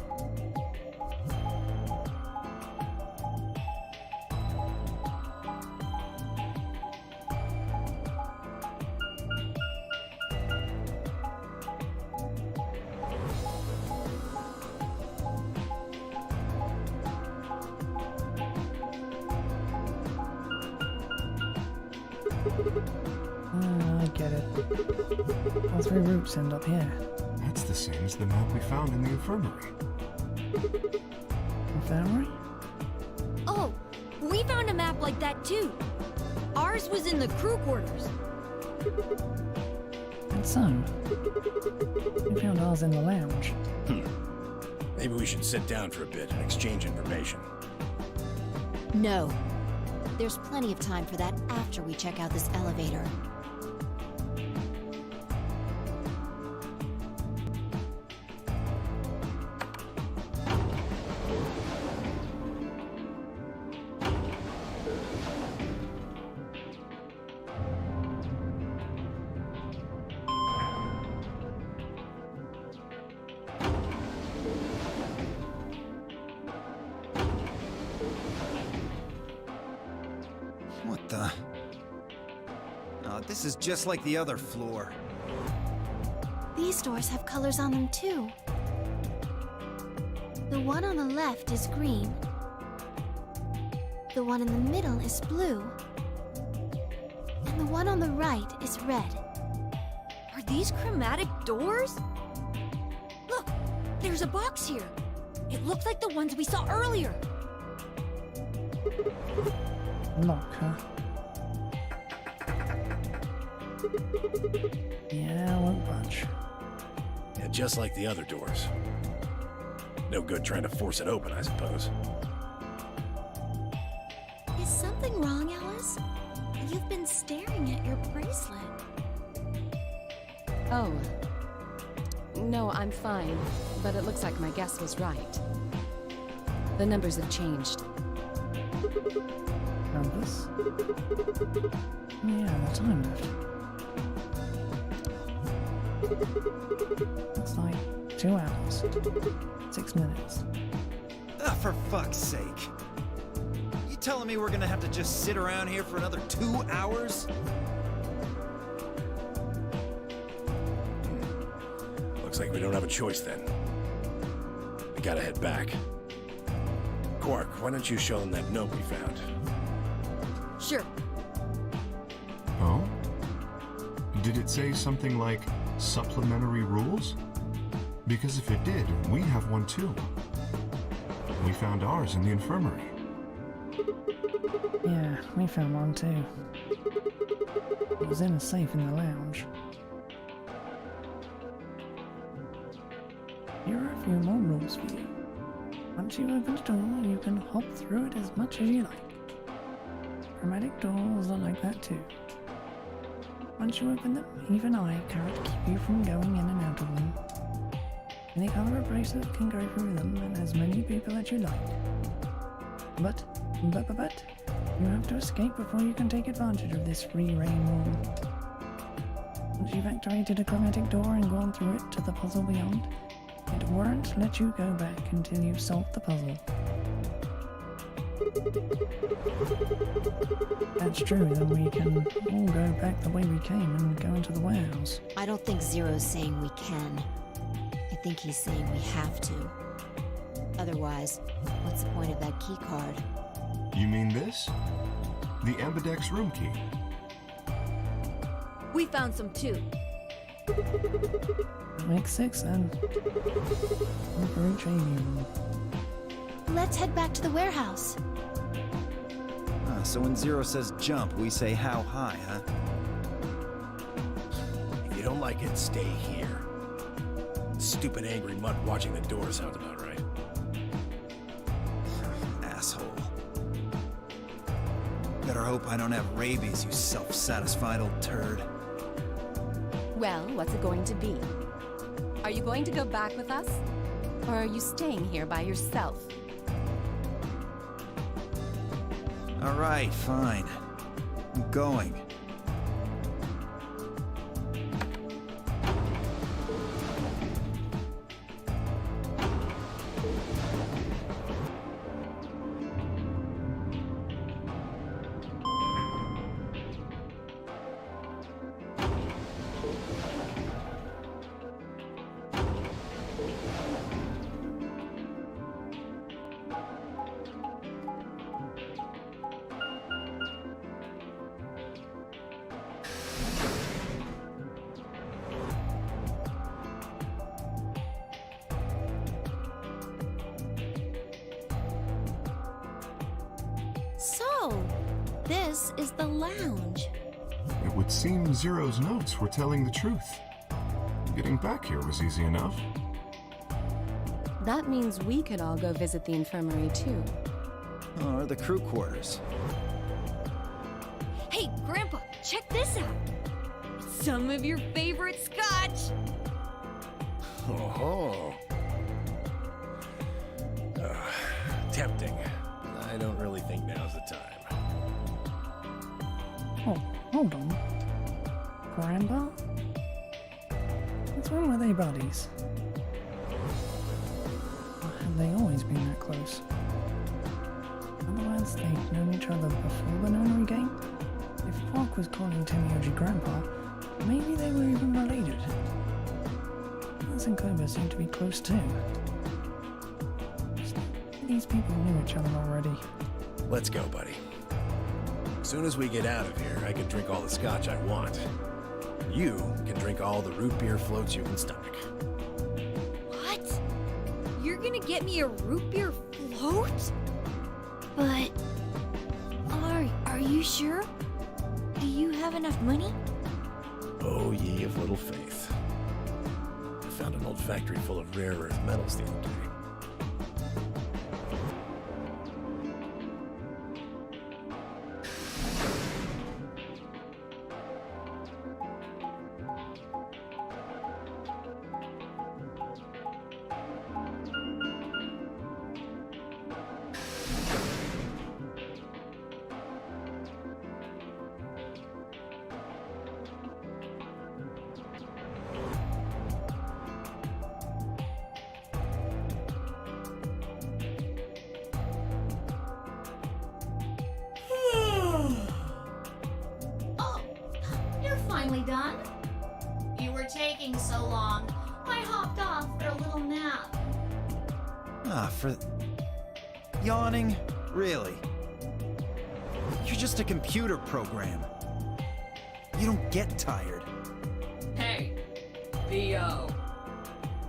I get it. All 3 routes end up here. That's the same as the map we found in the infirmary. Infirmary? Oh, we found a map like that too. Ours was in the crew quarters. And so, we found ours in the lounge. Maybe we should sit down for a bit and exchange information. No. There's plenty of time for that after we check out this elevator. What the? Oh, this is just like the other floor. These doors have colors on them too. The one on the left is green. The one in the middle is blue. And the one on the right is red. Are these chromatic doors? Look, there's a box here. It looks like the ones we saw earlier. Lock, huh? Yeah, I won't budge. Yeah, just like the other doors. No good trying to force it open, I suppose. Is something wrong, Alice? You've been staring at your bracelet. Oh. No, I'm fine. But it looks like my guess was right. The numbers have changed. Numbers? Yeah, the time left. Looks like 2 hours, 6 minutes. Ah, for fuck's sake. You telling me we're gonna have to just sit around here for another 2 hours? Looks like we don't have a choice then. We gotta head back. Quark, why don't you show them that note we found? Sure. Oh? Did it say something like supplementary rules? Because if it did, we have one too. We found ours in the infirmary. Yeah, we found one too. It was in a safe in the lounge. Here are a few more rules for you. Once you open the door, you can hop through it as much as you like. Chromatic doors are like that too. Once you open them, even I can't keep you from going in and out of them. Any other abrasive can go through them, and as many people as you like. But, you have to escape before you can take advantage of this free reign rule. Once you've activated a chromatic door and gone through it to the puzzle beyond, it won't let you go back until you've solved the puzzle. That's true, then we can all go back the way we came and go into the warehouse. I don't think Zero's saying we can. I think he's saying we have to. Otherwise, what's the point of that key card? You mean this? The Ambidex room key. We found some too. Makes 6 then. One for each alien. Let's head back to the warehouse. So when Zero says jump, we say how high, huh? If you don't like it, stay here. Stupid angry mutt watching the door sounds about right. Asshole. Better hope I don't have rabies, you self-satisfied old turd. Well, what's it going to be? Are you going to go back with us? Or are you staying here by yourself? All right, fine. I'm going. So, this is the lounge. It would seem Zero's notes were telling the truth. Getting back here was easy enough. That means we could all go visit the infirmary too. Or the crew quarters. Hey, Grandpa, check this out. Some of your favorite scotch. Oh. Tempting. I don't really think now's the time. Oh, hold on. Grandpa? Since when were they buddies? Or have they always been that close? In other words, they've known each other before the memory game? If Quark was calling Temioji Grandpa, maybe they were even related. Alice and Cobra seem to be close too. These people knew each other already. Let's go, buddy. As soon as we get out of here, I can drink all the scotch I want. You can drink all the root beer floats you can stomach. What? You're gonna get me a root beer float? But... Are you sure? Do you have enough money? Oh, ye of little faith. I found an old factory full of rare earth metals the other day. taking so long. I hopped off for a little nap. For... Yawning? Really? You're just a computer program. You don't get tired. Hey, B.O.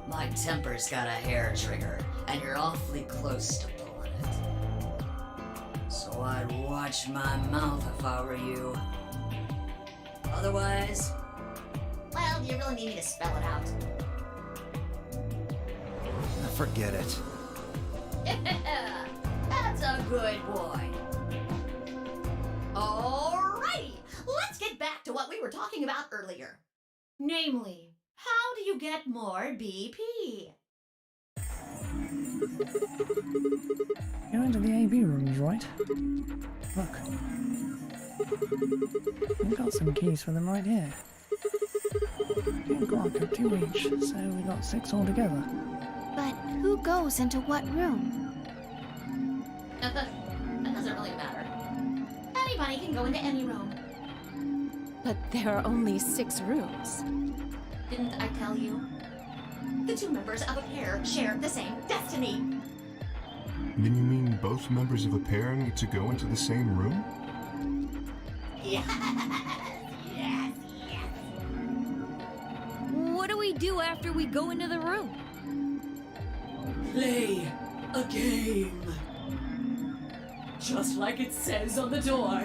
My temper's got a hair trigger, and you're awfully close to pulling it. So I'd watch my mouth if I were you. Otherwise... Well, do you really need me to spell it out? Forget it. That's a good boy. Alrighty, let's get back to what we were talking about earlier. Namely, how do you get more BP? Go into the AB rooms, right? Look. We've got some keys for them right here. 2 Quark have 2 each, so we got 6 altogether. But who goes into what room? That doesn't really matter. Anybody can go into any room. But there are only 6 rooms. Didn't I tell you? The 2 members of a pair share the same destiny. Then you mean both members of a pair need to go into the same room? Yes, yes, yes. What do we do after we go into the room? Play a game. Just like it says on the door.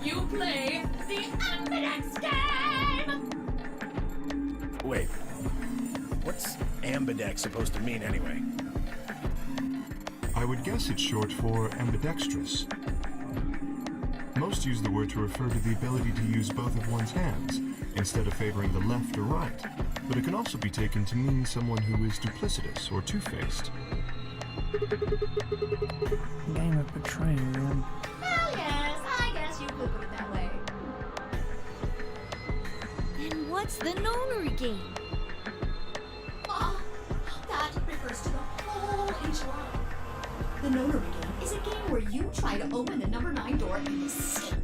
You play the Ambidex game! Wait, what's ambidex supposed to mean anyway? I would guess it's short for ambidextrous. Most use the word to refer to the ability to use both of one's hands, instead of favoring the left or right, but it can also be taken to mean someone who is duplicitous or two-faced. Game of betrayal, then. Well, yes, I guess you could put it that way. Then what's the nonary game? That refers to the whole enchilada. The notary game is a game where you try to open the number 9 door and escape.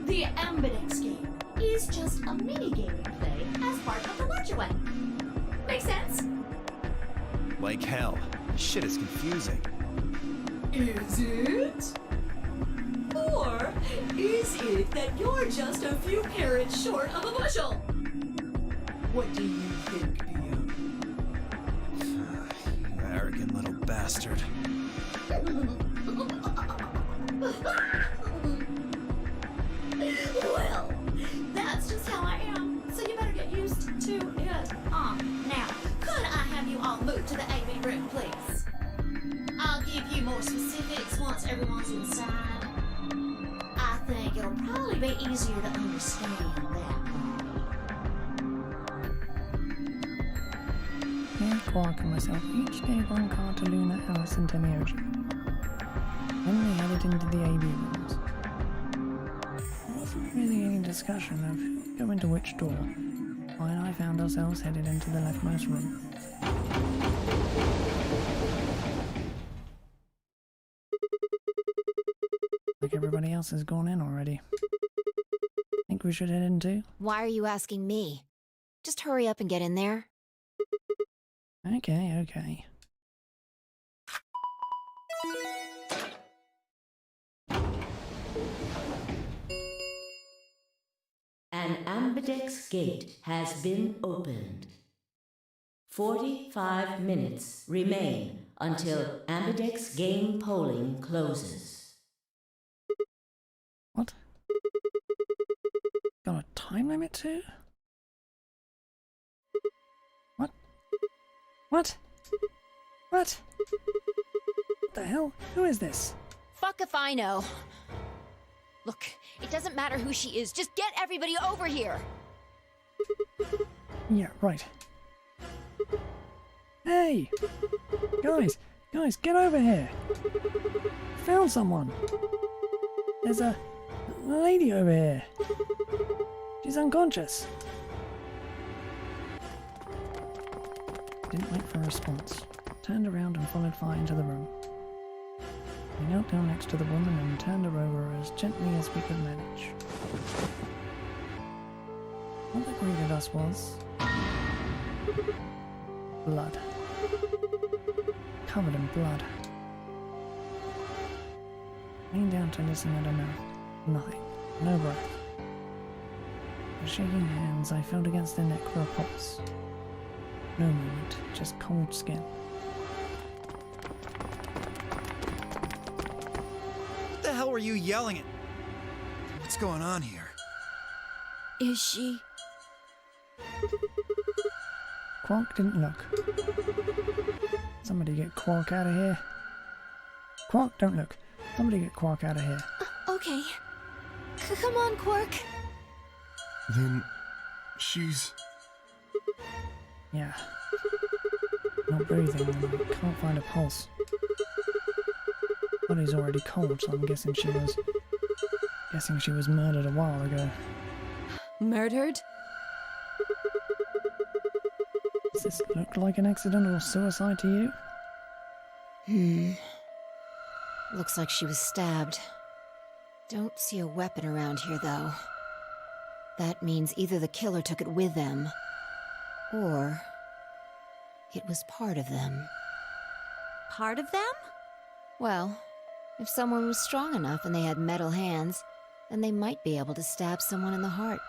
The Ambidex game is just a mini game you play as part of the larger one. Make sense? Like hell. Shit is confusing. Is it? Or is it that you're just a few carrots short of a bushel? What do you think, Theo? You arrogant little bastard. Well, that's just how I am, so you better get used to it. Now, could I have you all move to the AV room, please? I'll give you more specifics once everyone's inside. I think it'll probably be easier to understand that way. Me, Quark, and myself each gave 1 card to Luna, Alice, and Temioji. Then we headed into the AB rooms. There wasn't really any discussion of who would go into which door, while I found ourselves headed into the leftmost room. Like everybody else has gone in already. Think we should head in too? Why are you asking me? Just hurry up and get in there. Okay, okay. An Ambidex gate has been opened. 45 minutes remain until Ambidex game polling closes. What? Got a time limit too? What? What? What? What the hell? Who is this? Fuck if I know. Look, it doesn't matter who she is. Just get everybody over here. Yeah, right. Hey! Guys, get over here! Found someone! There's a lady over here. She's unconscious. Didn't wait for a response. Turned around and followed Fi into the room. We knelt down next to the woman and turned her over as gently as we could manage. What that greeted us was blood. Covered in blood. Leaned down to listen at her mouth. Nothing. No breath. With shaking hands, I felt against her neck for a pulse. No movement, just cold skin. What the hell were you yelling at? What's going on here? Is she? Quark didn't look. Somebody get Quark out of here. Quark, don't look. Somebody get Quark out of here. Okay. Come on, Quark. Then she's... Yeah. Not breathing and can't find a pulse. Body's already cold, so I'm guessing she was murdered a while ago. Murdered? Does this look like an accidental suicide to you? Looks like she was stabbed. Don't see a weapon around here, though. That means either the killer took it with them, or it was part of them. Part of them? Well, if someone was strong enough and they had metal hands, then they might be able to stab someone in the heart.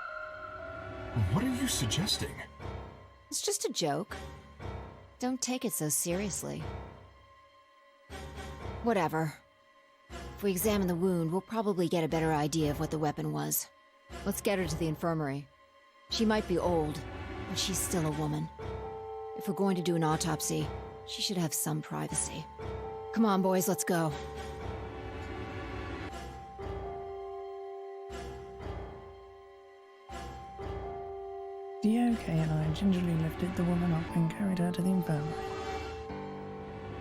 What are you suggesting? It's just a joke. Don't take it so seriously. Whatever. If we examine the wound, we'll probably get a better idea of what the weapon was. Let's get her to the infirmary. She might be old, but she's still a woman. If we're going to do an autopsy, she should have some privacy. Come on, boys, let's go. DOK and I gingerly lifted the woman up and carried her to the infirmary.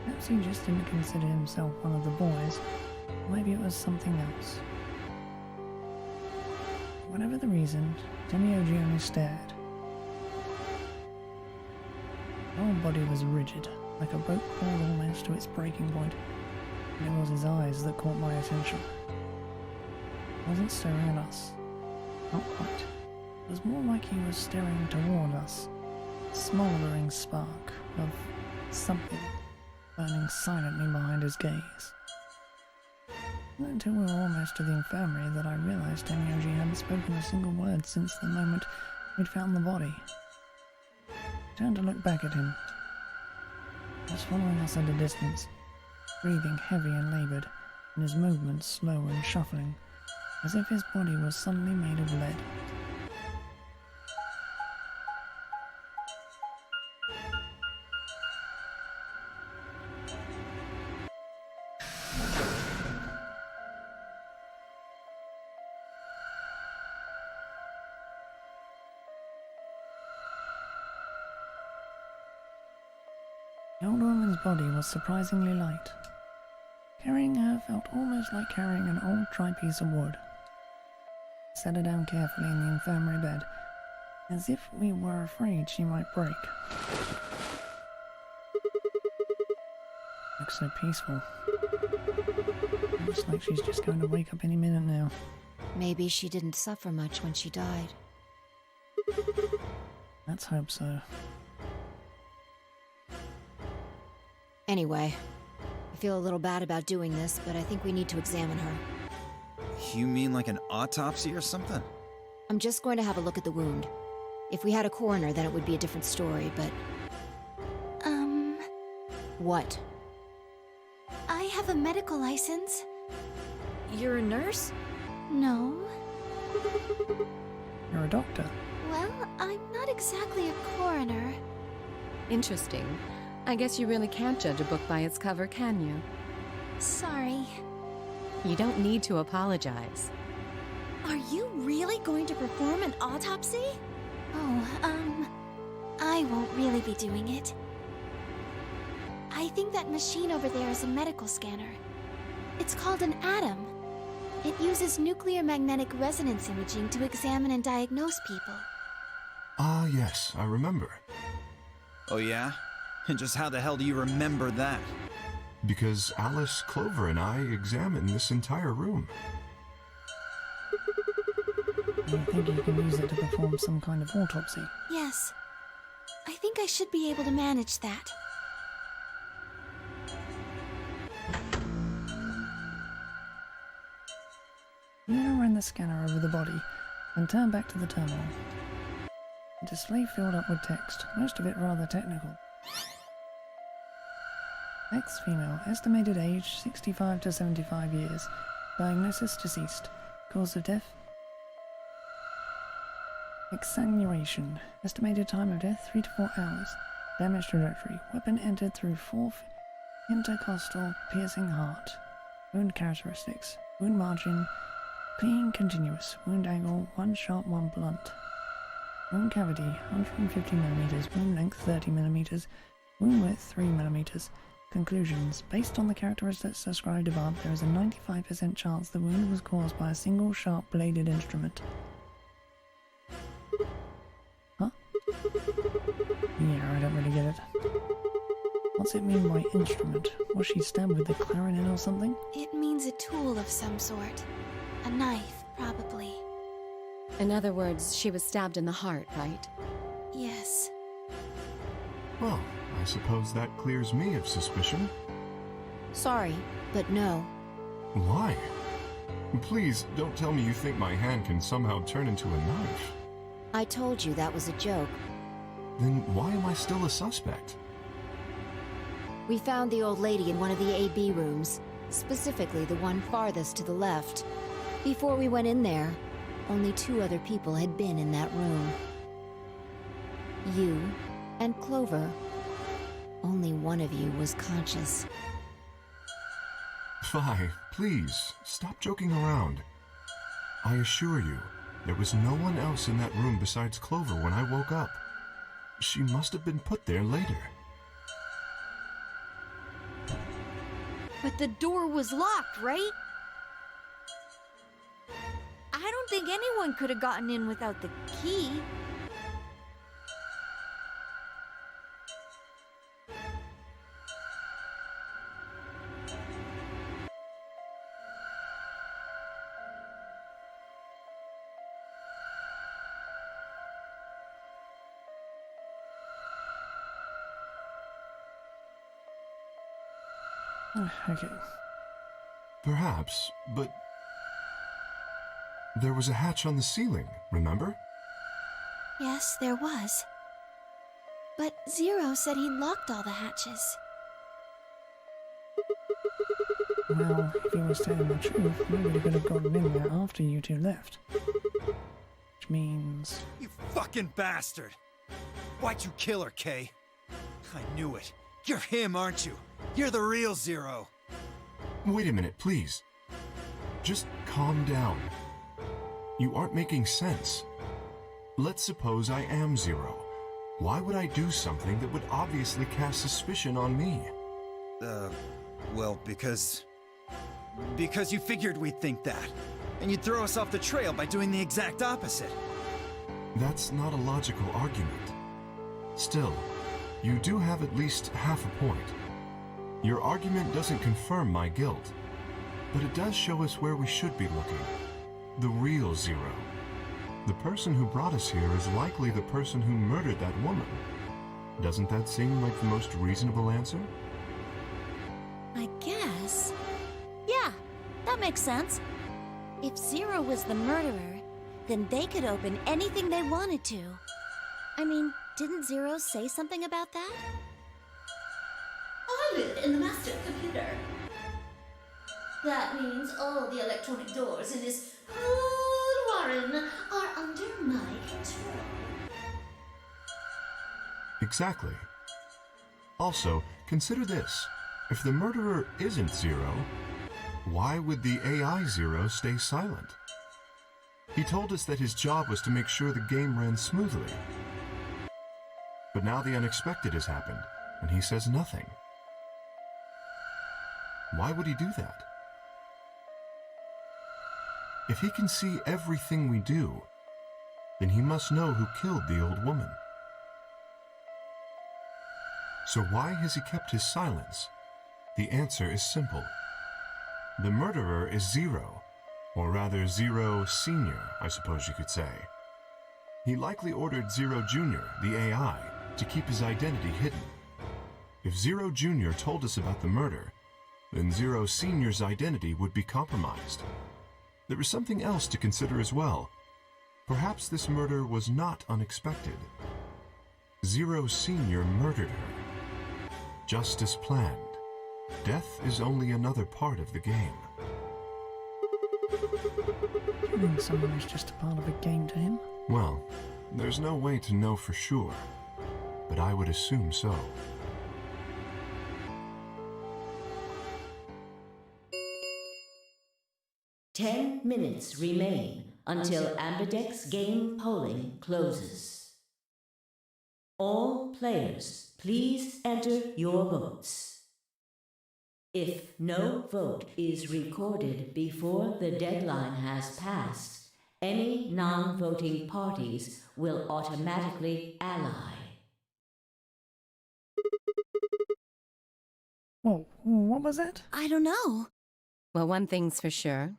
Perhaps he just didn't consider himself one of the boys. Maybe it was something else. Whatever the reason, Temioji only stared. Her whole body was rigid, like a boat pulled almost to its breaking point, and it was his eyes that caught my attention. He wasn't staring at us. Not quite. It was more like he was staring toward us. A smouldering spark of something burning silently behind his gaze. It wasn't until we were almost to the infirmary that I realized Temioji hadn't spoken a single word since the moment we'd found the body. I turned to look back at him. He was following us at a distance, breathing heavy and labored, and his movements slow and shuffling, as if his body was suddenly made of lead. The old woman's body was surprisingly light. Carrying her felt almost like carrying an old dry piece of wood. Set her down carefully in the infirmary bed, as if we were afraid she might break. Looks so peaceful. Looks like she's just going to wake up any minute now. Maybe she didn't suffer much when she died. Let's hope so. Anyway, I feel a little bad about doing this, but I think we need to examine her. You mean like an autopsy or something? I'm just going to have a look at the wound. If we had a coroner, then it would be a different story, but... What? I have a medical license. You're a nurse? No. You're a doctor. Well, I'm not exactly a coroner. Interesting. I guess you really can't judge a book by its cover, can you? Sorry. You don't need to apologize. Are you really going to perform an autopsy? Oh, I won't really be doing it. I think that machine over there is a medical scanner. It's called an atom. It uses nuclear magnetic resonance imaging to examine and diagnose people. Ah, yes, I remember. Oh yeah? And just how the hell do you remember that? Because Alice, Clover, and I examined this entire room. You think you can use it to perform some kind of autopsy? Yes. I think I should be able to manage that. Luna ran the scanner over the body and turned back to the terminal. The display filled up with text, most of it rather technical. Ex-female, estimated age 65 to 75 years, diagnosis deceased, cause of death exsanguination, estimated time of death 3 to 4 hours, damage trajectory, weapon entered through fourth intercostal piercing heart, wound characteristics, wound margin clean continuous, wound angle 1 sharp 1 blunt, wound cavity 150 mm, wound length 30 mm, wound width 3 mm. Conclusions. Based on the characteristics described above, there is a 95% chance the wound was caused by a single sharp-bladed instrument. Huh? Yeah, I don't really get it. What's it mean by instrument? Was she stabbed with a clarinet or something? It means a tool of some sort. A knife, probably. In other words, she was stabbed in the heart, right? Yes. Well, I suppose that clears me of suspicion. Sorry, but no. Why? Please, don't tell me you think my hand can somehow turn into a knife. I told you that was a joke. Then why am I still a suspect? We found the old lady in one of the AB rooms, specifically the one farthest to the left. Before we went in there, only 2 other people had been in that room. You and Clover. Only one of you was conscious. Fi, please, stop joking around. I assure you, there was no one else in that room besides Clover when I woke up. She must have been put there later. But the door was locked, right? I don't think anyone could have gotten in without the key. Okay. Perhaps, but there was a hatch on the ceiling, remember? Yes, there was. But Zero said he locked all the hatches. Well, if he was telling the truth, nobody could have gotten in there after you 2 left. Which means... You fucking bastard! Why'd you kill her, Kay? I knew it. You're him, aren't you? You're the real Zero. Wait a minute, please. Just calm down. You aren't making sense. Let's suppose I am Zero. Why would I do something that would obviously cast suspicion on me? Well, because you figured we'd think that. And you'd throw us off the trail by doing the exact opposite. That's not a logical argument. Still, you do have at least half a point. Your argument doesn't confirm my guilt, but it does show us where we should be looking. The real Zero. The person who brought us here is likely the person who murdered that woman. Doesn't that seem like the most reasonable answer? I guess. Yeah, that makes sense. If Zero was the murderer, then they could open anything they wanted to. I mean, didn't Zero say something about that? I live in the master computer. That means all the electronic doors in this whole warren are under my control. Exactly. Also, consider this. If the murderer isn't Zero, why would the AI Zero stay silent? He told us that his job was to make sure the game ran smoothly. But now the unexpected has happened, and he says nothing. Why would he do that? If he can see everything we do, then he must know who killed the old woman. So why has he kept his silence? The answer is simple. The murderer is Zero, Or rather, Zero Senior, I suppose you could say. He likely ordered Zero Junior, the AI, to keep his identity hidden. If Zero Junior told us about the murder, then Zero Senior's identity would be compromised. There is something else to consider as well. Perhaps this murder was not unexpected. Zero Senior murdered her. Just as planned. Death is only another part of the game. I think someone is just a part of a game to him. Well, there's no way to know for sure, but I would assume so. Ten minutes remain until Ambidex game polling closes. All players, please enter your votes. If no vote is recorded before the deadline has passed, any non-voting parties will automatically ally. Whoa, what was that? I don't know. Well, one thing's for sure.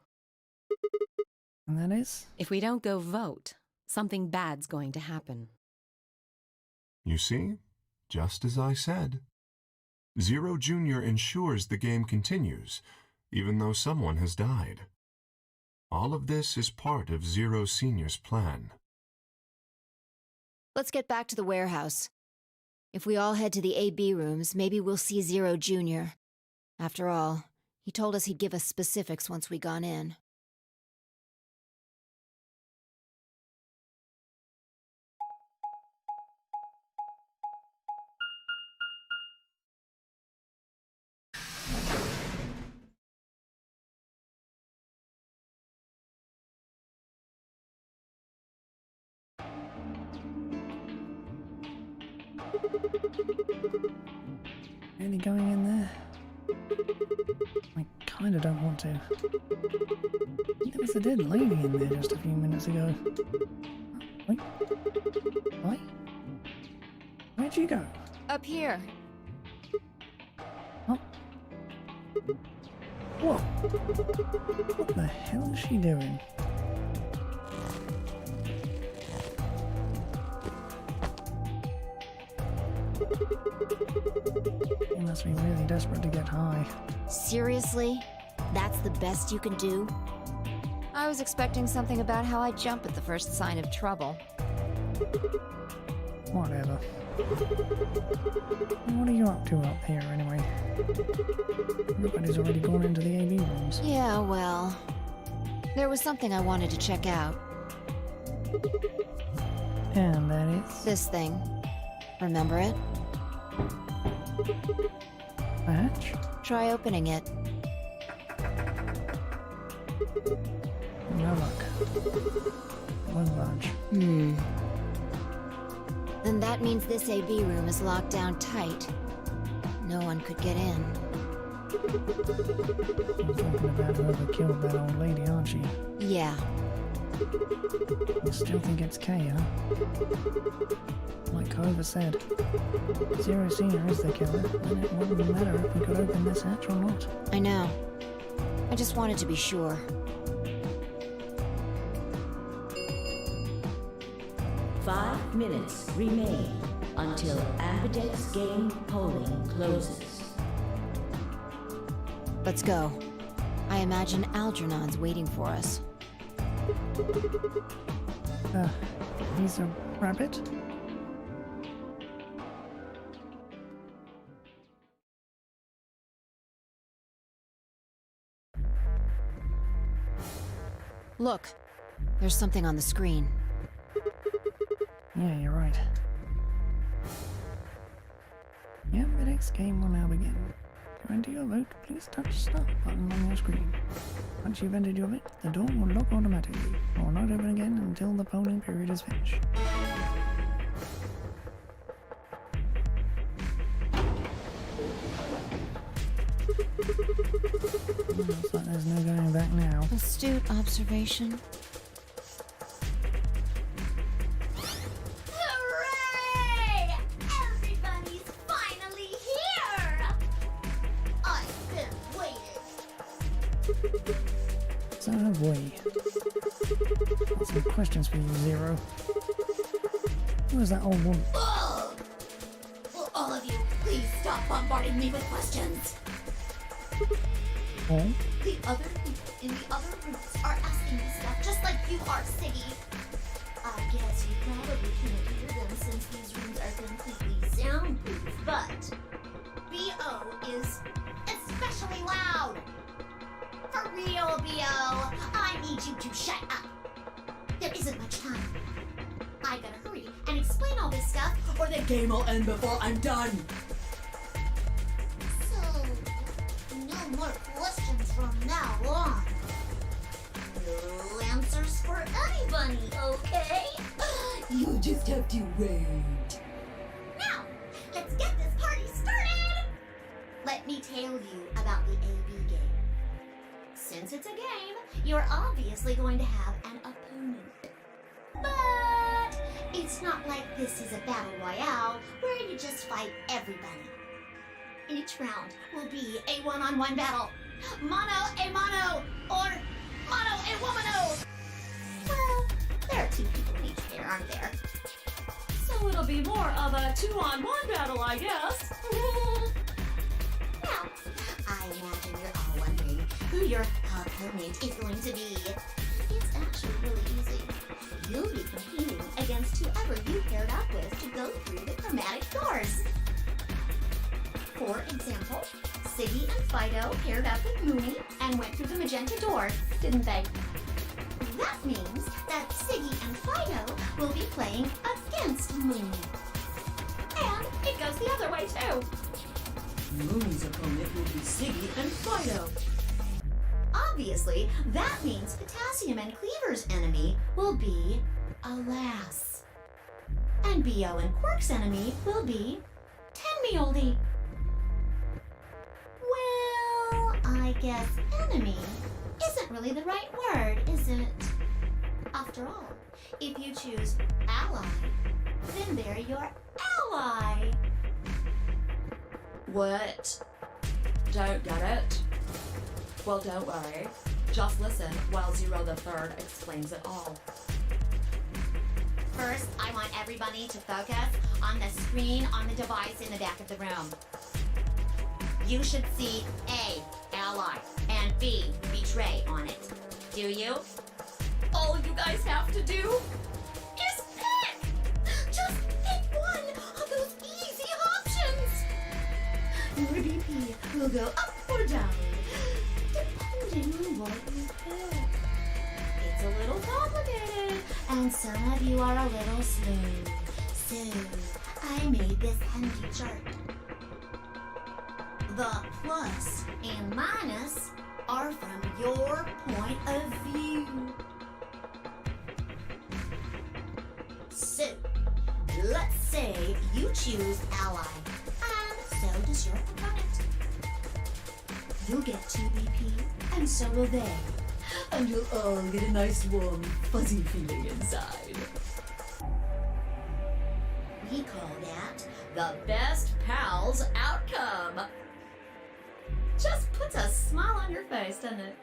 And that is? If we don't go vote, something bad's going to happen. You see? Just as I said. Zero Junior ensures the game continues, even though someone has died. All of this is part of Zero Senior's plan. Let's get back to the warehouse. If we all head to the AB rooms, maybe we'll see Zero Junior. After all, he told us he'd give us specifics once we gone in. Really going in there? I kinda don't want to. There was a dead lady in there just a few minutes ago. Wait. What? Where'd you go? Up here. Oh. Whoa. What the hell is she doing? You must be really desperate to get high. Seriously? That's the best you can do? I was expecting something about how I jump at the first sign of trouble. Whatever. What are you up to up here, anyway? Everybody's already gone into the AV rooms. Yeah, well... there was something I wanted to check out. And that is... This thing. Remember it? a hatch? Try opening it. No luck. One budge. Then that means this AB room is locked down tight. No one could get in. You're talking about whoever killed that old lady, aren't you? Yeah. You still think it's Kay, huh? Like Clover said, Zero Senior is the killer, and it wouldn't matter if we could open this hatch or not. I know. I just wanted to be sure. Five minutes remain until Ambidex game polling closes. Let's go. I imagine Algernon's waiting for us. He's a rabbit? Look, there's something on the screen. Yeah, you're right. The Ambidex game will now begin. To enter your vote, please touch the start button on your screen. Once you've entered your vote, the door will lock automatically, or will not open again until the polling period is finished. Looks like there's no going back now. Astute observation. Hooray! Everybody's finally here! I've been waiting. So have we. Got some questions for you, Zero. Who is that old woman? Ugh! Will all of you please stop bombarding me with questions? Oh? The other people in the other rooms are asking me stuff just like you are, Siggy. I guess you probably can't hear them since these rooms are completely soundproof, but B.O. is especially loud. For real, B.O., I need you to shut up. There isn't much time. I gotta hurry and explain all this stuff, or the game will end before I'm done. So, no more questions from now on. No answers for anybody, okay? You just have to wait. Now, let's get this party started! Let me tell you about the AB game. Since it's a game, you're obviously going to have an opponent. But it's not like this is a battle royale where you just fight everybody. Each round will be a one-on-one battle. Mono a mono, or mono a womano. Well, there are two people in each pair, aren't there? So it'll be more of a 2-on-1 battle, I guess. Now, I imagine you're all wondering who your opponent is going to be. It's actually really easy. You'll be competing against whoever you paired up with to go through the chromatic doors. For example, Siggy and Fido paired up with Mooney and went through the magenta door, didn't they? That means that Siggy and Fido will be playing against Mooney. And it goes the other way too. Mooney's opponent will be Siggy and Fido. Obviously, that means Potassium and Cleaver's enemy will be Alas. And B.O. and Quark's enemy will be Tenmioldi. Well, I guess enemy isn't really the right word, is it? After all, if you choose ally, then they're your ally. What? Don't get it? Well, don't worry. Just listen while Zero the Third explains it all. First, I want everybody to focus on the screen on the device in the back of the room. You should see A, ally, and B, betray on it. Do you? All you guys have to do? Is pick! Just pick one of those easy options! Your BP will go up or down, depending on what you pick. It's a little complicated, and some of you are a little slow. So, I made this handy chart. The plus and minus are from your point of view. So, let's say you choose ally, and so does your opponent. You'll get 2 BP, and so will they. And you'll all get a nice warm, fuzzy feeling inside. We call that the best pals outcome. Just puts a smile on your face, doesn't it?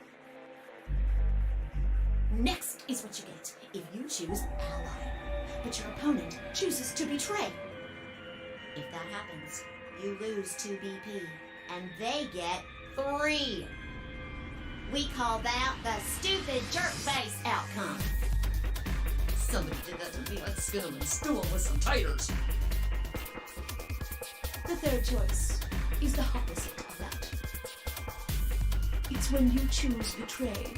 Next is what you get if you choose ally, but your opponent chooses to betray. If that happens, you lose 2 BP, and they get 3. We call that the stupid jerk face outcome. Somebody did that to me like skin them and stew them with some taters. The third choice is the opposite of that. It's when you choose betray,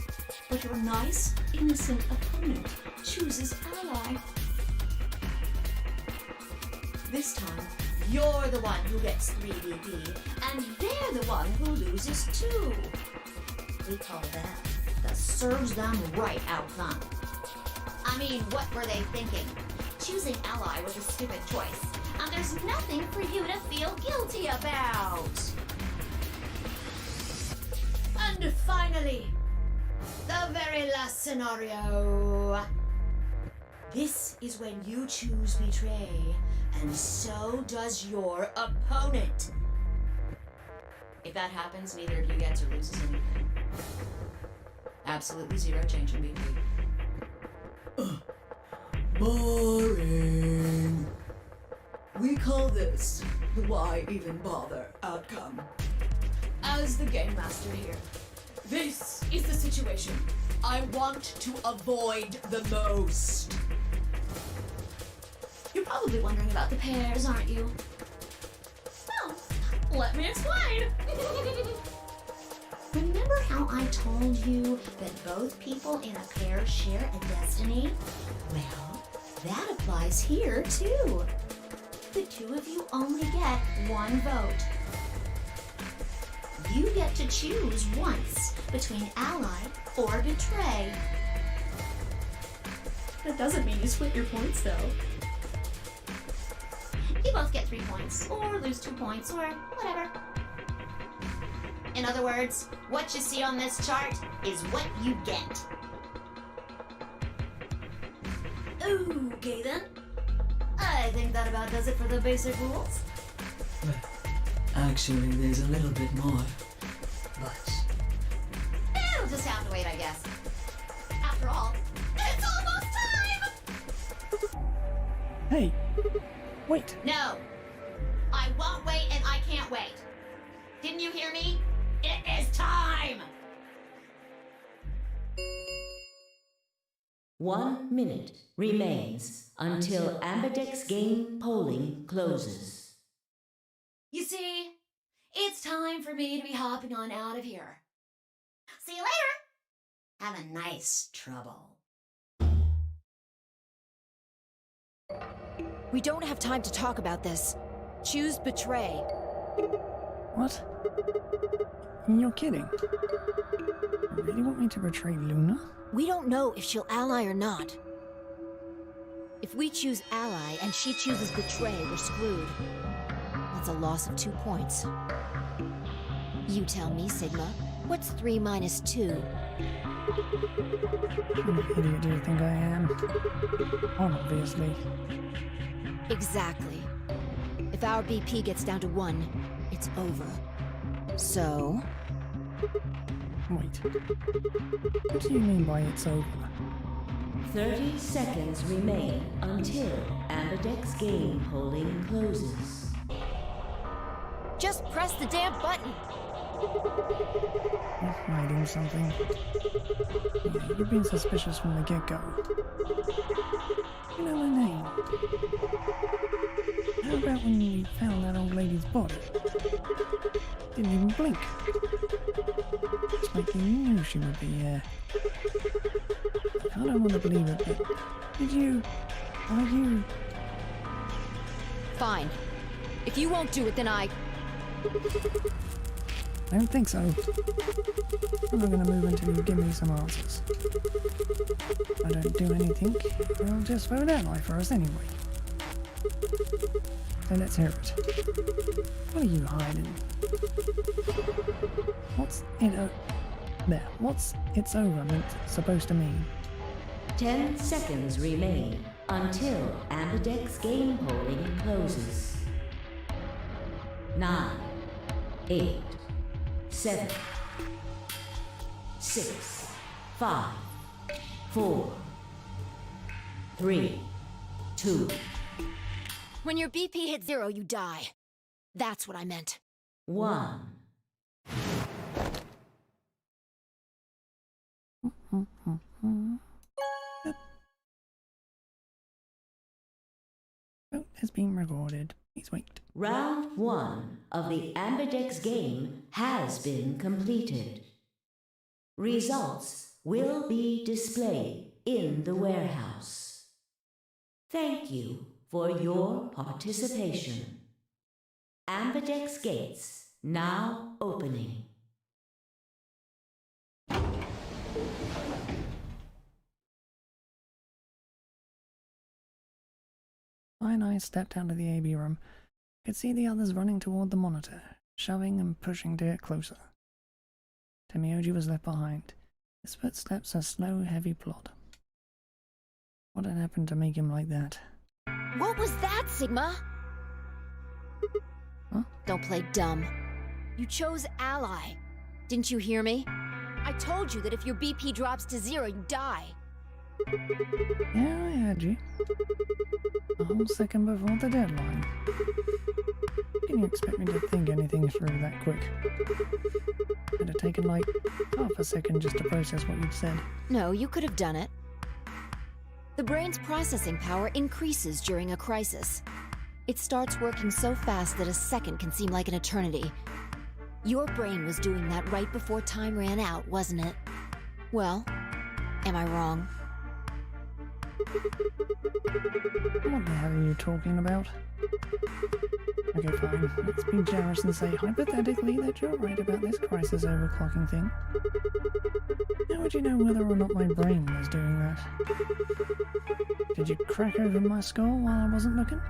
but your nice, innocent opponent chooses ally. This time, you're the one who gets 3 BP, and they're the one who loses 2. We call that the serves them right outcome. I mean, what were they thinking? Choosing ally was a stupid choice, and there's nothing for you to feel guilty about. And finally, the very last scenario. This is when you choose betray, and so does your opponent. If that happens, neither of you gets or loses anything. Absolutely zero change in BP. Boring. We call this the why even bother outcome. As the game master here, this is the situation I want to avoid the most. You're probably wondering about the pairs, aren't you? Well, let me explain. Remember how I told you that both people in a pair share a destiny? Well, that applies here too. The two of you only get one vote. You get to choose once between ally or betray. That doesn't mean you split your points, though. You both get 3 points, or lose 2 points, or whatever. In other words, what you see on this chart is what you get. Okay then. I think that about does it for the basic rules. Actually, there's a little bit more. But It'll just have to wait, I guess. After all, it's almost time! Hey, wait. No. I won't wait and I can't wait. Didn't you hear me? It is time! 1 minute remains until Ambidex game polling closes. you see, it's time for me to be hopping on out of here. See you later! Have a nice trouble. We don't have time to talk about this. Choose betray. What? You're kidding. You really want me to betray Luna? We don't know if she'll ally or not. If we choose ally and she chooses betray, we're screwed. That's a loss of 2 points. You tell me, Sigma. What's 3 minus 2? What kind of idiot do you think I am? One, obviously. Exactly. If our BP gets down to 1, it's over. So... Wait. What do you mean by it's over? 30 seconds remain until Ambidex game polling closes. just press the damn button! You're hiding something. Yeah, you've been suspicious from the get-go. You know my name. How about when we found that old lady's body? Didn't even blink. It's like you knew she would be here. I don't want to believe it, but did you... Are you... Fine. If you won't do it, then I don't think so. I'm not gonna move until you give me some answers. If I don't do anything, you'll just vote ally for us anyway. So let's hear it. What are you hiding? What's it there, what's it's over supposed to mean? 10 seconds remain until Ambidex game polling closes. 9, 8, 7, 6, 5, 4, 3, 2. When your BP hits 0, you die. That's what I meant. 1. Vote has been recorded. Please wait. Round 1 of the Ambidex game has been completed. Results will be displayed in the warehouse. Thank you for your participation. Ambidex gates now opening. I stepped out of the AB room. Could see the others running toward the monitor, shoving and pushing to get closer. Temioji was left behind, his footsteps a slow, heavy plod. What had happened to make him like that? What was that, Sigma? Huh? Don't play dumb. You chose ally. Didn't you hear me? I told you that if your BP drops to 0, you die. Yeah, I heard you. A whole second before the deadline. Can you expect me to think anything through that quick? It'd have taken like half a second just to process what you'd said. No, you could have done it. The brain's processing power increases during a crisis. It starts working so fast that a second can seem like an eternity. Your brain was doing that right before time ran out, wasn't it? Well, am I wrong? What the hell are you talking about? Okay, fine. Let's be generous and say hypothetically that you're right about this crisis overclocking thing. How would you know whether or not my brain was doing that? Did you crack open my skull while I wasn't looking?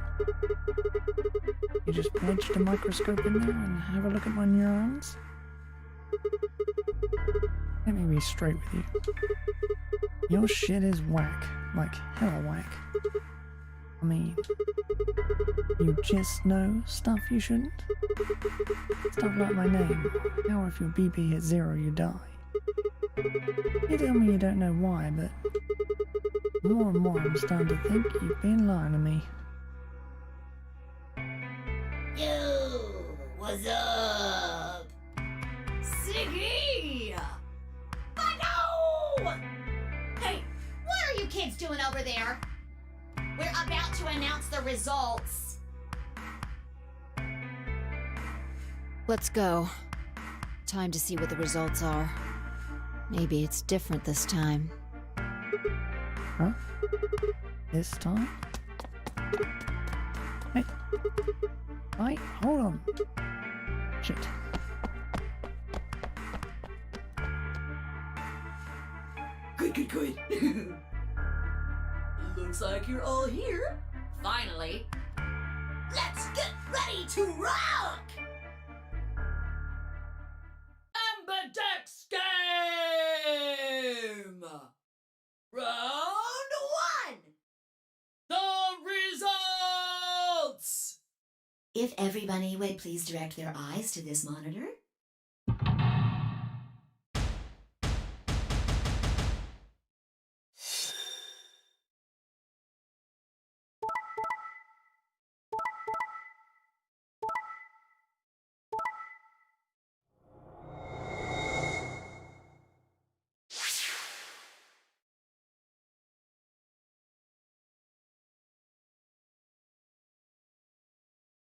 You just wedged a microscope in there and have a look at my neurons? Let me be straight with you. Your shit is whack. Like hella whack. I mean, you just know stuff you shouldn't? Stuff like my name. How if your BP hits 0, you die. You tell me you don't know why, but more and more I'm starting to think you've been lying to me. Yo, what's up? Siggy! No! Hey, what are you kids doing over there? We're about to announce the results. Let's go. Time to see what the results are. Maybe it's different this time. Huh? This time? Hey. Wait, hold on. Shit. Good. Looks like you're all here. Finally. Let's get ready to rock! Ambidex game! Round 1! The results! If everybody would please direct their eyes to this monitor.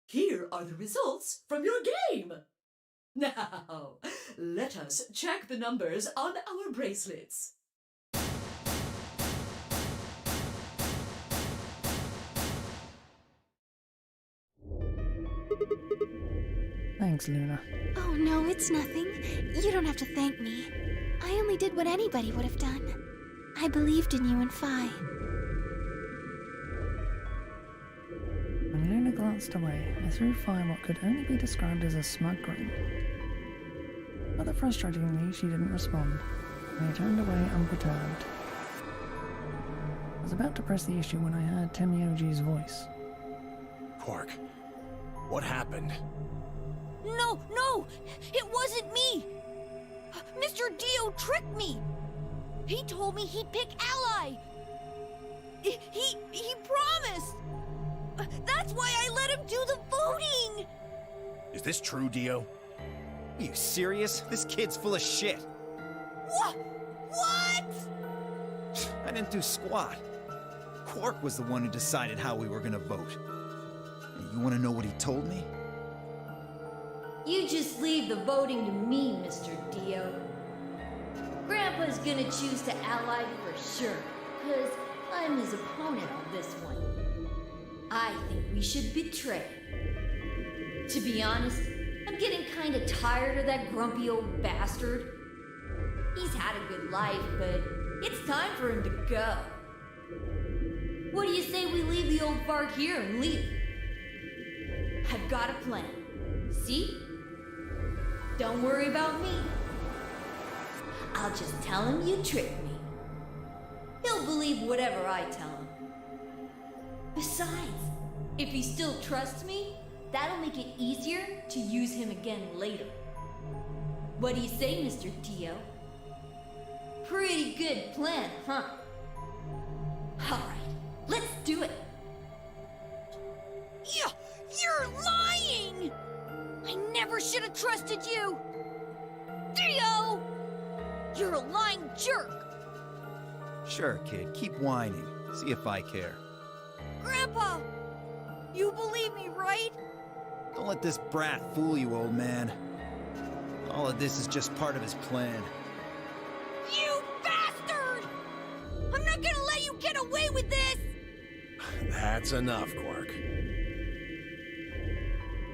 Here are the results from your game. Now, let us check the numbers on our bracelets. Thanks, Luna. Oh no, it's nothing. You don't have to thank me. I only did what anybody would have done. I believed in you and Phi. When Luna glanced away, I threw Phi what could only be described as a smug grin. Rather frustratingly, she didn't respond, and I turned away unperturbed. I was about to press the issue when I heard Temioji's voice. Quark, what happened? No! It wasn't me! Mr. Dio tricked me! He told me he'd pick Ally! He promised! That's why I let him do the voting! Is this true, Dio? Are you serious? This kid's full of shit. What? I didn't do squat. Quark was the one who decided how we were gonna vote. And you wanna know what he told me? You just leave the voting to me, Mr. Dio. Grandpa's gonna choose to ally for sure, 'cause I'm his opponent on this one. I think we should betray. To be honest, I'm getting kinda tired of that grumpy old bastard. He's had a good life, but it's time for him to go. What do you say we leave the old fart here and leave? I've got a plan. See? Don't worry about me. I'll just tell him you tricked me. He'll believe whatever I tell him. Besides, if he still trusts me, that'll make it easier to use him again later. What do you say, Mr. Dio? Pretty good plan, huh? Alright, let's do it. You're lying! I never should have trusted you! Theo! You're a lying jerk! Sure, kid, keep whining. See if I care. Grandpa! You believe me, right? Don't let this brat fool you, old man. All of this is just part of his plan. You bastard! I'm not gonna let you get away with this! That's enough, Quark.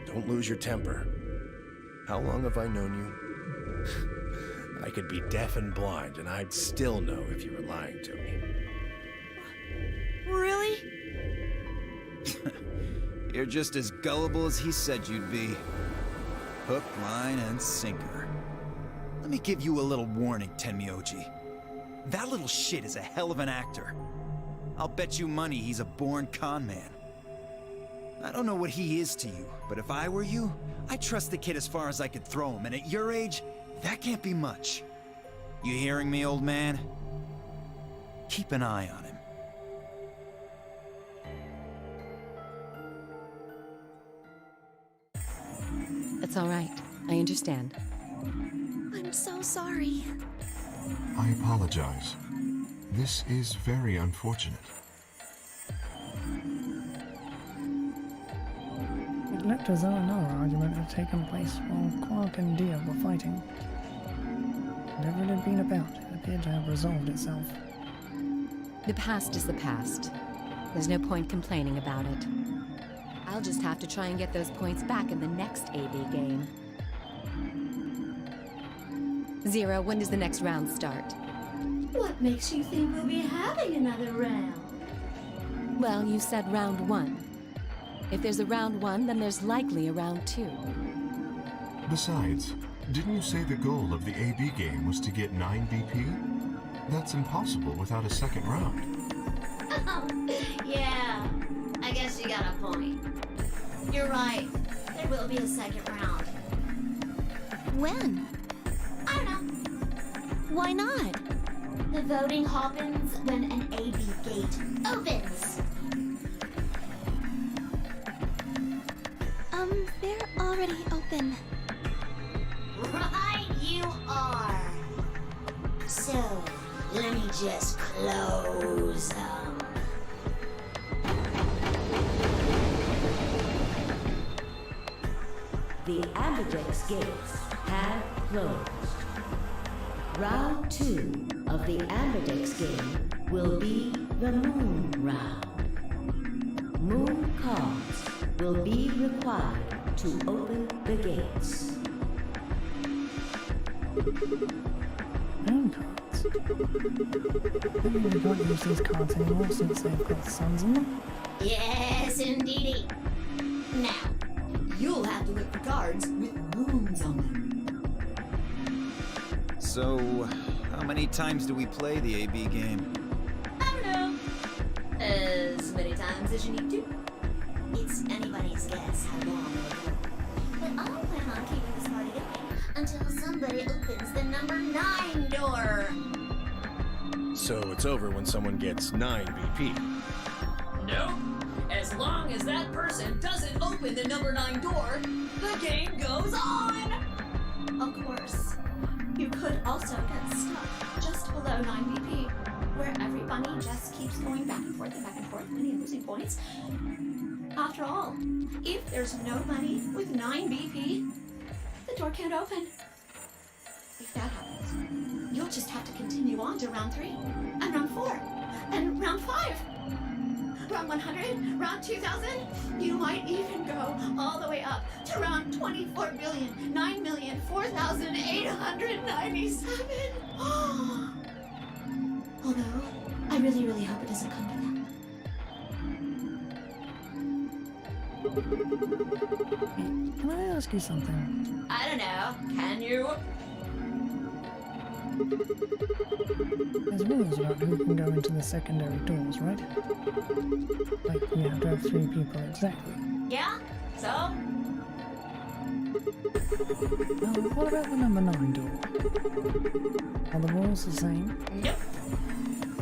Don't lose your temper. How long have I known you? I could be deaf and blind, and I'd still know if you were lying to me. Really? You're just as gullible as he said you'd be. Hook, line, and sinker. Let me give you a little warning, Tenmyoji. That little shit is a hell of an actor. I'll bet you money he's a born con man. I don't know what he is to you, but if I were you, I'd trust the kid as far as I could throw him, and at your age, that can't be much. You hearing me, old man? Keep an eye on him. It's all right. I understand. I'm so sorry. I apologize. This is very unfortunate. It looked as though another argument had taken place while Quark and Dia were fighting. Whatever it had been about, it appeared to have resolved itself. The past is the past. There's no point complaining about it. I'll just have to try and get those points back in the next AB game. Zero, when does the next round start? What makes you think we'll be having another round? Well, you said round 1. If there's a round 1, then there's likely a round 2. Besides, didn't you say the goal of the AB game was to get 9 BP? That's impossible without a second round. Yeah, I guess you got a point. You're right. There will be a second round. When? I don't know. Why not? The voting happens when an AB gate opens. They're already open. Right you are. So, let me just close them. The Ambidex gates have closed. Round 2 of the Ambidex game will be the Moon Round. Moon cards will be required to open the gates. Moon cards? I mean, we can't use these cards anymore since they've got suns in them. Yes, indeedy. Now, you'll have to look for cards with moons on them. So, how many times do we play the AB game? I don't know. As many times as you need to. It's anybody's guess how long it'll go. But I plan on keeping this party going until somebody opens the number 9 door. So it's over when someone gets 9 BP. Nope. As long as that person doesn't open the number 9 door, the game goes on! Of course. You could also get stuck just below 9 BP, where every bunny just keeps going back and forth, winning and losing points. After all, if there's no bunny with 9 BP, the door can't open. If that happens, you'll just have to continue on to round 3, and round 4, and round 5. Round 100, round 2000, you might even go all the way up to round 24,009,004,897. Although, I really, really hope it doesn't come to that. Can I ask you something? I don't know, can you? There's rules about who can go into the secondary doors, right? Like, you have to have 3 people exactly. Yeah? So? Well, what about the number 9 door? Are the rules the same? Nope.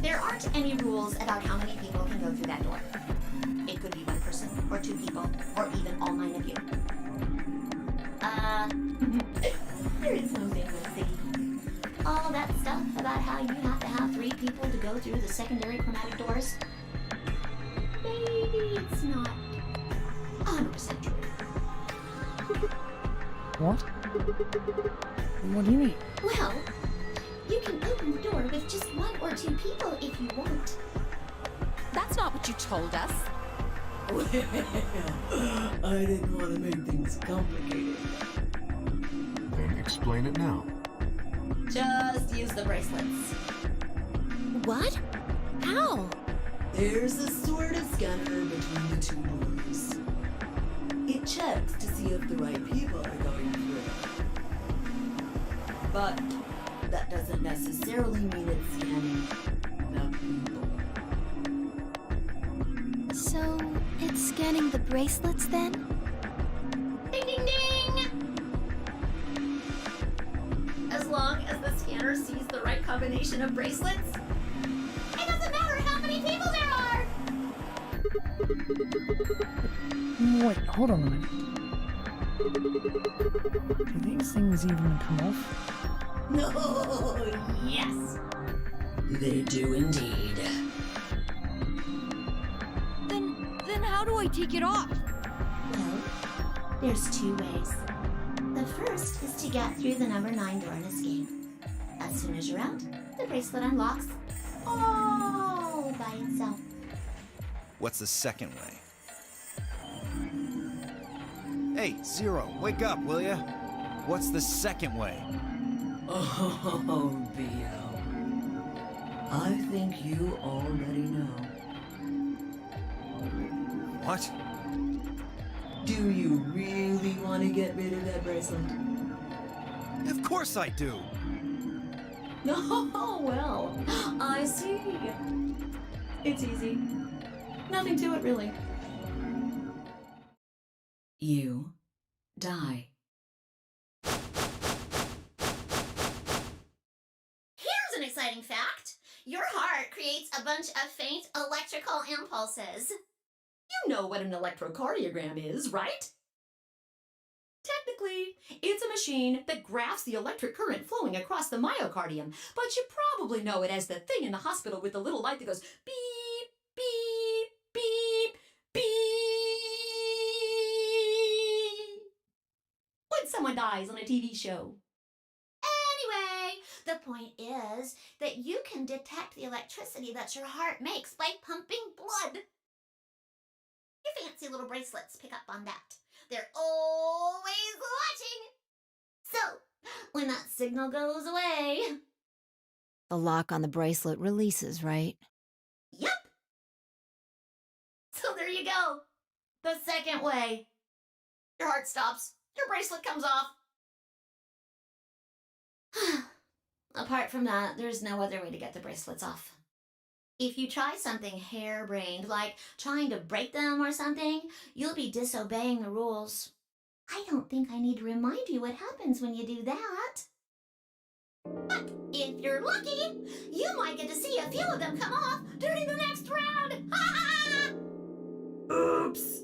There aren't any rules about how many people can go through that door. It could be one person, or two people, or even all 9 of you. There is no thing, let's see. All that stuff about how you have to have 3 people to go through the secondary chromatic doors. Maybe it's not 100% true. What? What do you mean? Well, you can open the door with just 1 or 2 people if you want. That's not what you told us. Well, I didn't want to make things complicated. Then explain it now. Just use the bracelets. What? How? There's a sort of scanner between the 2 doors. It checks to see if the right people are going through. But that doesn't necessarily mean it's scanning the people. So, it's scanning the bracelets then? Ding ding ding! As long as the scanner sees the right combination of bracelets, it doesn't matter how many people there are! Wait, hold on a minute. Do these things even come off? No, yes! They do indeed. Then how do I take it off? Well, there's 2 ways. The first is to get through the number 9 door and escape. As soon as you're out, the bracelet unlocks all by itself. What's the second way? Hey, Zero, wake up, will ya? What's the second way? Oh, BL. I think you already know. What? Do you really want to get rid of that bracelet? Of course I do! Oh, well, I see. It's easy. Nothing to it, really. You die. Here's an exciting fact. Your heart creates a bunch of faint electrical impulses. You know what an electrocardiogram is, right? Technically, it's a machine that graphs the electric current flowing across the myocardium, but you probably know it as the thing in the hospital with the little light that goes beep, beep, beep, beep. When someone dies on a TV show. Anyway, the point is that you can detect the electricity that your heart makes by pumping blood. Your fancy little bracelets pick up on that. They're always watching. So, when that signal goes away... The lock on the bracelet releases, right? Yep. So there you go. The second way. Your heart stops. Your bracelet comes off. Apart from that, there's no other way to get the bracelets off. If you try something harebrained, like trying to break them or something, you'll be disobeying the rules. I don't think I need to remind you what happens when you do that. But if you're lucky, you might get to see a few of them come off during the next round. Oops.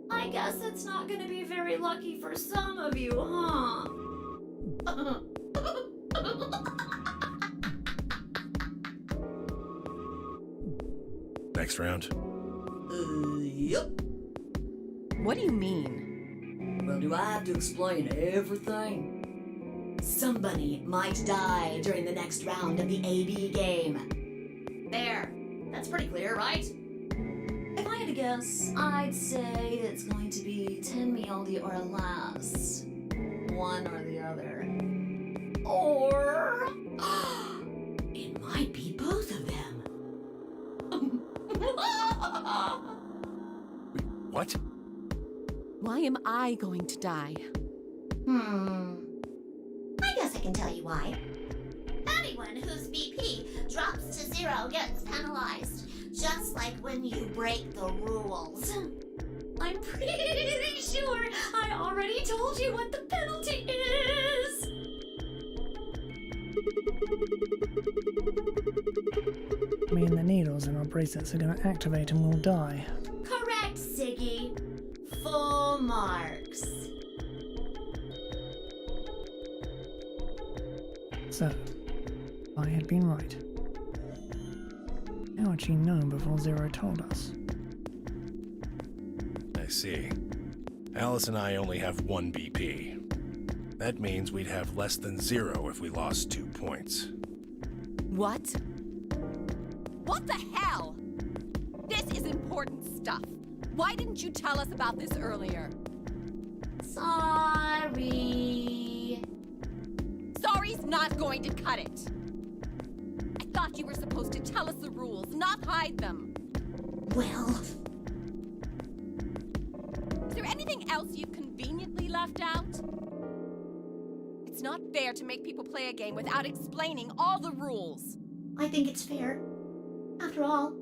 I guess it's not going to be very lucky for some of you, huh? Next round. Yep. What do you mean? Well, do I have to explain everything? Somebody might die during the next round of the AB game. There. That's pretty clear, right? If I had to guess, I'd say it's going to be 10 Mioldi or less. One or the other. Or... it might be both of them. What? Why am I going to die? I guess I can tell you why. Anyone whose BP drops to 0 gets penalized, just like when you break the rules. I'm pretty sure I already told you what the penalty is. I mean, the needles in our bracelets are gonna activate and we'll die. Correct, Siggy. Full marks. So, I had been right. How had she known before Zero told us? I see. Alice and I only have 1 BP. That means we'd have less than 0 if we lost 2 points. What? What the hell? This is important stuff. Why didn't you tell us about this earlier? Sorry. Sorry's not going to cut it. I thought you were supposed to tell us the rules, not hide them. Well, Is there anything else you've conveniently left out? It's not fair to make people play a game without explaining all the rules. I think it's fair. After all,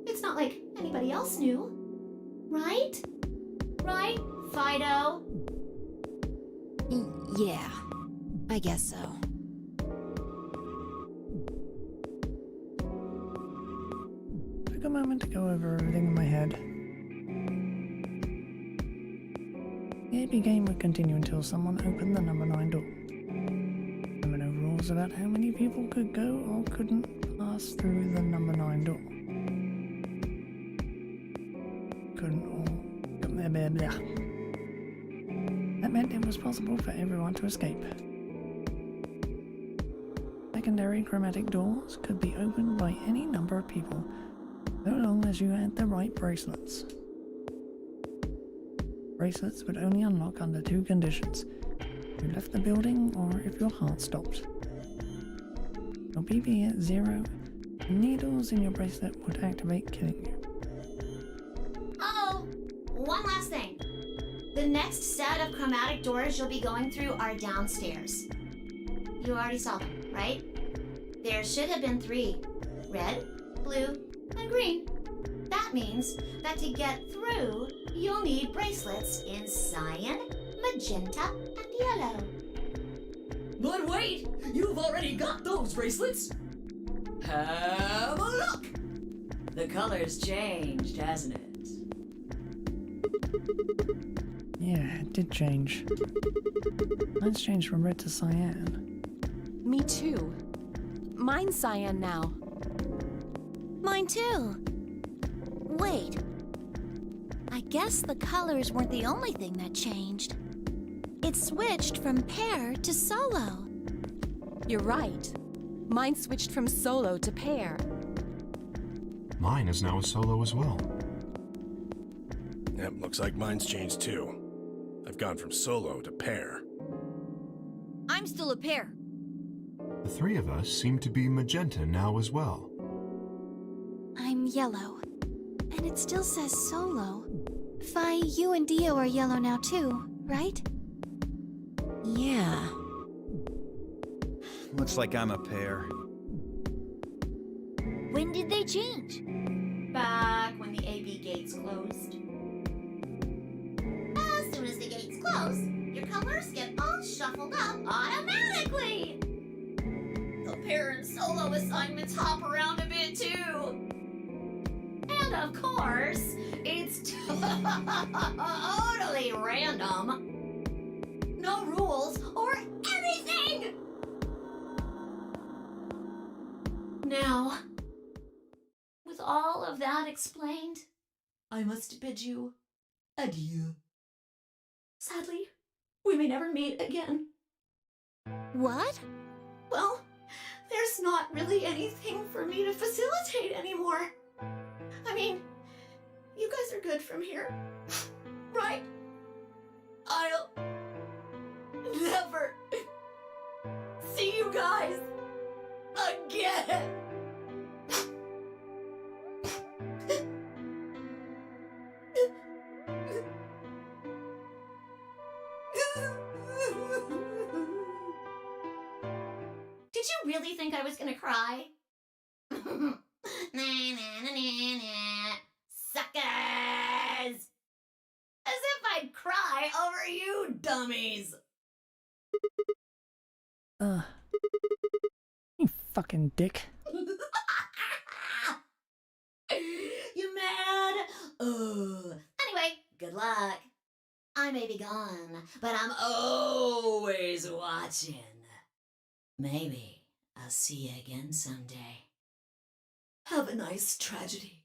it's not like anybody else knew. Right? Right, Fido? Yeah, I guess so. Took a moment to go over everything in my head. The AP game would continue until someone opened the number 9 door. There were no rules about how many people could go or couldn't pass through the number 9 door. Couldn't all... Blah, blah, blah. That meant it was possible for everyone to escape. Secondary chromatic doors could be opened by any number of people, so long as you had the right bracelets. Bracelets would only unlock under 2 conditions: if you left the building or if your heart stopped. Your BP at 0, the needles in your bracelet would activate, killing you. Oh, one last thing. The next set of chromatic doors you'll be going through are downstairs. You already saw them, right? There should have been 3. Red, blue, and green. That means that to get through, you'll need bracelets in cyan, magenta, and yellow. But wait! You've already got those bracelets! Have a look! The color's changed, hasn't it? Yeah, it did change. Mine's changed from red to cyan. Me too. Mine's cyan now. Mine too. Wait. I guess the colors weren't the only thing that changed. It switched from pair to solo. You're right. Mine switched from solo to pair. Mine is now a solo as well. Yep, looks like mine's changed too. I've gone from solo to pair. I'm still a pair. The 3 of us seem to be magenta now as well. I'm yellow. And it still says solo. Fi, you and Dio are yellow now too, right? Yeah. Looks like I'm a pair. When did they change? Back when the AB gates closed. As soon as the gates close, your colors get all shuffled up automatically. The pair and solo assignments hop around a bit too. And of course, it's totally random. No rules or anything! Now, with all of that explained, I must bid you adieu. Sadly, we may never meet again. What? Well, there's not really anything for me to facilitate anymore. I mean, you guys are good from here, right? I'll never see you guys again. Did you really think I was gonna cry? Nah, nah, nah, nah, nah. Suckers! As if I'd cry over you dummies! You fucking dick. You mad? Anyway, good luck. I may be gone, but I'm always watching. Maybe I'll see you again someday. Have a nice tragedy.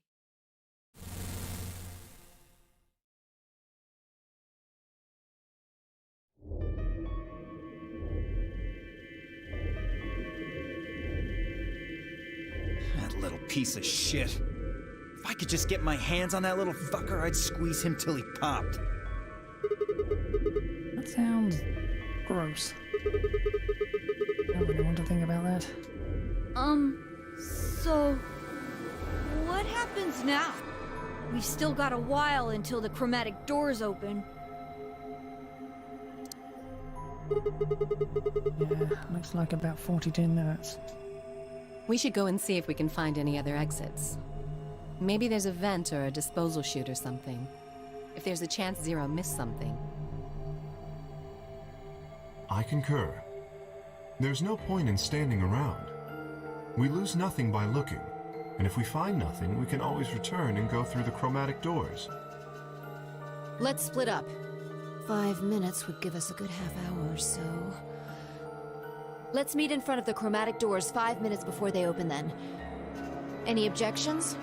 That little piece of shit. If I could just get my hands on that little fucker, I'd squeeze him till he popped. That sounds gross. I don't really want to think about that. So... what happens now? We've still got a while until the chromatic doors open. Yeah, looks like about 42 minutes. We should go and see if we can find any other exits. Maybe there's a vent or a disposal chute or something. If there's a chance Zero missed something. I concur. There's no point in standing around. We lose nothing by looking, and if we find nothing, we can always return and go through the chromatic doors. Let's split up. 5 minutes would give us a good half hour or so. Let's meet in front of the chromatic doors 5 minutes before they open then. Any objections?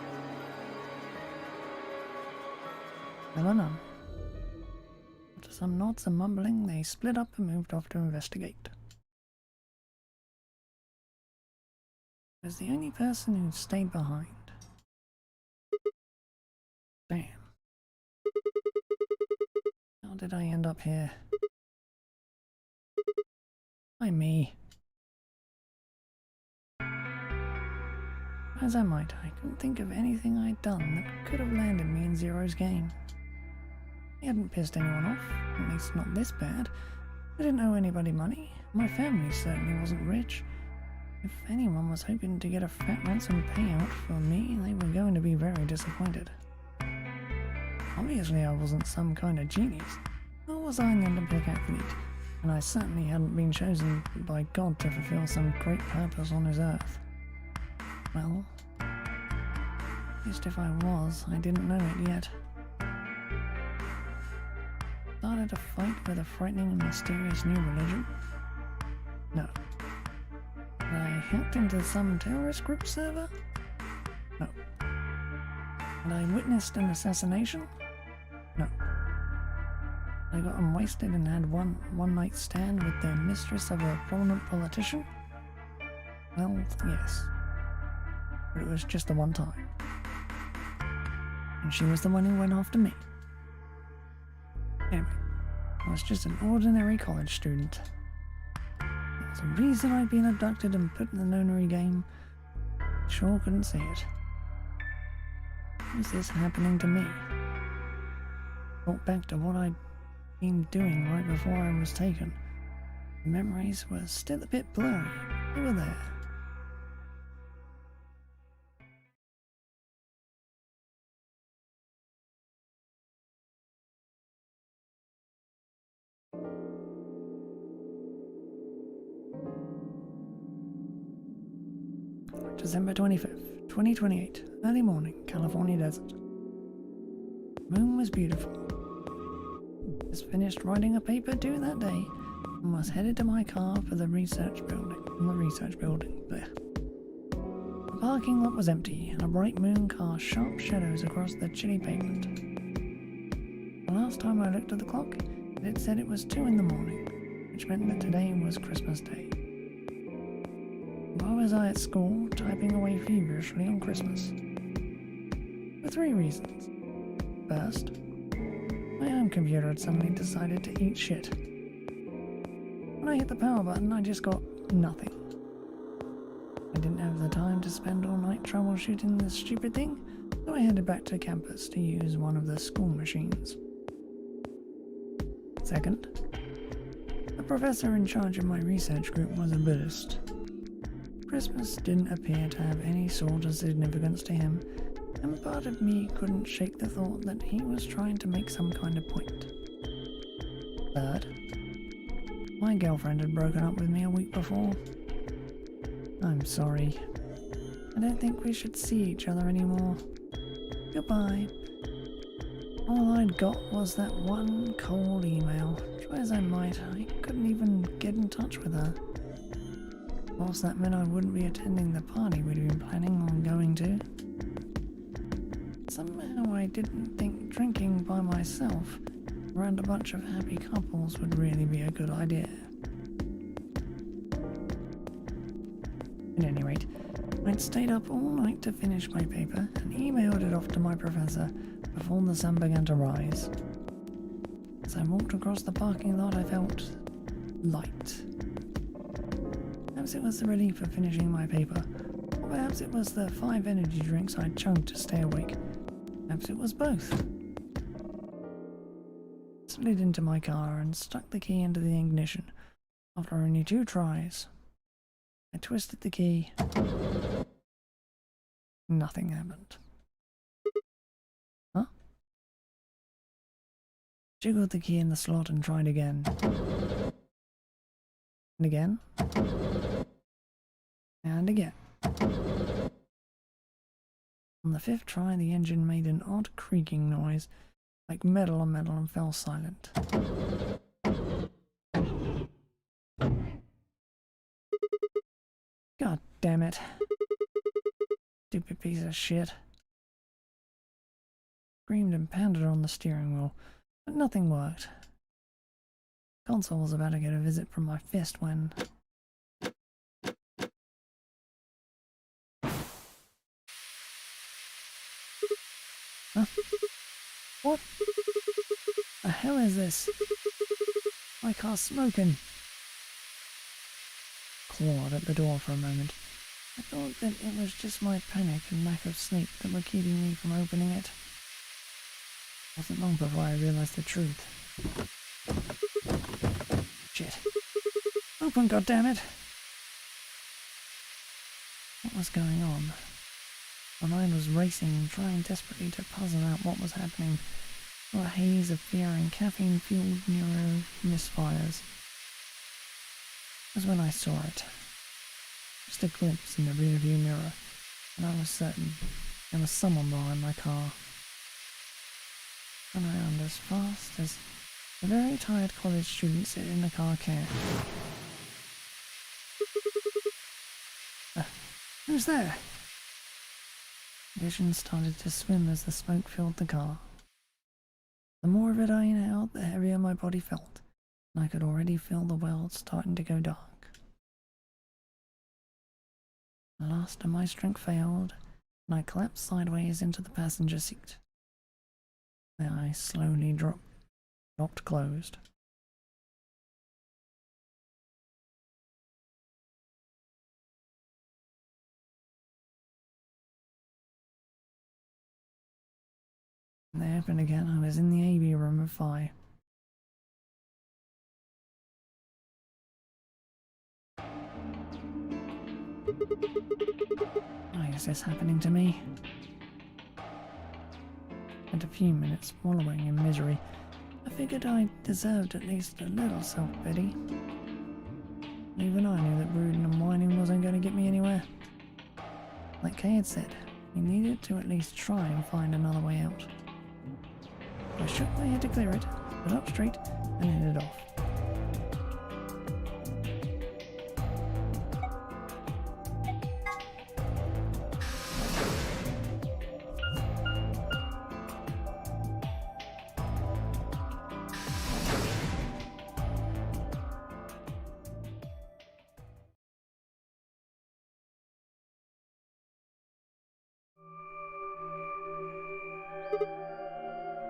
I don't know. After some nods and mumbling, they split up and moved off to investigate. I was the only person who stayed behind. Damn. How did I end up here? Why me? As I might, I couldn't think of anything I'd done that could have landed me in Zero's game. He hadn't pissed anyone off, at least not this bad. I didn't owe anybody money. My family certainly wasn't rich. If anyone was hoping to get a fat ransom payout for me, they were going to be very disappointed. Obviously I wasn't some kind of genius, nor was I an Olympic athlete, and I certainly hadn't been chosen by God to fulfill some great purpose on his earth. Well, at least if I was, I didn't know it yet. Started a fight with a frightening and mysterious new religion? No. Did I hacked into some terrorist group server? No. Had I witnessed an assassination? No. I got wasted and had one night stand with the mistress of a prominent politician? Well, yes. But it was just the one time. And she was the one who went after me. Anyway, I was just an ordinary college student. There's a reason I'd been abducted and put in the nonary game. Sure couldn't see it. Was this happening to me? Thought back to what I'd been doing right before I was taken. The memories were still a bit blurry. They were there. December 25th, 2028, early morning, California desert. Moon was beautiful. Just finished writing a paper due that day and was headed to my car for the research building. There. The parking lot was empty and a bright moon cast sharp shadows across the chilly pavement. The last time I looked at the clock, it had said it was 2 in the morning, which meant that today was Christmas Day. Why was I at school, typing away feverishly on Christmas? For 3 reasons. First, my home computer had suddenly decided to eat shit. When I hit the power button, I just got nothing. I didn't have the time to spend all night troubleshooting this stupid thing, so I headed back to campus to use one of the school machines. Second, the professor in charge of my research group was a Buddhist. Christmas didn't appear to have any sort of significance to him, and part of me couldn't shake the thought that he was trying to make some kind of point. Third, my girlfriend had broken up with me a week before. I'm sorry. I don't think we should see each other anymore. Goodbye. All I'd got was that one cold email. Try as I might, I couldn't even get in touch with her. Of course, that meant I wouldn't be attending the party we'd been planning on going to. Somehow I didn't think drinking by myself around a bunch of happy couples would really be a good idea. At any rate, I'd stayed up all night to finish my paper and emailed it off to my professor before the sun began to rise. As I walked across the parking lot, I felt light. Perhaps it was the relief of finishing my paper, or perhaps it was the 5 energy drinks I'd chugged to stay awake. Perhaps it was both. I slid into my car and stuck the key into the ignition. After only 2 tries, I twisted the key. Nothing happened. Huh? Jiggled the key in the slot and tried again. And again. And again. On the 5th try, the engine made an odd creaking noise, like metal on metal, and fell silent. God damn it. Stupid piece of shit. Screamed and pounded on the steering wheel, but nothing worked. The console was about to get a visit from my fist when... Huh? What the hell is this? My car's smoking. Clawed at the door for a moment. I thought that it was just my panic and lack of sleep that were keeping me from opening it. It wasn't long before I realized the truth. Shit. Open, goddammit! What was going on? My mind was racing, trying desperately to puzzle out what was happening through a haze of fear and caffeine-fueled neuro misfires. It was when I saw it. Just a glimpse in the rearview mirror, and I was certain there was someone behind my car. Ran around as fast as a very tired college student sitting in a car can. Who's there? Vision started to swim as the smoke filled the car. The more of it I inhaled, the heavier my body felt, and I could already feel the world starting to go dark. The last of my strength failed, and I collapsed sideways into the passenger seat. My eyes slowly dropped closed. When they opened again, I was in the AV room of Phi. Why is this happening to me? Spent a few minutes wallowing in misery. I figured I deserved at least a little self-pity. Even I knew that brooding and whining wasn't going to get me anywhere. Like Kay had said, we needed to at least try and find another way out. I shook my head to clear it, stood up straight, and headed off.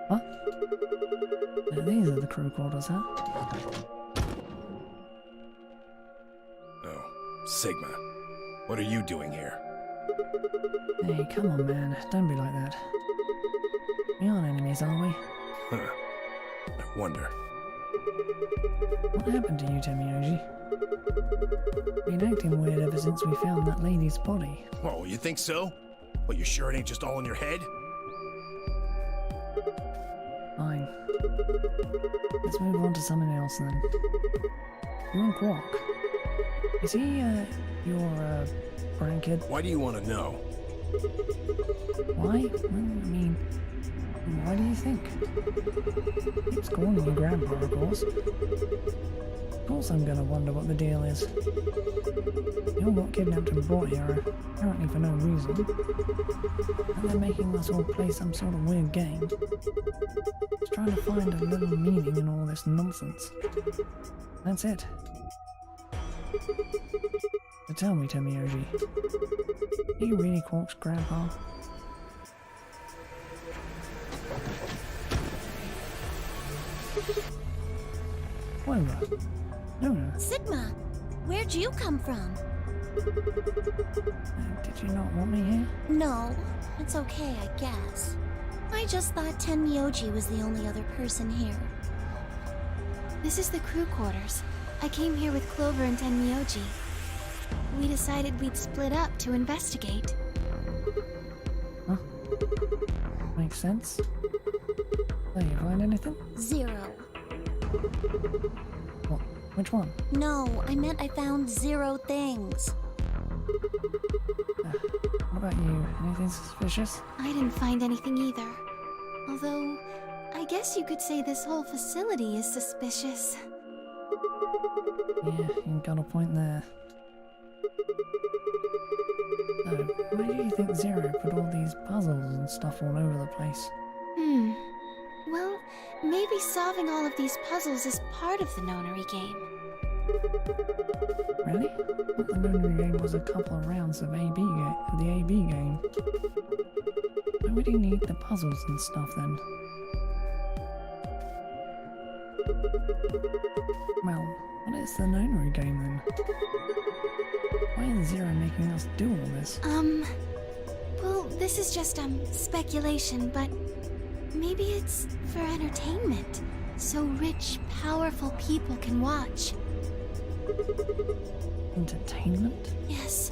What? These are the crew quarters, huh? Oh, Sigma. What are you doing here? Hey, come on, man. Don't be like that. We aren't enemies, are we? Huh. I wonder. What happened to you, Temioji? Been acting weird ever since we found that lady's body. Whoa, you think so? Well, you sure it ain't just all in your head? Fine. Let's move on to something else then. You and Quark. Is he, your, grandkid? Why do you want to know? Why? Well, I mean, why do you think? It's calling you Grandpa, of course. Of course I'm gonna wonder what the deal is. You all got kidnapped and brought here, apparently for no reason. And they're making us all play some sort of weird game. Just trying to find a little meaning in all this nonsense. That's it. So tell me, Temioji, are you really Quark's grandpa? Whatever. No. Sigma, where'd you come from? Did you not want me here? No, it's okay, I guess. I just thought Tenmyoji was the only other person here. This is the crew quarters. I came here with Clover and Tenmyoji. We decided we'd split up to investigate. Huh? Makes sense. Did you find anything? 0. What? Which one? No, I meant I found 0 things. What about you? Anything suspicious? I didn't find anything either. Although, I guess you could say this whole facility is suspicious. Yeah, you got a point there. So, why do you think Zero put all these puzzles and stuff all over the place? Well, maybe solving all of these puzzles is part of the nonary game. Really? But the Nonary game was a couple of rounds of the AB game. Why would he need the puzzles and stuff then? Well, what is the Nonary game then? Why is Zero making us do all this? Well, this is just, speculation, but maybe it's for entertainment, so rich, powerful people can watch. Entertainment? Yes.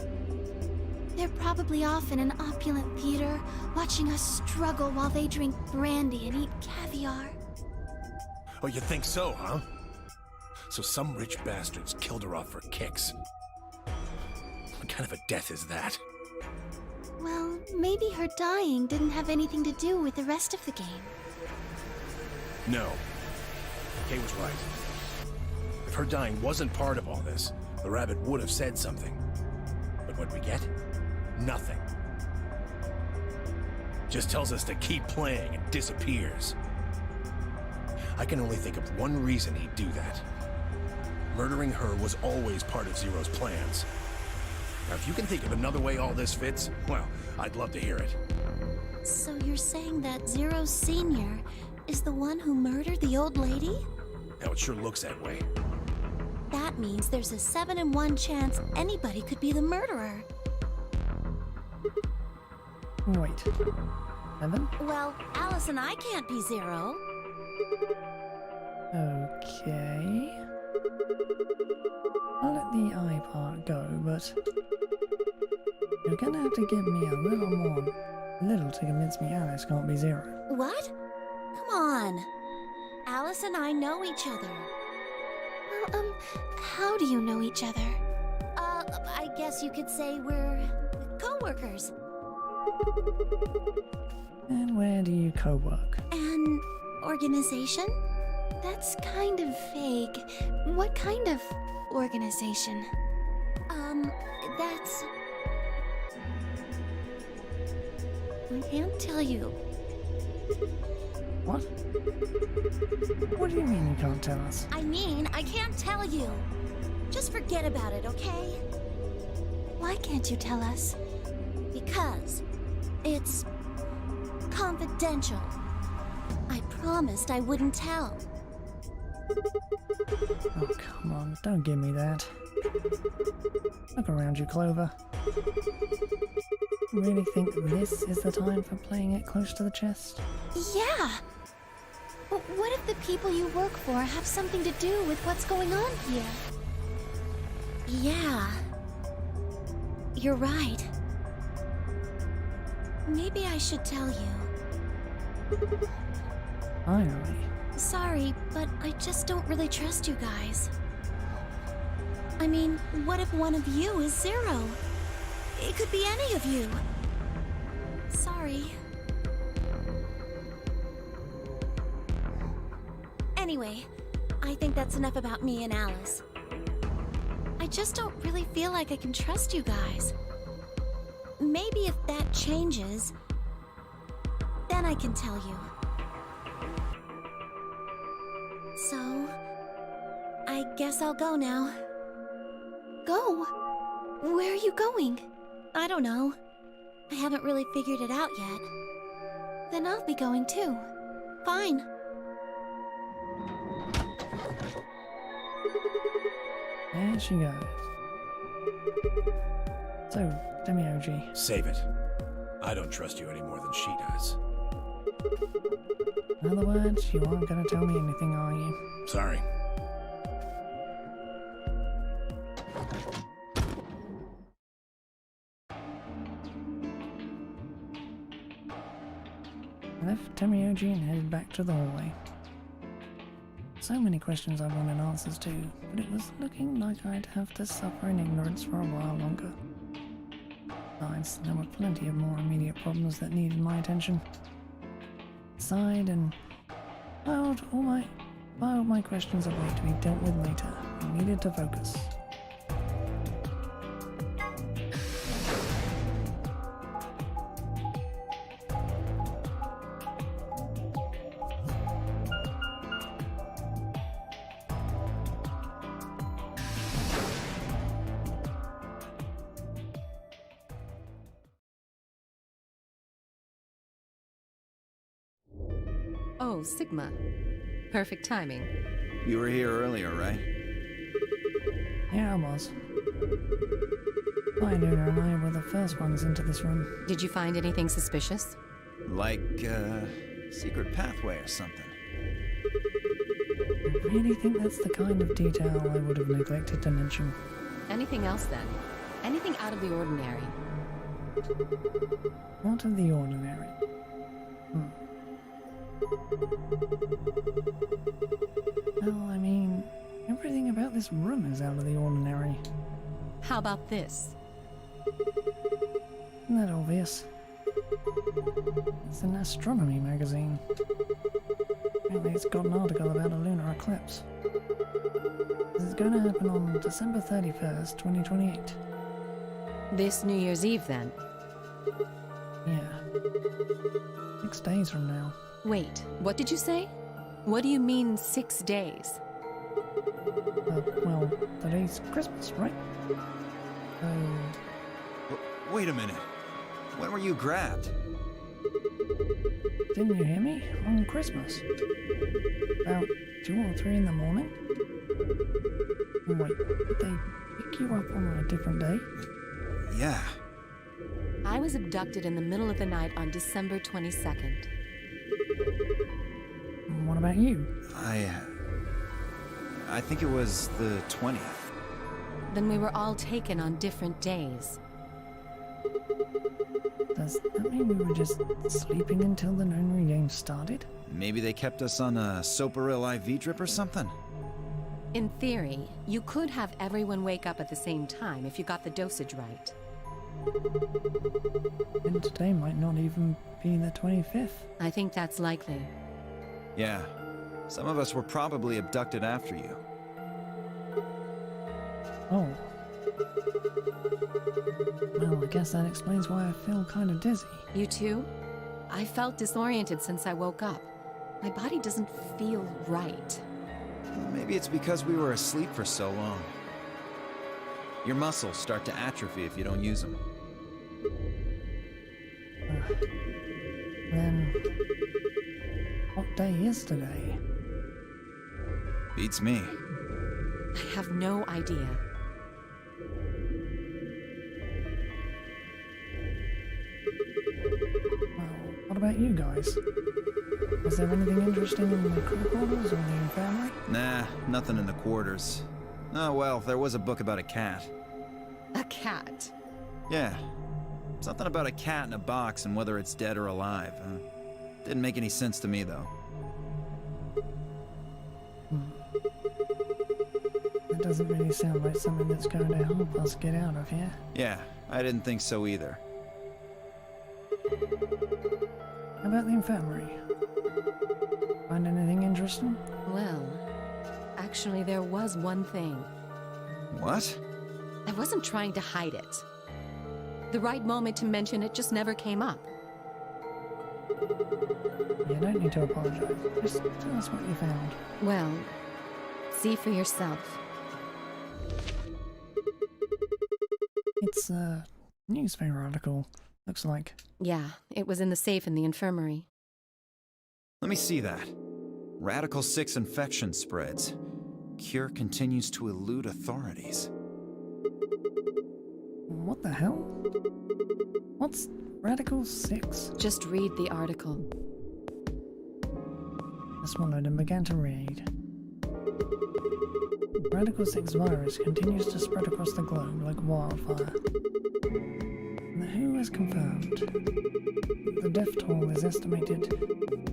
They're probably off in an opulent theater, watching us struggle while they drink brandy and eat caviar. Oh, you think so, huh? So some rich bastards killed her off for kicks. What kind of a death is that? Well, maybe her dying didn't have anything to do with the rest of the game. No. Kay was right. If her dying wasn't part of all this, the rabbit would have said something. But what we get? Nothing. Just tells us to keep playing and disappears. I can only think of one reason he'd do that. Murdering her was always part of Zero's plans. Now, if you can think of another way all this fits, well, I'd love to hear it. So you're saying that Zero Sr. is the one who murdered the old lady? Now, it sure looks that way. That means there's a 7 in 1 chance anybody could be the murderer. Wait. 7? Well, Alice and I can't be Zero. Okay. I'll let the eye part go, but you're gonna have to give me a little to convince me Alice can't be Zero. What? Come on. Alice and I know each other. Well, how do you know each other? I guess you could say we're co-workers. And where do you co-work? An organization? That's kind of vague. What kind of organization? That's... I can't tell you. What? What do you mean you can't tell us? I mean, I can't tell you. Just forget about it, okay? Why can't you tell us? Because it's confidential. I promised I wouldn't tell. Oh, come on, don't give me that. Look around you, Clover. You really think this is the time for playing it close to the chest? Yeah! But what if the people you work for have something to do with what's going on here? Yeah. You're right. Maybe I should tell you. Finally. Sorry, but I just don't really trust you guys. I mean, what if one of you is Zero? It could be any of you. Sorry. Anyway, I think that's enough about me and Alice. I just don't really feel like I can trust you guys. Maybe if that changes, then I can tell you. So, I guess I'll go now. Go? Where are you going? I don't know. I haven't really figured it out yet. Then I'll be going too. Fine. There she goes. So, Demi-OG. Save it. I don't trust you any more than she does. In other words, you aren't gonna tell me anything, are you? Sorry. I left Demi-OG and headed back to the hallway. So many questions I wanted answers to, but it was looking like I'd have to suffer in ignorance for a while longer. Besides, there were plenty of more immediate problems that needed my attention. Sighed and filed my questions away to be dealt with later. I needed to focus. Oh, Sigma. Perfect timing. You were here earlier, right? Yeah, I was. Luna and I were the first ones into this room. Did you find anything suspicious? Like, secret pathway or something. I really think that's the kind of detail I would have neglected to mention. Anything else then? Anything out of the ordinary? Out of the ordinary. Well, I mean, everything about this room is out of the ordinary. How about this? Isn't that obvious? It's an astronomy magazine. Apparently it's got an article about a lunar eclipse. This is going to happen on December 31st, 2028. This New Year's Eve, then? Yeah. 6 days from now. Wait, what did you say? What do you mean 6 days? Well, today's Christmas, right? Wait a minute. When were you grabbed? Didn't you hear me? On Christmas. About 2 or 3 in the morning? Wait, did they pick you up on a different day? Yeah. I was abducted in the middle of the night on December 22nd. What about you? I think it was the 20th. Then we were all taken on different days. Does that mean we were just sleeping until the known regain started? Maybe they kept us on a Soparil IV drip or something? In theory, you could have everyone wake up at the same time if you got the dosage right. And today might not even be the 25th. I think that's likely. Yeah. Some of us were probably abducted after you. Oh. Well, I guess that explains why I feel kind of dizzy. You too? I felt disoriented since I woke up. My body doesn't feel right. Maybe it's because we were asleep for so long. Your muscles start to atrophy if you don't use them. Then, what day is today? Beats me. I have no idea. Well, what about you guys? Was there anything interesting in the crew quarters or the infirmary? Nah, nothing in the quarters. Oh well, there was a book about a cat. A cat? Yeah. Something about a cat in a box and whether it's dead or alive. Didn't make any sense to me, though. I doesn't really sound like something that's going to help us get out of here. Yeah, I didn't think so either. How about the infirmary? Find anything interesting? Well, actually there was one thing. What? I wasn't trying to hide it. The right moment to mention it just never came up. You don't need to apologize. Just tell us what you found. Well, see for yourself. It's a newspaper article, looks like. Yeah, it was in the safe in the infirmary. Let me see that. Radical 6 infection spreads. Cure continues to elude authorities. What the hell? What's Radical 6? Just read the article. I swallowed and began to read. Radical 6 virus continues to spread across the globe like wildfire. The WHO has confirmed the death toll is estimated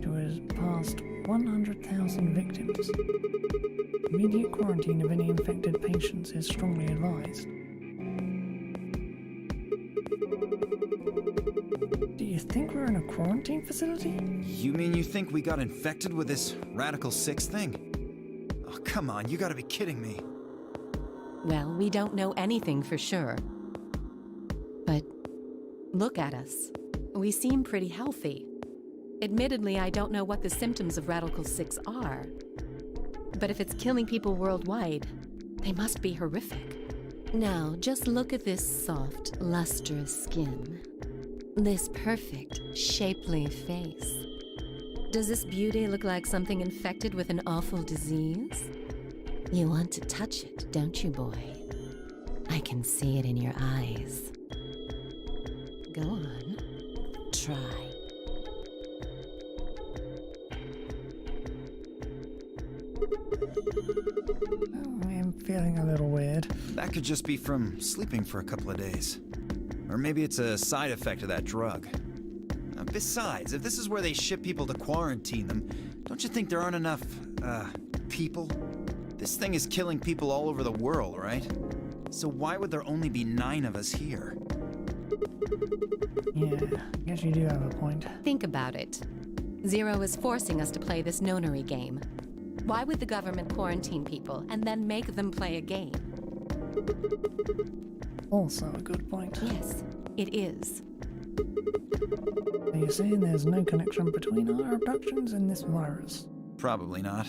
to have passed 100,000 victims. Immediate quarantine of any infected patients is strongly advised. Do you think we're in a quarantine facility? You mean you think we got infected with this Radical 6 thing? Oh, come on, you gotta be kidding me. Well, we don't know anything for sure. But look at us. We seem pretty healthy. Admittedly, I don't know what the symptoms of Radical 6 are. But if it's killing people worldwide, they must be horrific. Now, just look at this soft, lustrous skin. This perfect, shapely face. Does this beauty look like something infected with an awful disease? You want to touch it, don't you, boy? I can see it in your eyes. Go on. Try. Oh, I'm feeling a little weird. That could just be from sleeping for a couple of days. Or maybe it's a side effect of that drug. Besides, if this is where they ship people to quarantine them, don't you think there aren't enough, people? This thing is killing people all over the world, right? So why would there only be 9 of us here? Yeah, I guess you do have a point. Think about it. Zero is forcing us to play this nonary game. Why would the government quarantine people and then make them play a game? Also a good point. Yes, it is. Are you saying there's no connection between our abductions and this virus? Probably not.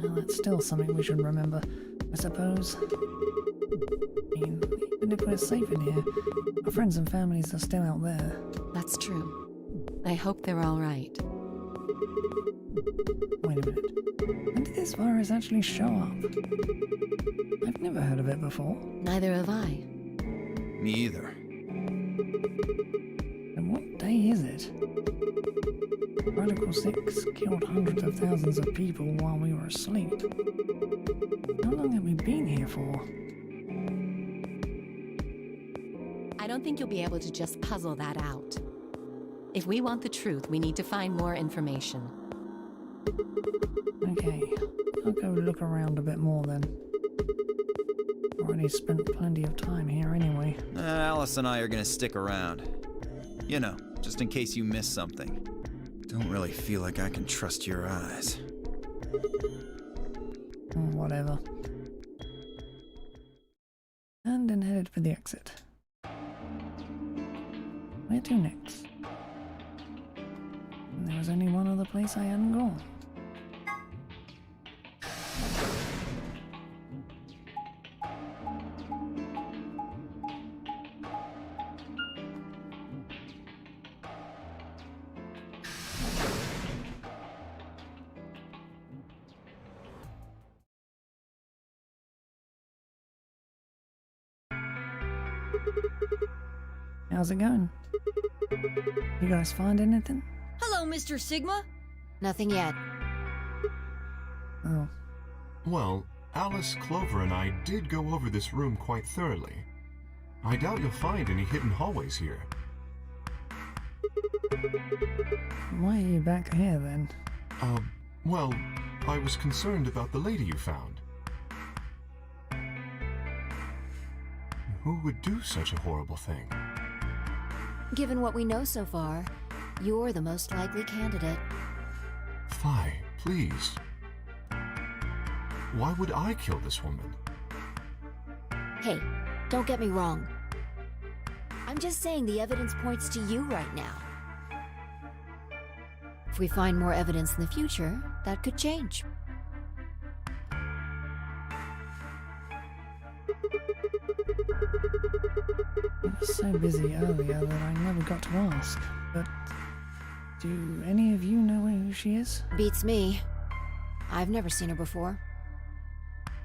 Well, that's still something we should remember, I suppose. I mean, even if we're safe in here, our friends and families are still out there. That's true. I hope they're all right. Wait a minute. When did this virus actually show up? I've never heard of it before. Neither have I. Me either. And what day is it? Radical 6 killed hundreds of thousands of people while we were asleep. How long have we been here for? I don't think you'll be able to just puzzle that out. If we want the truth, we need to find more information. Okay, I'll go look around a bit more then. Already spent plenty of time here anyway. Alice and I are gonna stick around. You know, just in case you miss something. Don't really feel like I can trust your eyes. Whatever. And then headed for the exit. Where to next? And there was only one other place I hadn't gone. How's it going? You guys find anything? Hello, Mr. Sigma. Nothing yet. Oh. Well, Alice, Clover, and I did go over this room quite thoroughly. I doubt you'll find any hidden hallways here. Why are you back here then? Well, I was concerned about the lady you found. Who would do such a horrible thing? Given what we know so far, you're the most likely candidate. Fi, please. Why would I kill this woman? Hey, don't get me wrong. I'm just saying the evidence points to you right now. If we find more evidence in the future, that could change. I was so busy earlier that I never got to ask, but do any of you know who she is? Beats me. I've never seen her before.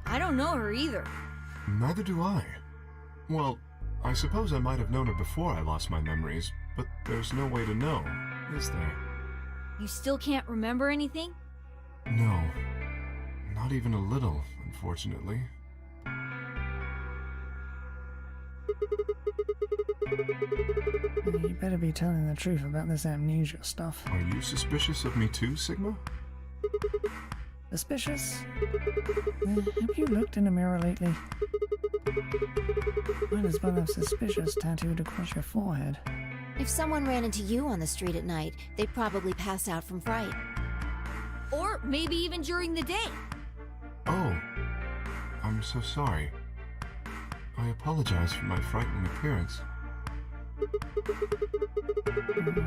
I don't know her either. Neither do I. Well, I suppose I might have known her before I lost my memories, but there's no way to know, is there? You still can't remember anything? No. Not even a little, unfortunately. You better be telling the truth about this amnesia stuff. Are you suspicious of me too, Sigma? Suspicious? Have you looked in a mirror lately? Might as well have suspicious tattooed across your forehead. If someone ran into you on the street at night, they'd probably pass out from fright. Or maybe even during the day. Oh. I'm so sorry. I apologize for my frightening appearance.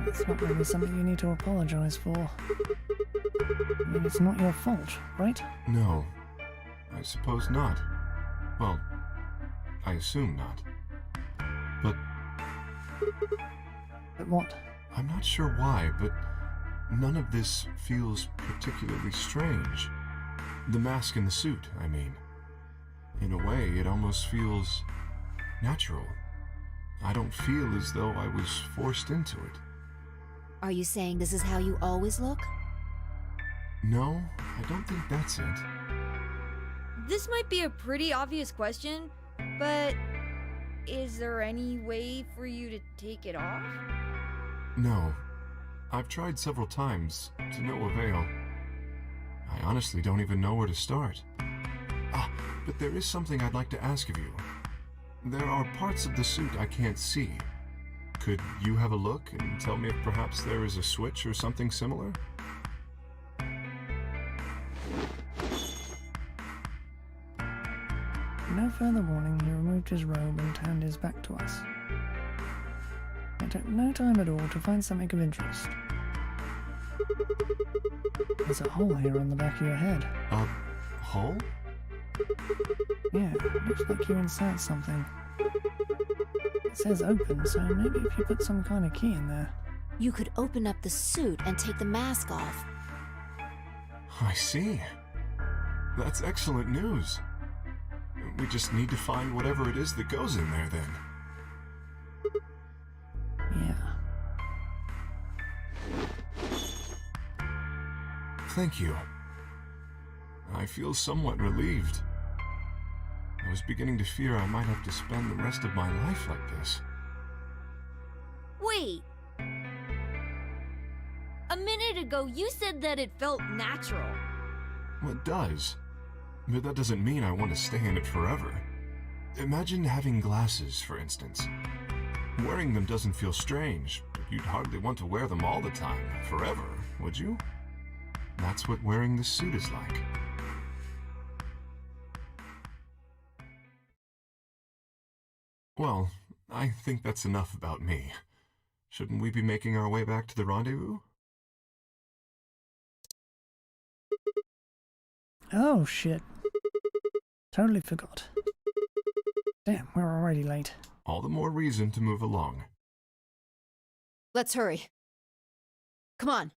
It's not really something you need to apologize for. I mean, it's not your fault, right? No. I suppose not. Well, I assume not. But what? I'm not sure why, but none of this feels particularly strange. The mask and the suit, I mean. In a way, it almost feels natural. I don't feel as though I was forced into it. Are you saying this is how you always look? No, I don't think that's it. This might be a pretty obvious question, but is there any way for you to take it off? No. I've tried several times, to no avail. I honestly don't even know where to start. But there is something I'd like to ask of you. There are parts of the suit I can't see. Could you have a look and tell me if perhaps there is a switch or something similar? No further warning, he removed his robe and turned his back to us. It took no time at all to find something of interest. There's a hole here on the back of your head. A hole? Yeah, looks like you're inside something. It says open, so maybe if you put some kind of key in there. You could open up the suit and take the mask off. I see. That's excellent news. We just need to find whatever it is that goes in there, then. Yeah. Thank you. I feel somewhat relieved. I was beginning to fear I might have to spend the rest of my life like this. Wait. A minute ago, you said that it felt natural. Well, it does. But that doesn't mean I want to stay in it forever. Imagine having glasses, for instance. Wearing them doesn't feel strange, but you'd hardly want to wear them all the time, forever, would you? That's what wearing this suit is like. Well, I think that's enough about me. Shouldn't we be making our way back to the rendezvous? Oh, shit. Totally forgot. Damn, we're already late. All the more reason to move along. Let's hurry. Come on.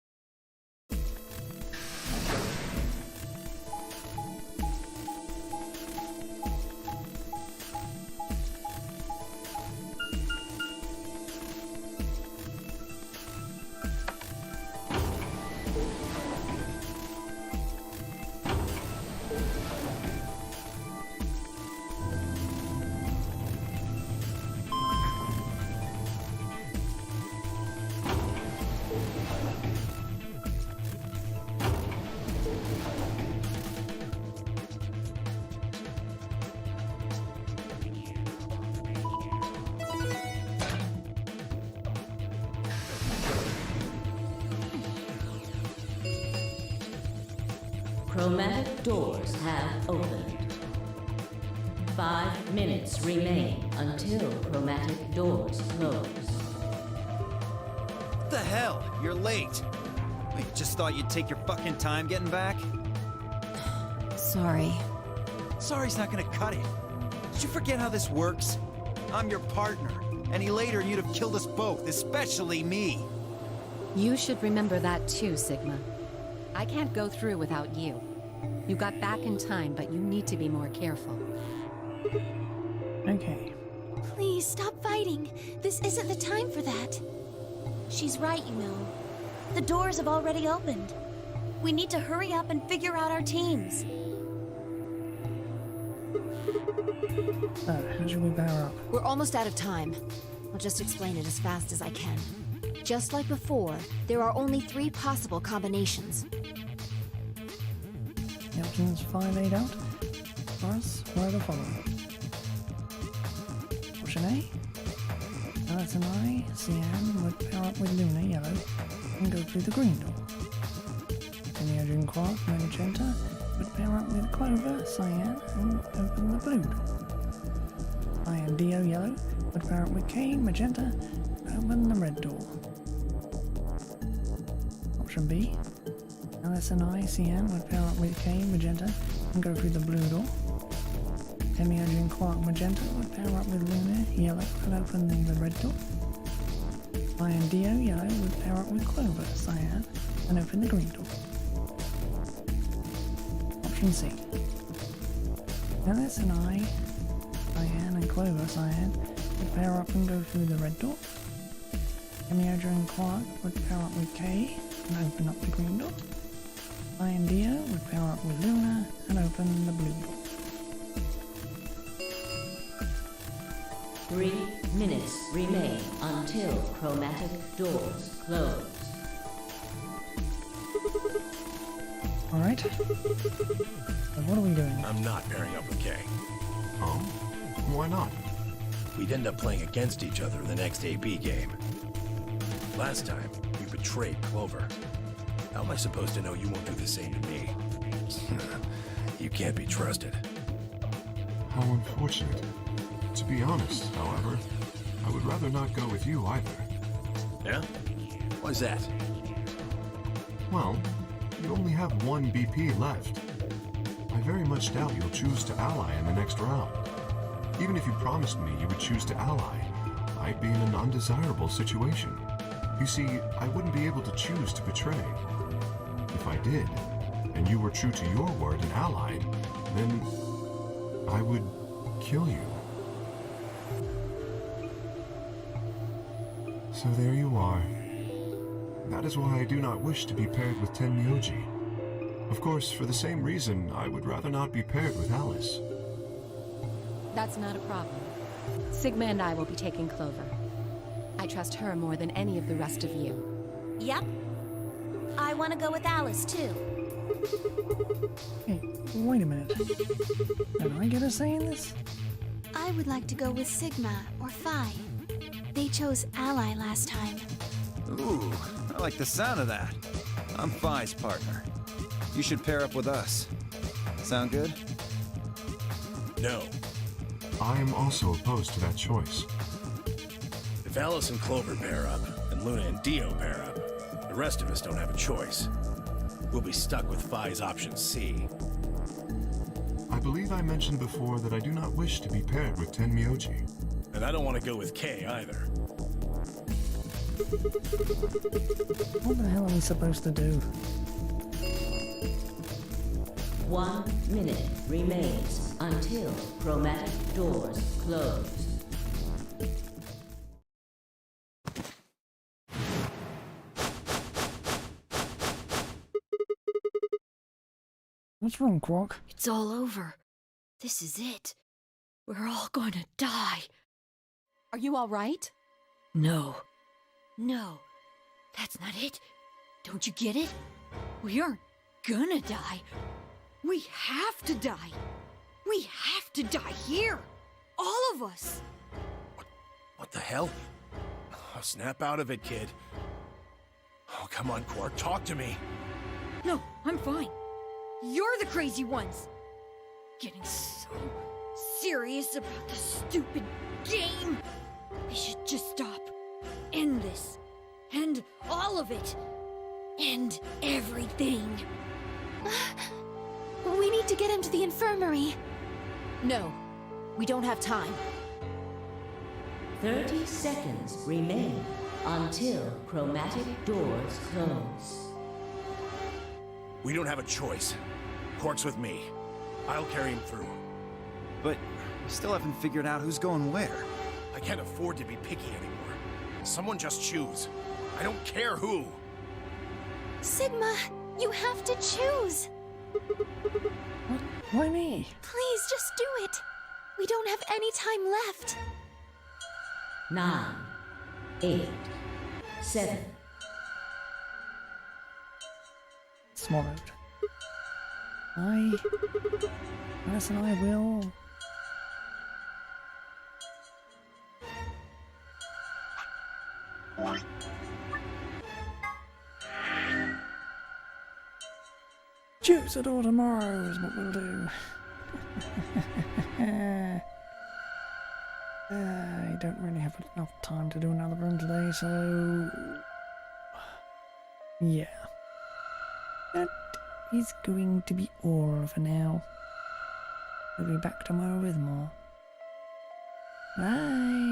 Chromatic doors have opened. 5 minutes remain until chromatic doors close. What the hell? You're late. Wait, just thought you'd take your fucking time getting back? Sorry. Sorry's not gonna cut it. Did you forget how this works? I'm your partner. Any later and you'd have killed us both, especially me. You should remember that too, Sigma. I can't go through without you. You got back in time, but you need to be more careful. Okay. Please stop fighting. This isn't the time for that. She's right, you know. The doors have already opened. We need to hurry up and figure out our teams. So, how should we power up? We're almost out of time. I'll just explain it as fast as I can. Just like before, there are only 3 possible combinations. The options 5 laid out for us were the following. Option A. Alice and I, Cyan, would power up with Luna, yellow, and go through the green door. Then the Adrian Quark, magenta, would pair up with Clover, Cyan, and open the blue door. I and Dio, yellow, would pair up with Kane, magenta, and open the red door. Option B. Alice and I, Cyan, would pair up with Kane, magenta, and go through the blue door. Adrian Quark, magenta, would pair up with Luna, yellow, and open the red door. I and Dio, yellow, would pair up with Clover, Cyan, and open the green door. Option C. Alice and I, Cyan, and Clover, Cyan, would pair up and go through the red door. Adrian Quark would pair up with Kay and open up the green door. I and Dio would pair up with Luna and open the blue door. 3 minutes remain until chromatic doors close. Alright. So what are we doing? I'm not pairing up with Kay. Oh? Why not? We'd end up playing against each other in the next AB game. Last time, you betrayed Clover. How am I supposed to know you won't do the same to me? You can't be trusted. How unfortunate. To be honest, however, I would rather not go with you either. Yeah? Why's that? Well, you only have 1 BP left. I very much doubt you'll choose to ally in the next round. Even if you promised me you would choose to ally, I'd be in an undesirable situation. You see, I wouldn't be able to choose to betray. If I did, and you were true to your word and allied, then I would kill you. So there you are. That is why I do not wish to be paired with Tenmyoji. Of course, for the same reason, I would rather not be paired with Alice. That's not a problem. Sigma and I will be taking Clover. I trust her more than any of the rest of you. Yep. I want to go with Alice, too. Hey, wait a minute. Don't I get a say in this? I would like to go with Sigma or Phi. They chose Ally last time. Ooh, I like the sound of that. I'm Phi's partner. You should pair up with us. Sound good? No. I am also opposed to that choice. If Alice and Clover pair up, and Luna and Dio pair up, the rest of us don't have a choice. We'll be stuck with Phi's option C. I believe I mentioned before that I do not wish to be paired with Tenmyoji. And I don't want to go with Kay either. What the hell are we supposed to do? 1 minute remains until chromatic doors close. What's wrong, Quark? It's all over. This is it. We're all gonna die. Are you all right? No. No. That's not it. Don't you get it? We aren't gonna die. We have to die. We have to die here. All of us. What the hell? Oh, snap out of it, kid. Oh, come on, Quark, talk to me. No, I'm fine. You're the crazy ones! Getting so serious about the stupid game! They should just stop. End this. End all of it. End everything. We need to get him to the infirmary. No, we don't have time. 30 seconds remain until chromatic doors close. We don't have a choice. Quark's with me. I'll carry him through. But we still haven't figured out who's going where. I can't afford to be picky anymore. Someone just choose. I don't care who. Sigma, you have to choose. What? Why me? Please, just do it. We don't have any time left. 9, 8, 7. Swallowed. Listen, I will. Choose it all tomorrow is what we'll do. I don't really have enough time to do another run today, so yeah. That is going to be all for now. We'll be back tomorrow with more. Bye.